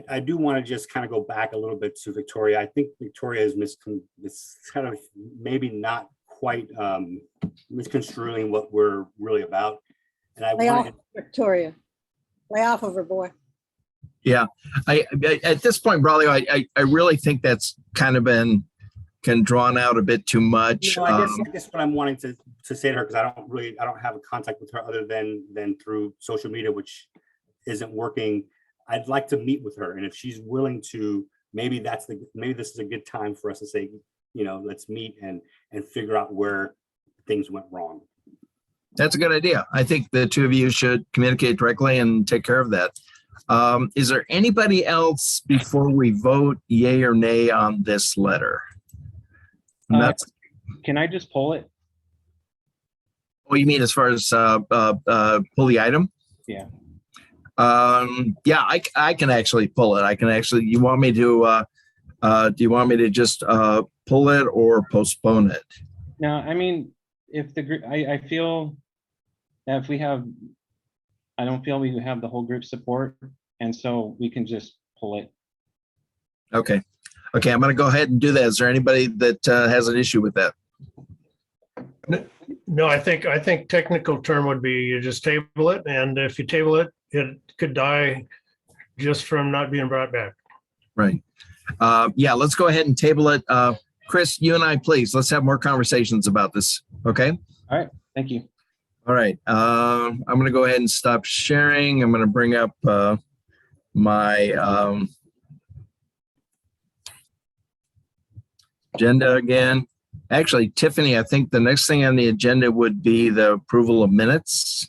I do want to just kind of go back a little bit to Victoria. I think Victoria is kind of maybe not quite misconstruing what we're really about. And I Lay off wanted Victoria. Lay off of her, boy. Yeah, I at this point, Braulio, I really think that's kind of been drawn out a bit too much. I guess what I'm wanting to say to her, because I don't have a contact with her other than through social media, which isn't working. I'd like to meet with her, and if she's willing to, maybe this is a good time for us to say, let's meet and figure out where things went wrong. That's a good idea. I think the two of you should communicate directly and take care of that. Is there anybody else before we vote yay or nay on this letter? Can I just pull it? Oh, you mean as far as pull the item? Yeah. Yeah, I can actually pull it. You want me to do you want me to just pull it or postpone it? No, I mean, if the group, I feel that I don't feel we have the whole group support, and so we can just pull it. Okay, I'm going to go ahead and do that. Is there anybody that has an issue with that? No, I think technical term would be you just table it, and if you table it, it could die just from not being brought back. Right. Yeah, let's go ahead and table it. Chris, you and I, please, let's have more conversations about this. Okay. All right. Thank you. All right. I'm going to go ahead and stop sharing. I'm going to bring up my agenda again. Actually, Tiffany, I think the next thing on the agenda would be the approval of minutes.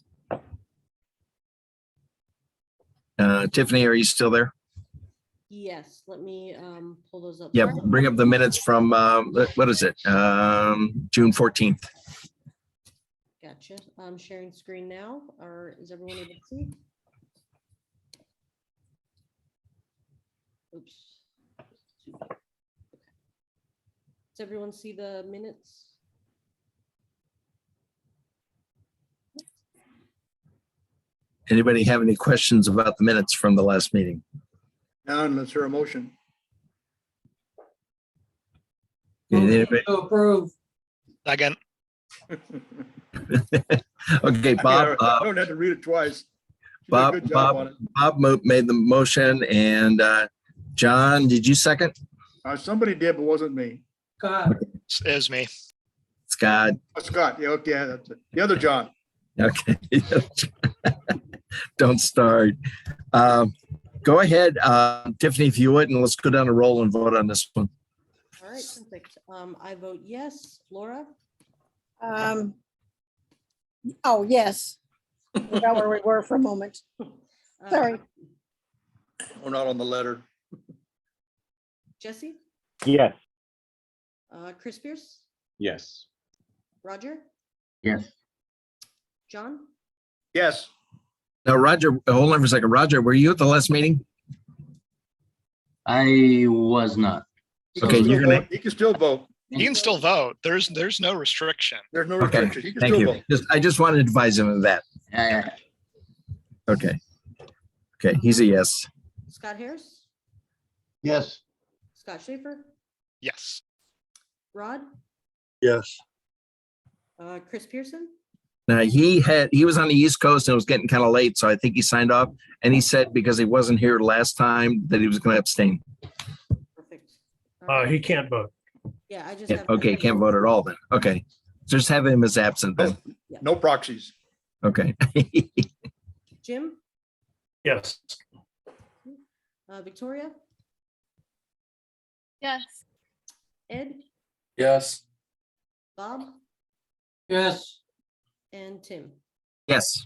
Tiffany, are you still there? Yes, let me pull those up. Yeah, bring up the minutes from, what is it? June 14th. Gotcha. I'm sharing screen now, or is everyone able to see? Oops. Does everyone see the minutes? Anybody have any questions about the minutes from the last meeting? None, let's hear a motion. Anybody? To approve. Again. Okay, Bob. I don't have to read it twice. You did a good job on it. Bob made the motion, and John, did you second? Somebody did, but wasn't me. Scott. It was me. Scott. Oh, Scott, yeah, okay, that's it. The other John. Okay. Don't start. Go ahead, Tiffany, if you would, and let's go down the roll and vote on this one. All right, perfect. I vote yes. Laura, Oh, yes. Forgot where we were for a moment. Sorry. We're not on the letter. Jesse, Yes. Chris Pierce, Yes. Roger, Yes. John, Yes. Now, Roger, hold on for a second. Roger, were you at the last meeting? I was not. He can Okay, still you're gonna- vote. He can still vote. You can still vote. There's no restriction. There's no Okay, restriction. He can thank still you. vote. I just wanted to advise him of that. Yeah. Okay. Okay, he's a yes. Scott Harris, Yes. Scott Schaefer, Yes. Rod, Yes. Chris Pearson, Now, he was on the East Coast and it was getting kind of late, so I think he signed off. And he said because he wasn't here last time that he was going to abstain. perfect. He can't vote. Yeah, I just Yeah, have. okay, can't vote at all then. Okay. Just have him as absent then. No proxies. Okay. Jim, Yes. Victoria, Yes. Ed, Yes. Bob, Yes. and Tim. Yes.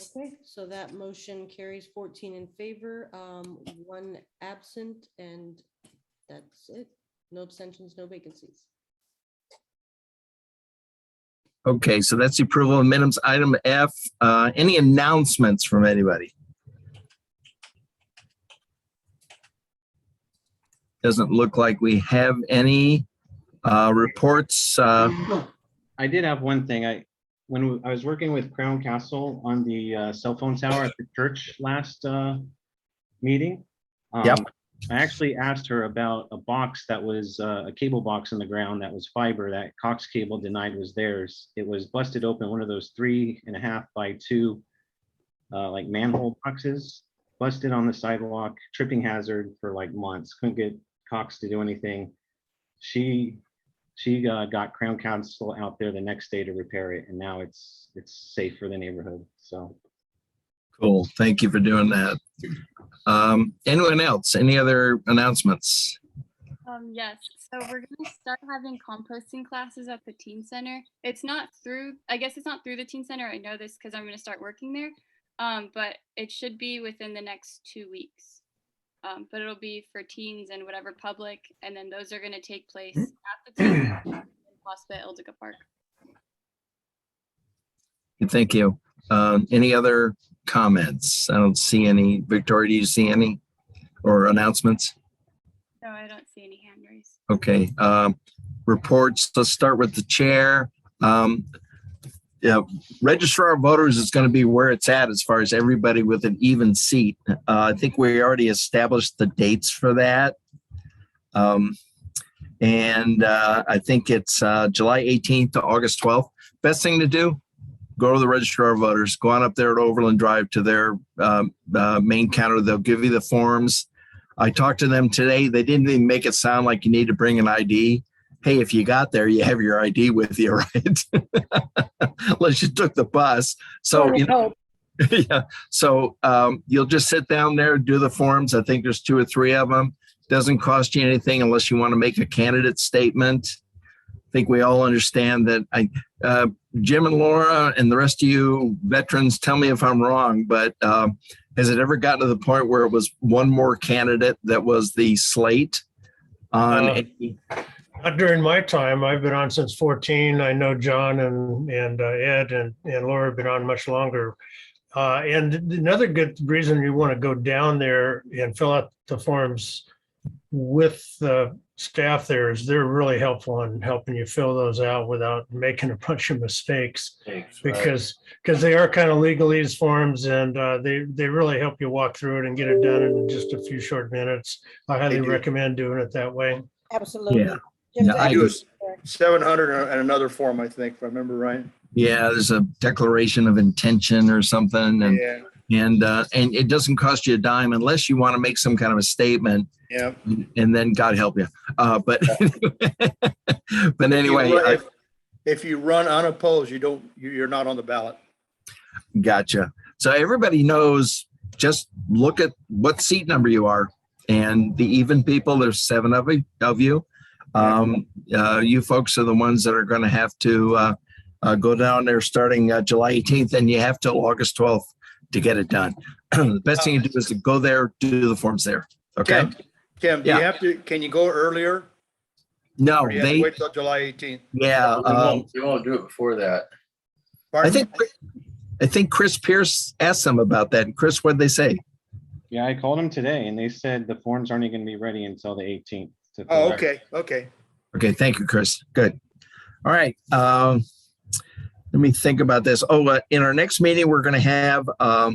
Okay, so that motion carries 14 in favor, 1 absent, and that's it. No abstentions, no vacancies. Okay, so that's the approval of minimums. Item F, any announcements from anybody? Doesn't look like we have any reports. I did have one thing. When I was working with Crown Castle on the cell phone tower at the church last meeting. Yep. I actually asked her about a box that was a cable box in the ground that was fiber that Cox Cable denied was theirs. It was busted open, one of those 3.5 by 2 like manhole boxes, busted on the sidewalk, tripping hazard for like months. Couldn't get Cox to do anything. She got Crown Council out there the next day to repair it, and now it's safe for the neighborhood. So Cool. Thank you for doing that. Anyone else? Any other announcements? Yes, so we're gonna start having composting classes at the teen center. It's not through, I guess it's not through the teen center. I know this because I'm gonna start working there. But it should be within the next 2 weeks. But it'll be for teens and whatever public, and then those are gonna take place at the teen center in Prospect Eldica Park. Thank you. Any other comments? I don't see any. Victoria, do you see any or announcements? No, I don't see any hand raised. Okay. Reports. Let's start with the chair. Yeah, registrar of voters is going to be where it's at as far as everybody with an even seat. I think we already established the dates for that. And I think it's July 18th to August 12th. Best thing to do, go to the registrar of voters, go on up there at Overland Drive to their main counter. They'll give you the forms. I talked to them today. They didn't even make it sound like you need to bring an ID. Hey, if you got there, you have your ID with you, right? Unless you took the bus. So, you know, yeah. So you'll just sit down there, do the forms. I think there's 2 or 3 of them. Doesn't cost you anything unless you want to make a candidate statement. I think we all understand that. Jim and Laura and the rest of you veterans, tell me if I'm wrong, but has it ever gotten to the point where it was one more candidate that was the slate on? Not during my time. I've been on since 14. I know John and Ed and Laura have been on much longer. And another good reason you want to go down there and fill out the forms with the staff there is they're really helpful in helping you fill those out without making a bunch of mistakes. Because they are kind of legalese forms, and they really help you walk through it and get it done in just a few short minutes. I highly recommend doing it that way. Absolutely. Yeah. Jim's I Do absolutely correct. 700 and another form, I think, if I remember right. Yeah, there's a declaration of intention or something, and Yeah. and it doesn't cost you a dime unless you want to make some kind of a statement. Yeah. And then God help you. But but anyway, If you run unopposed, you're not on the ballot. gotcha. So everybody knows just look at what seat number you are. And the even people, there's 7 of you. You folks are the ones that are going to have to go down there starting July 18th, and you have till August 12th to get it done. The best thing you do is to go there, do the forms there. Okay. Kim, do you have to, can you go earlier? No, Or do you have to they, wait till July 18th? yeah. We won't do it before that. I think Chris Pierce asked them about that. Chris, what'd they say? Yeah, I called them today and they said the forms aren't going to be ready until the 18th. Oh, okay, okay. Okay, thank you, Chris. Good. All right. Let me think about this. In our next meeting, we're going to have a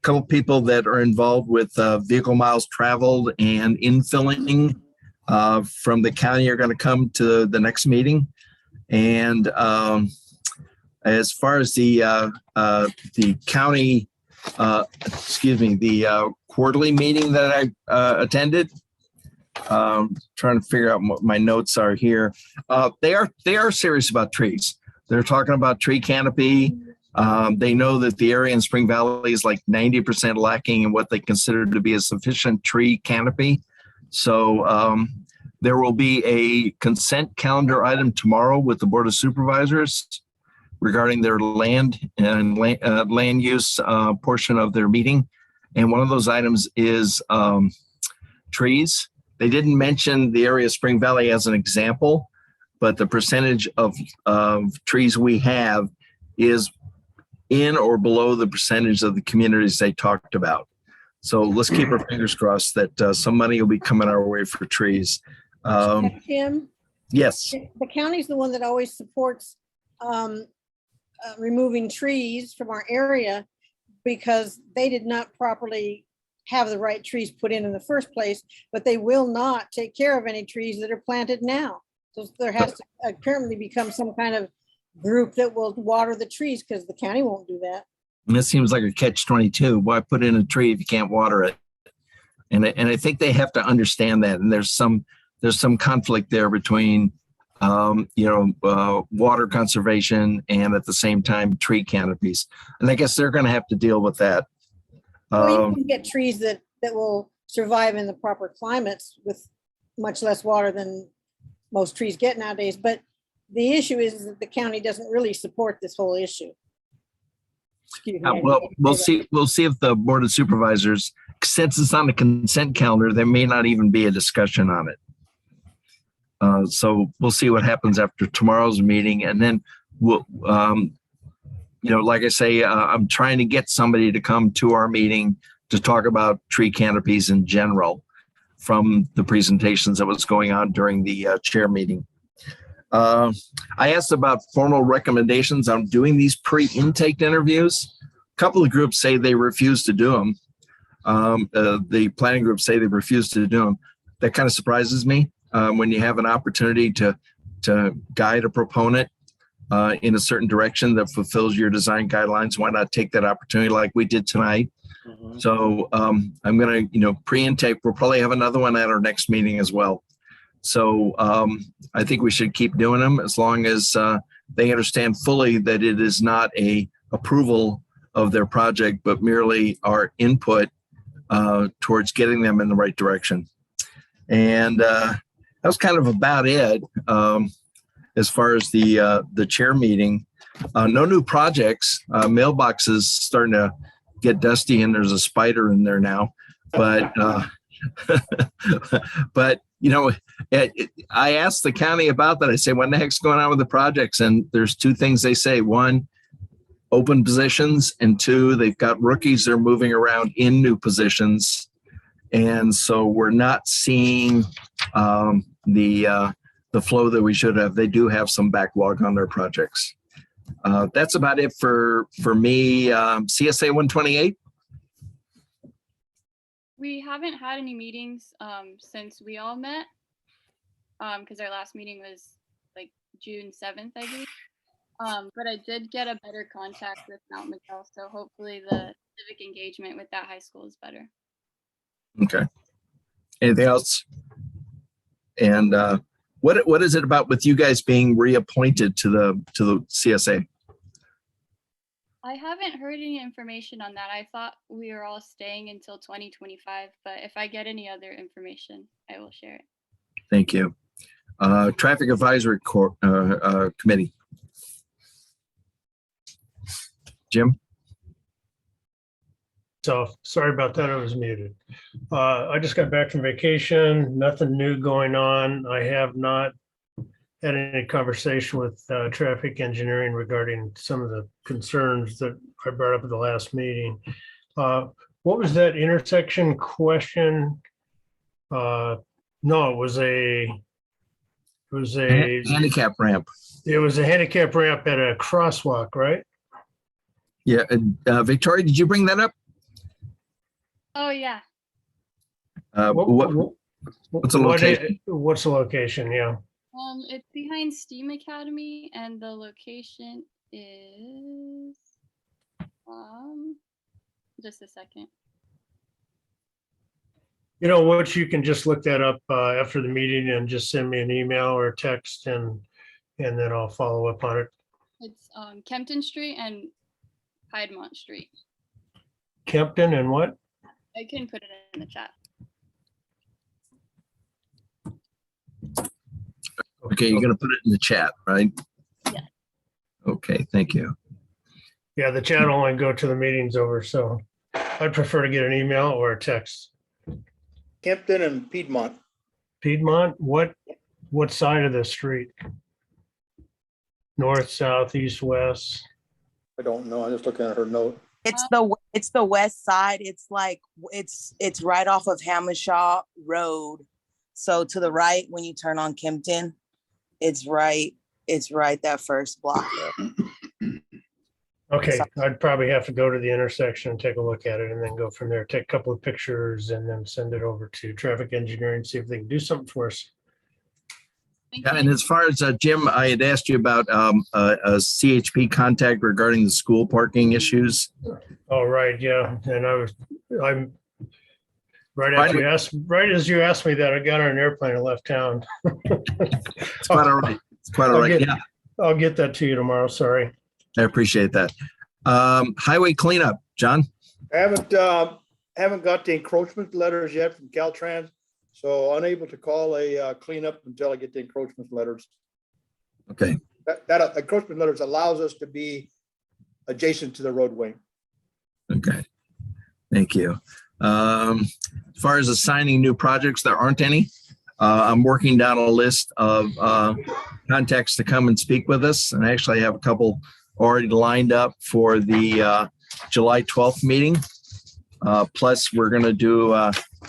couple people that are involved with vehicle miles traveled and infilling from the county are going to come to the next meeting. And as far as the county, the quarterly meeting that I attended, trying to figure out what my notes are here. They are serious about trees. They're talking about tree canopy. They know that the area in Spring Valley is like 90% lacking in what they consider to be a sufficient tree canopy. So there will be a consent calendar item tomorrow with the Board of Supervisors regarding their land and land use portion of their meeting. And one of those items is trees. They didn't mention the area of Spring Valley as an example, but the percentage of trees we have is in or below the percentage of the communities they talked about. So let's keep our fingers crossed that some money will be coming our way for trees. Tim? Yes. The county's the one that always supports removing trees from our area because they did not properly have the right trees put in the first place, but they will not take care of any trees that are planted now. So there has to apparently become some kind of group that will water the trees because the county won't do that. And this seems like a catch-22. Why put in a tree if you can't water it? And I think they have to understand that. And there's some conflict there between water conservation and at the same time tree canopies. And I guess they're going to have to deal with that. Well, you can get trees that will survive in the proper climates with much less water than most trees get nowadays. But the issue is that the county doesn't really support this whole issue. Excuse me. Well, we'll see. We'll see if the Board of Supervisors, since it's on the consent calendar, there may not even be a discussion on it. So we'll see what happens after tomorrow's meeting, and then we'll, like I say, I'm trying to get somebody to come to our meeting to talk about tree canopies in general from the presentations that was going on during the chair meeting. I asked about formal recommendations on doing these pre-intake interviews. A couple of groups say they refuse to do them. The planning groups say they refuse to do them. That kind of surprises me when you have an opportunity to guide a proponent in a certain direction that fulfills your design guidelines. Why not take that opportunity like we did tonight? Mm-hmm. So I'm going to, pre-intake. We'll probably have another one at our next meeting as well. So I think we should keep doing them as long as they understand fully that it is not a approval of their project, but merely our input towards getting them in the right direction. And that was kind of about it as far as the chair meeting. No new projects. Mailbox is starting to get dusty and there's a spider in there now. But but I asked the county about that. I say, what the heck's going on with the projects? And there's two things they say. One, open positions, and two, they've got rookies that are moving around in new positions. And so we're not seeing the flow that we should have. They do have some backlog on their projects. That's about it for me. CSA 128. We haven't had any meetings since we all met, because our last meeting was like June 7th, I believe. But I did get a better contact with Mount Miguel, so hopefully the civic engagement with that high school is better. Okay. Anything else? And what is it about with you guys being reappointed to the CSA? I haven't heard any information on that. I thought we were all staying until 2025, but if I get any other information, I will share it. Thank you. Traffic Advisory Committee. Jim? So sorry about that. I was muted. I just got back from vacation. Nothing new going on. I have not had any conversation with traffic engineering regarding some of the concerns that I brought up at the last meeting. What was that intersection question? No, it was a handicap ramp. It was a handicap ramp at a crosswalk, right? Yeah. Victoria, did you bring that up? Oh, yeah. What's the location? What's the location? Yeah. It's behind STEAM Academy, and the location is just a second. You know what, you can just look that up after the meeting and just send me an email or a text, and then I'll follow up on it. It's Kempton Street and Piedmont Street. Kempton and what? I can put it in the chat. Okay, you're going to put it in the chat, right? Yeah. Okay, thank you. Yeah, the chat will only go to the meetings over, so I'd prefer to get an email or a text. Kempton and Piedmont. Piedmont, what side of the street? North, south, east, west? I don't know. I'm just looking at her note. It's the west side. It's like it's right off of Hamershaw Road. So to the right when you turn on Kempton, it's right that first block there. Okay, I'd probably have to go to the intersection and take a look at it and then go from there, take a couple of pictures and then send it over to traffic engineering, see if they can do something for us. Yeah, and as far as Jim, I had asked you about a CHP contact regarding the school parking issues. Oh, right, yeah, and I'm right as you asked me that, I got on an airplane and left town. It's quite all right. It's quite all right. Yeah, I'll get that to you tomorrow. Sorry. I appreciate that. Highway cleanup, John. I haven't got the encroachment letters yet from Caltrans, so unable to call a cleanup until I get the encroachment letters. Okay. That encroachment letters allows us to be adjacent to the roadway. Okay. Thank you. As far as assigning new projects, there aren't any. I'm working down a list of contacts to come and speak with us, and actually I have a couple already lined up for the July 12th meeting. Plus, we're going to do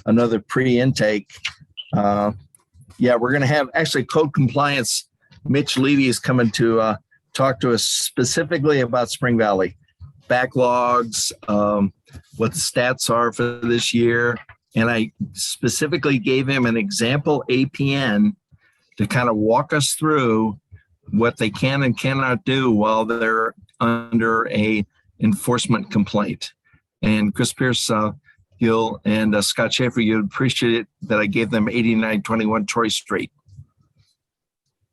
another pre-intake. We're going to have actually code compliance. Mitch Levy is coming to talk to us specifically about Spring Valley backlogs, what the stats are for this year. And I specifically gave him an example APN to kind of walk us through what they can and cannot do while they're under a enforcement complaint. And Chris Pierce, Gil, and Scott Schaefer, you'd appreciate it that I gave them 8921 Troy Street.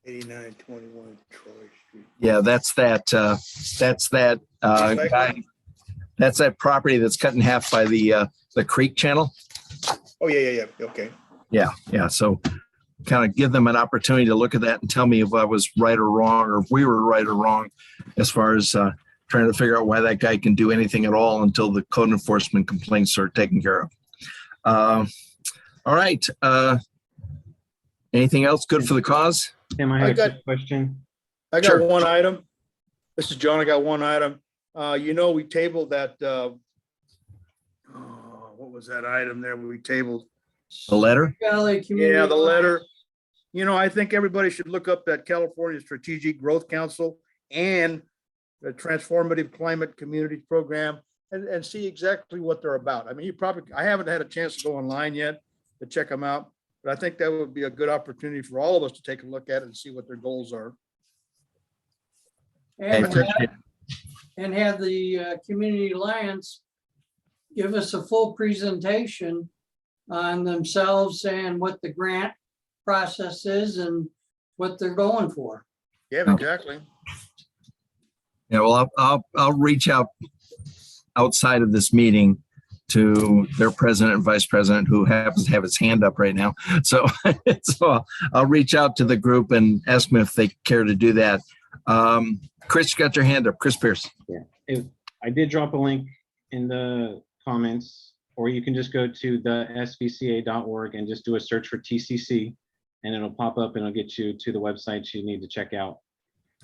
8921 Troy Street. Yeah, that's that guy. That's that property that's cut in half by the creek channel. Oh, yeah. Okay. Yeah. So kind of give them an opportunity to look at that and tell me if I was right or wrong, or if we were right or wrong as far as trying to figure out why that guy can do anything at all until the code enforcement complaints are taken care of. All right. Anything else good for the cause? Tim, I have a question. I got one item. This is John. I got one item. We tabled that. What was that item there we tabled? The letter? Yeah, the letter. I think everybody should look up that California Strategic Growth Council and the Transformative Climate Communities Program and see exactly what they're about. I mean, I haven't had a chance to go online yet to check them out, but I think that would be a good opportunity for all of us to take a look at it and see what their goals are. And have the Community Alliance give us a full presentation on themselves and what the grant process is and what they're going for. Yeah, exactly. Yeah, well, I'll reach out outside of this meeting to their president and vice president, who happens to have his hand up right now. So, so I'll reach out to the group and ask them if they care to do that. Chris, you got your hand up. Chris Pierce. Yeah, I did drop a link in the comments, or you can just go to the svca.org and just do a search for TCC, and it'll pop up and it'll get you to the websites you need to check out.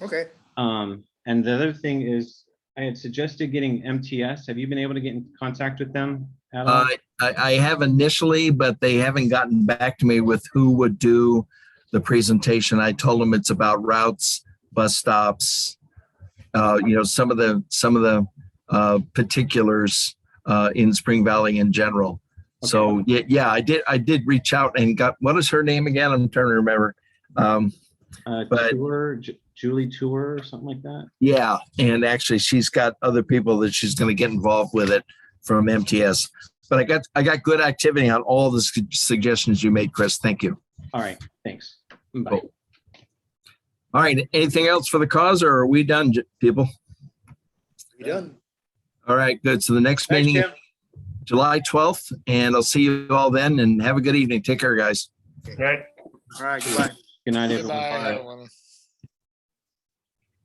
Okay. And the other thing is, I had suggested getting MTS. Have you been able to get in contact with them at all? I have initially, but they haven't gotten back to me with who would do the presentation. I told them it's about routes, bus stops, some of the particulars in Spring Valley in general. Okay. So yeah, I did reach out and got, what is her name again? I'm trying to remember. But Julie Tour or something like that. Yeah, and actually she's got other people that she's going to get involved with it from MTS. But I got good activity on all the suggestions you made, Chris. Thank you. All right, thanks. Bye. Cool. All right, anything else for the cause, or are we done, people? You done? All right, good. So the next meeting, July 12th, and I'll see you all then, and have a good evening. Take care, guys. Right. All right, goodbye. Good night, Goodbye, everyone. Bye. everyone.